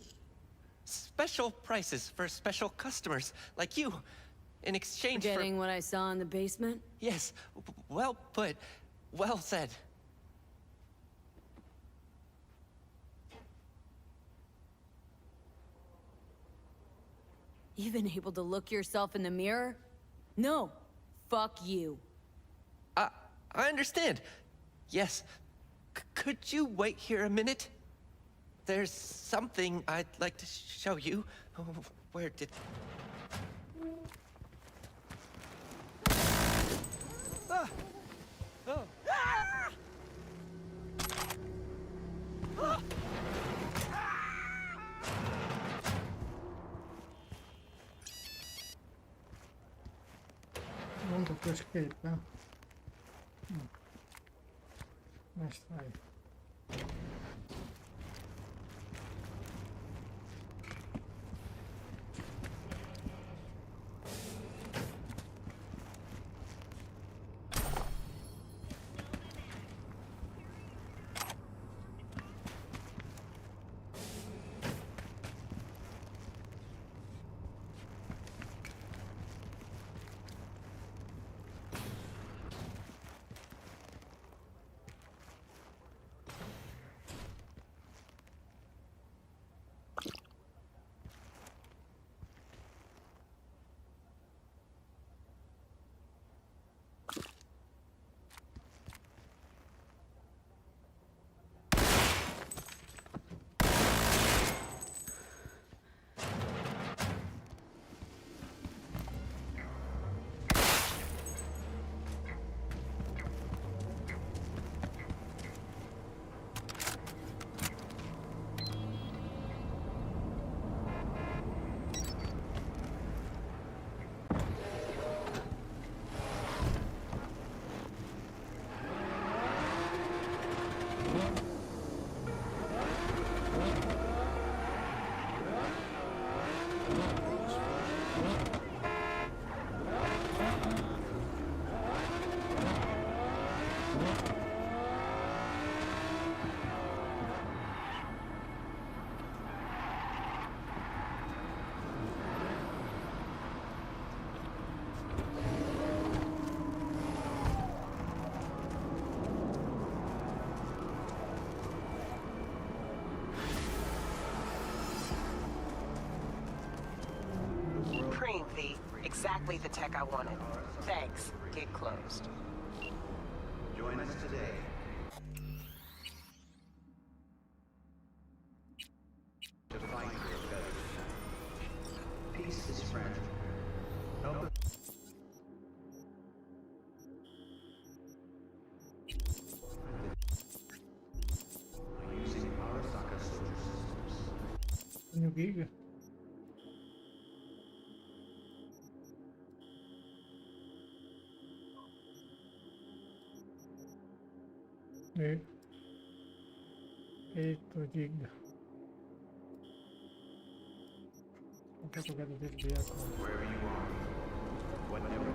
Special prices for special customers like you. In exchange Forgetting what I saw in the basement? Yes, well put. Well said. Even able to look yourself in the mirror? No. Fuck you. I understand. Yes. Could you wait here a minute? There's something I'd like to show you. Oh, where did... Ah! Oh. Ah! Ah! Want to escape, huh? Nice try. Exactly the tech I wanted. Thanks. Gate closed. Join us today. To fight for a better future. Peace is fragile. Help using Arasaka solar systems. New gig. 8 gig. Okay, to get this vehicle. Wherever you are, whatever.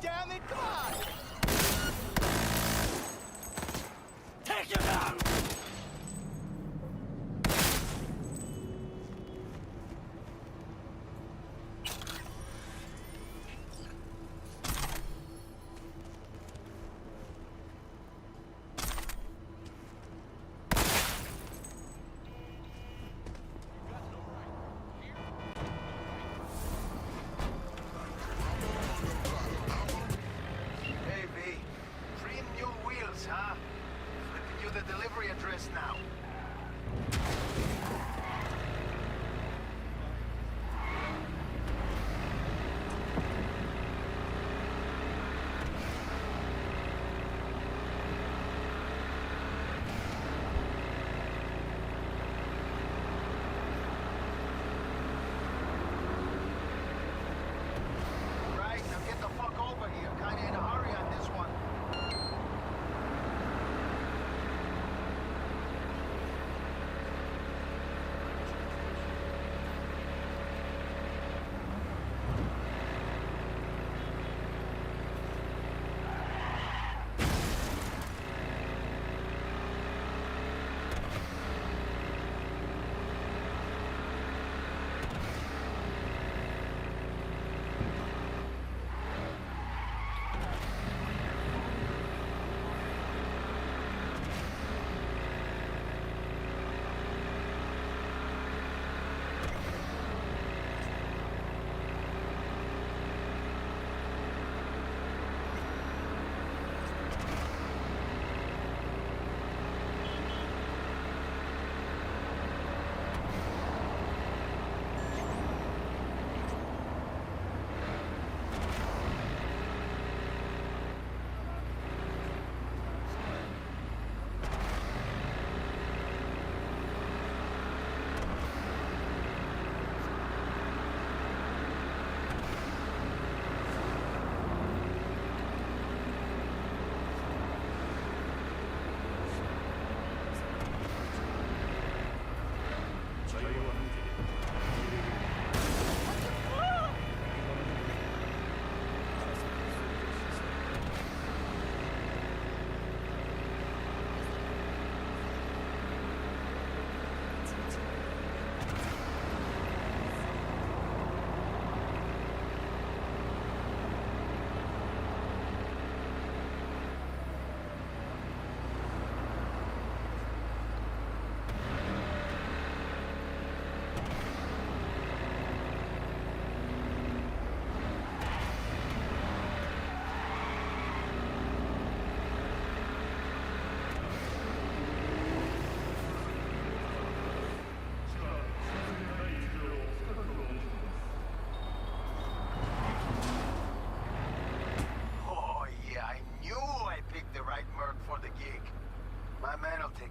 Damn it, come on! Take him down! Now. Right, now get the fuck over here. Kinda in a hurry on this one.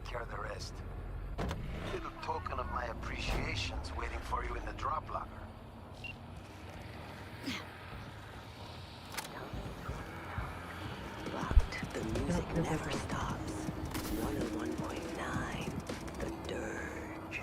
Care of the rest. Little token of my appreciation's waiting for you in the drop locker. Locked. The music never stops. 101.9. The Dirge.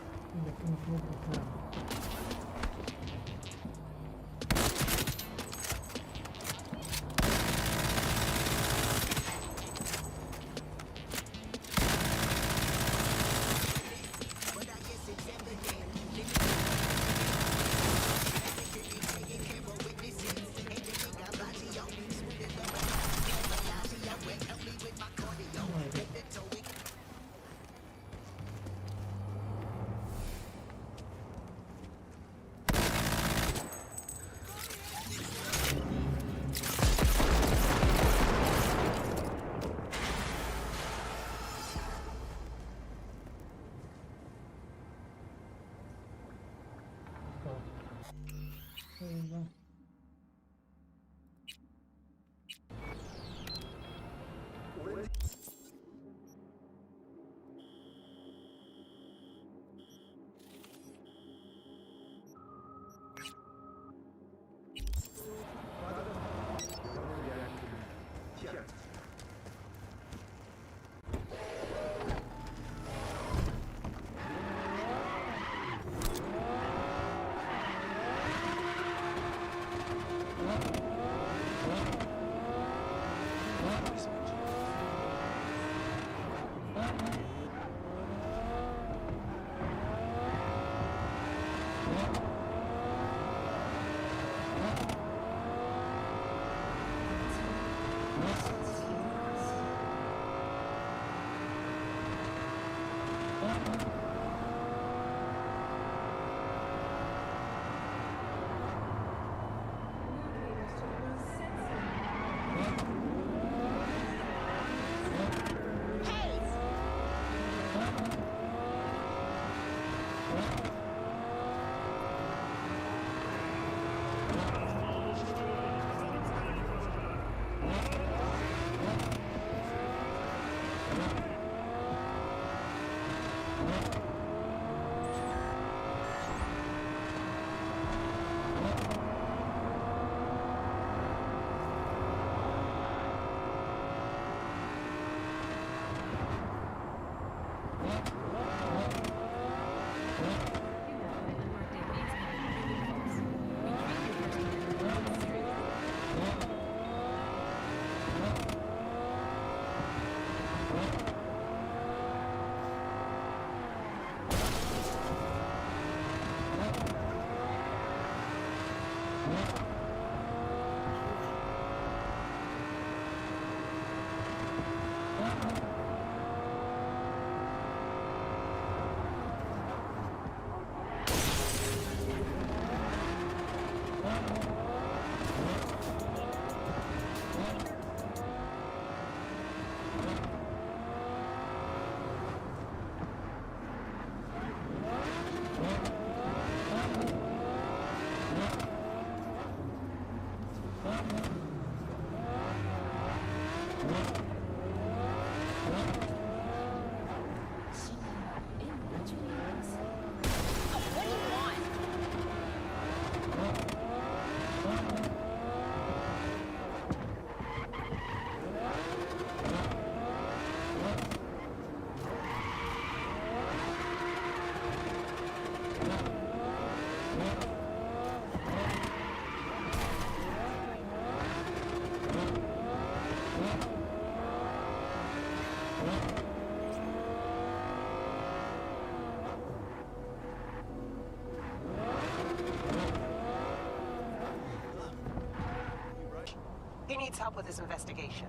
He needs help with his investigation.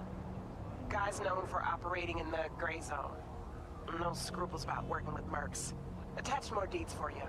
Guy's known for operating in the gray zone. No scruples about working with mercs. Attach more deeds for you.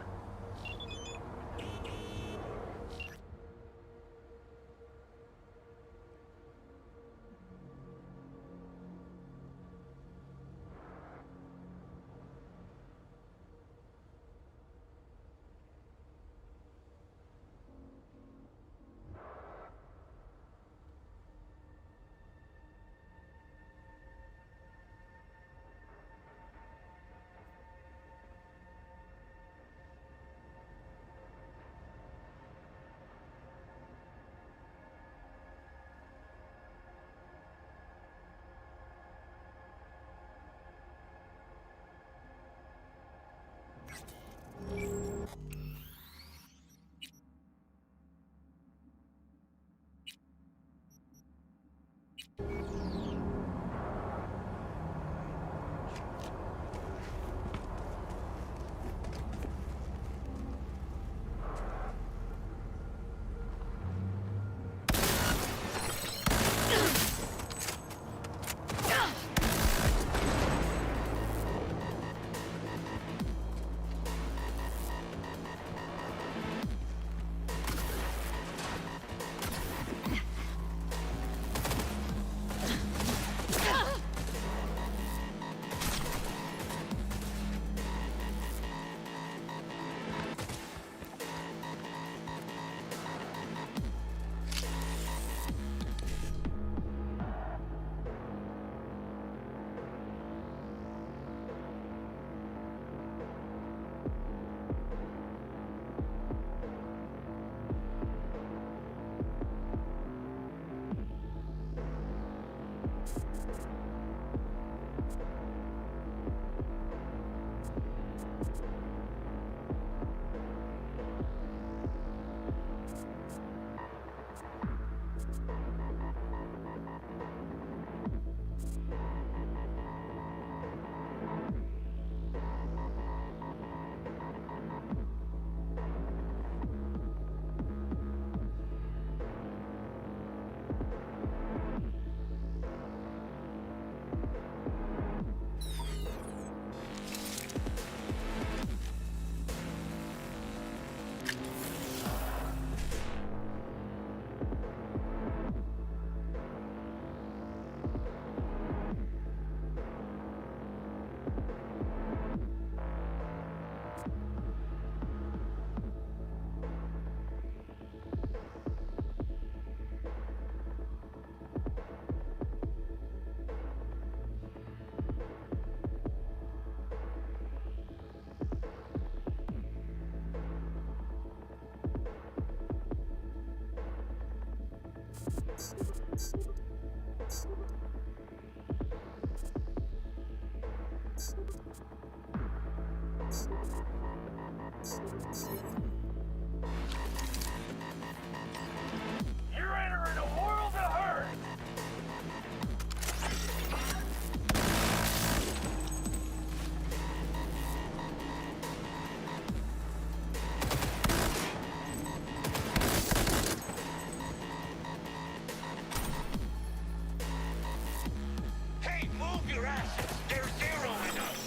asses! They're zeroing us!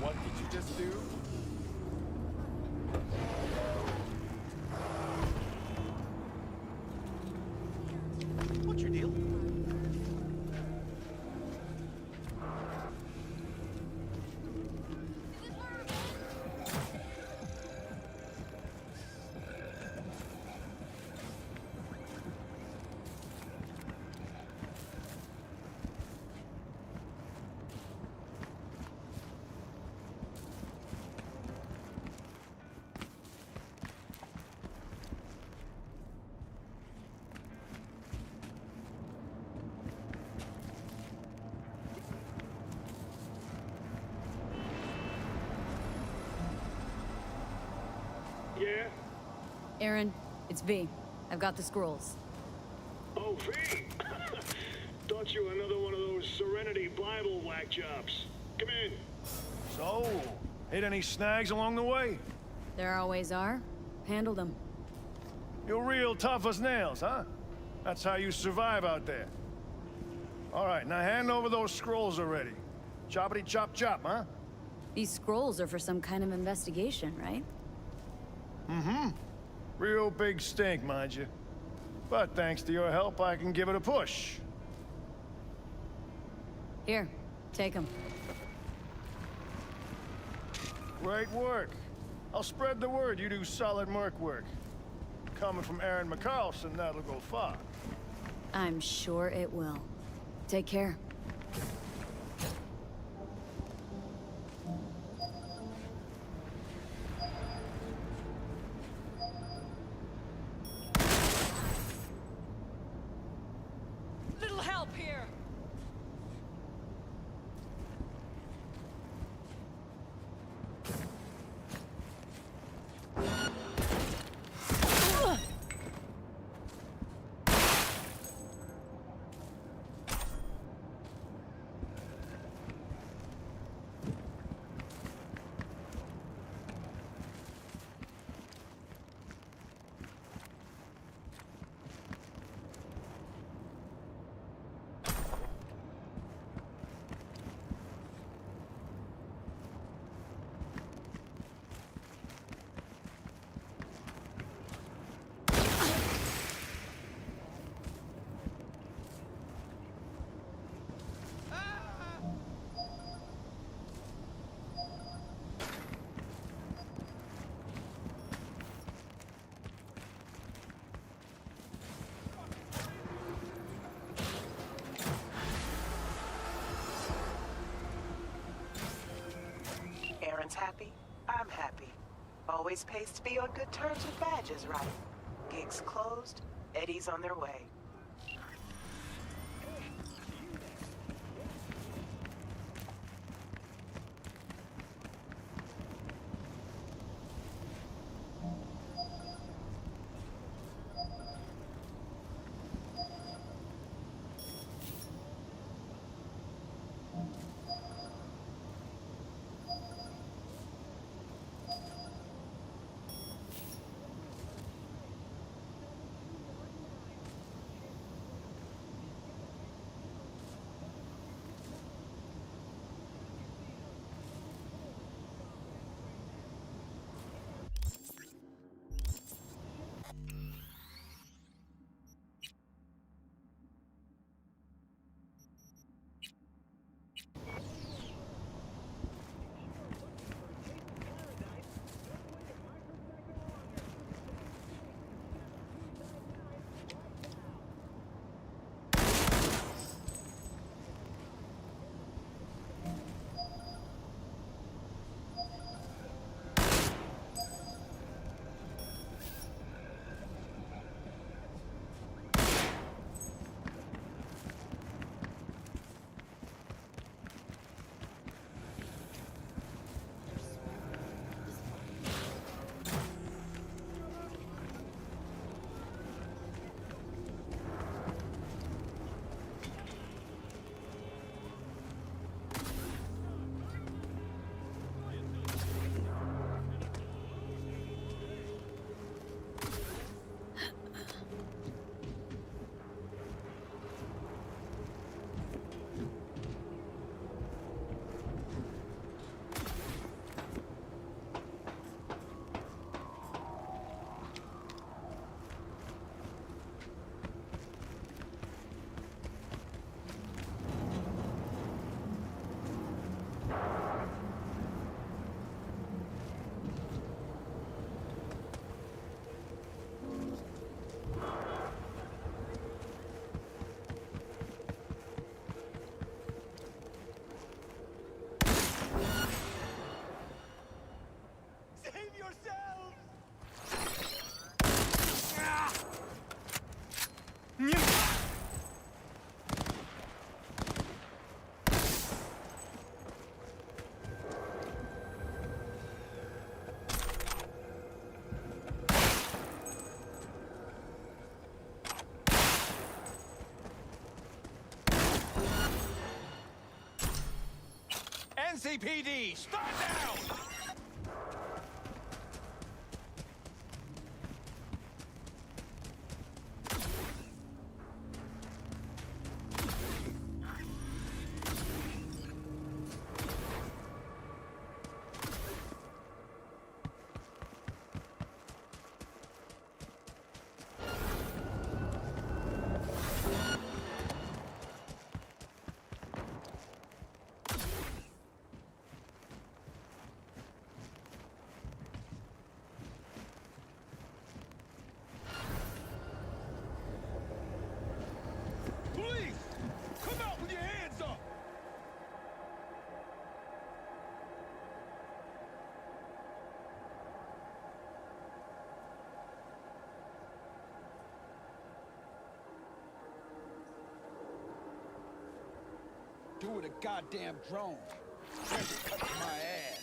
What did you just do? What's your deal? Yeah? Aaron, it's V. I've got the scrolls. Oh, V! Thought you were another one of those Serenity Bible whack jobs. Come in. So, hit any snags along the way? There always are. Handled them. You're real tough as nails, huh? That's how you survive out there. All right, now hand over those scrolls already. Choppity chop chop, huh? These scrolls are for some kind of investigation, right? Mm-hmm. Real big stink, mind you. But thanks to your help, I can give it a push. Here, take them. Great work. I'll spread the word you do solid merc work. Coming from Aaron McCarlson, that'll go far. I'm sure it will. Take care. Little help here. patrons happy, I'm happy. Always pays to be on good terms with badges, right? Gigs closed, Eddies on their way. NCPD, stand down! Do with a goddamn drone. That's cutting my ass.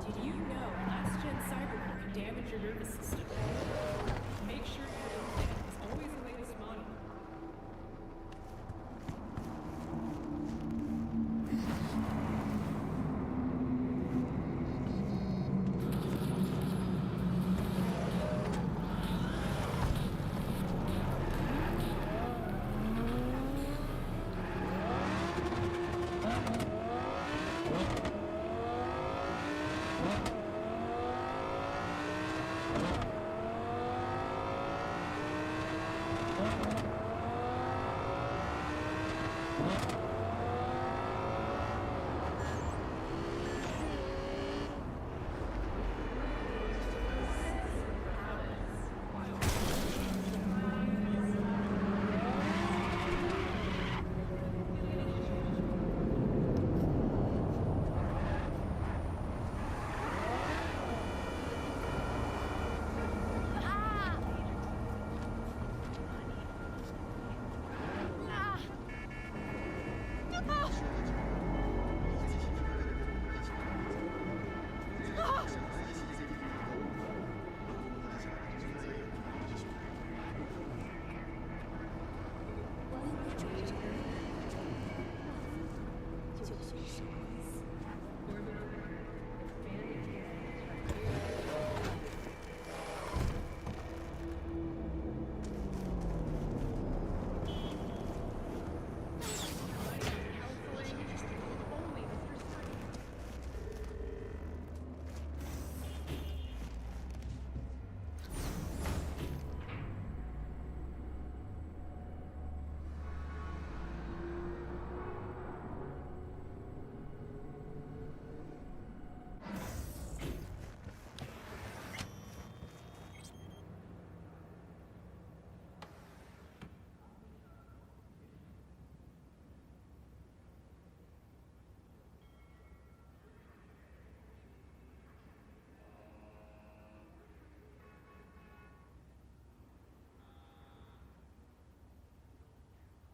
Did you know last-gen Cyberpunk can damage your nervous system?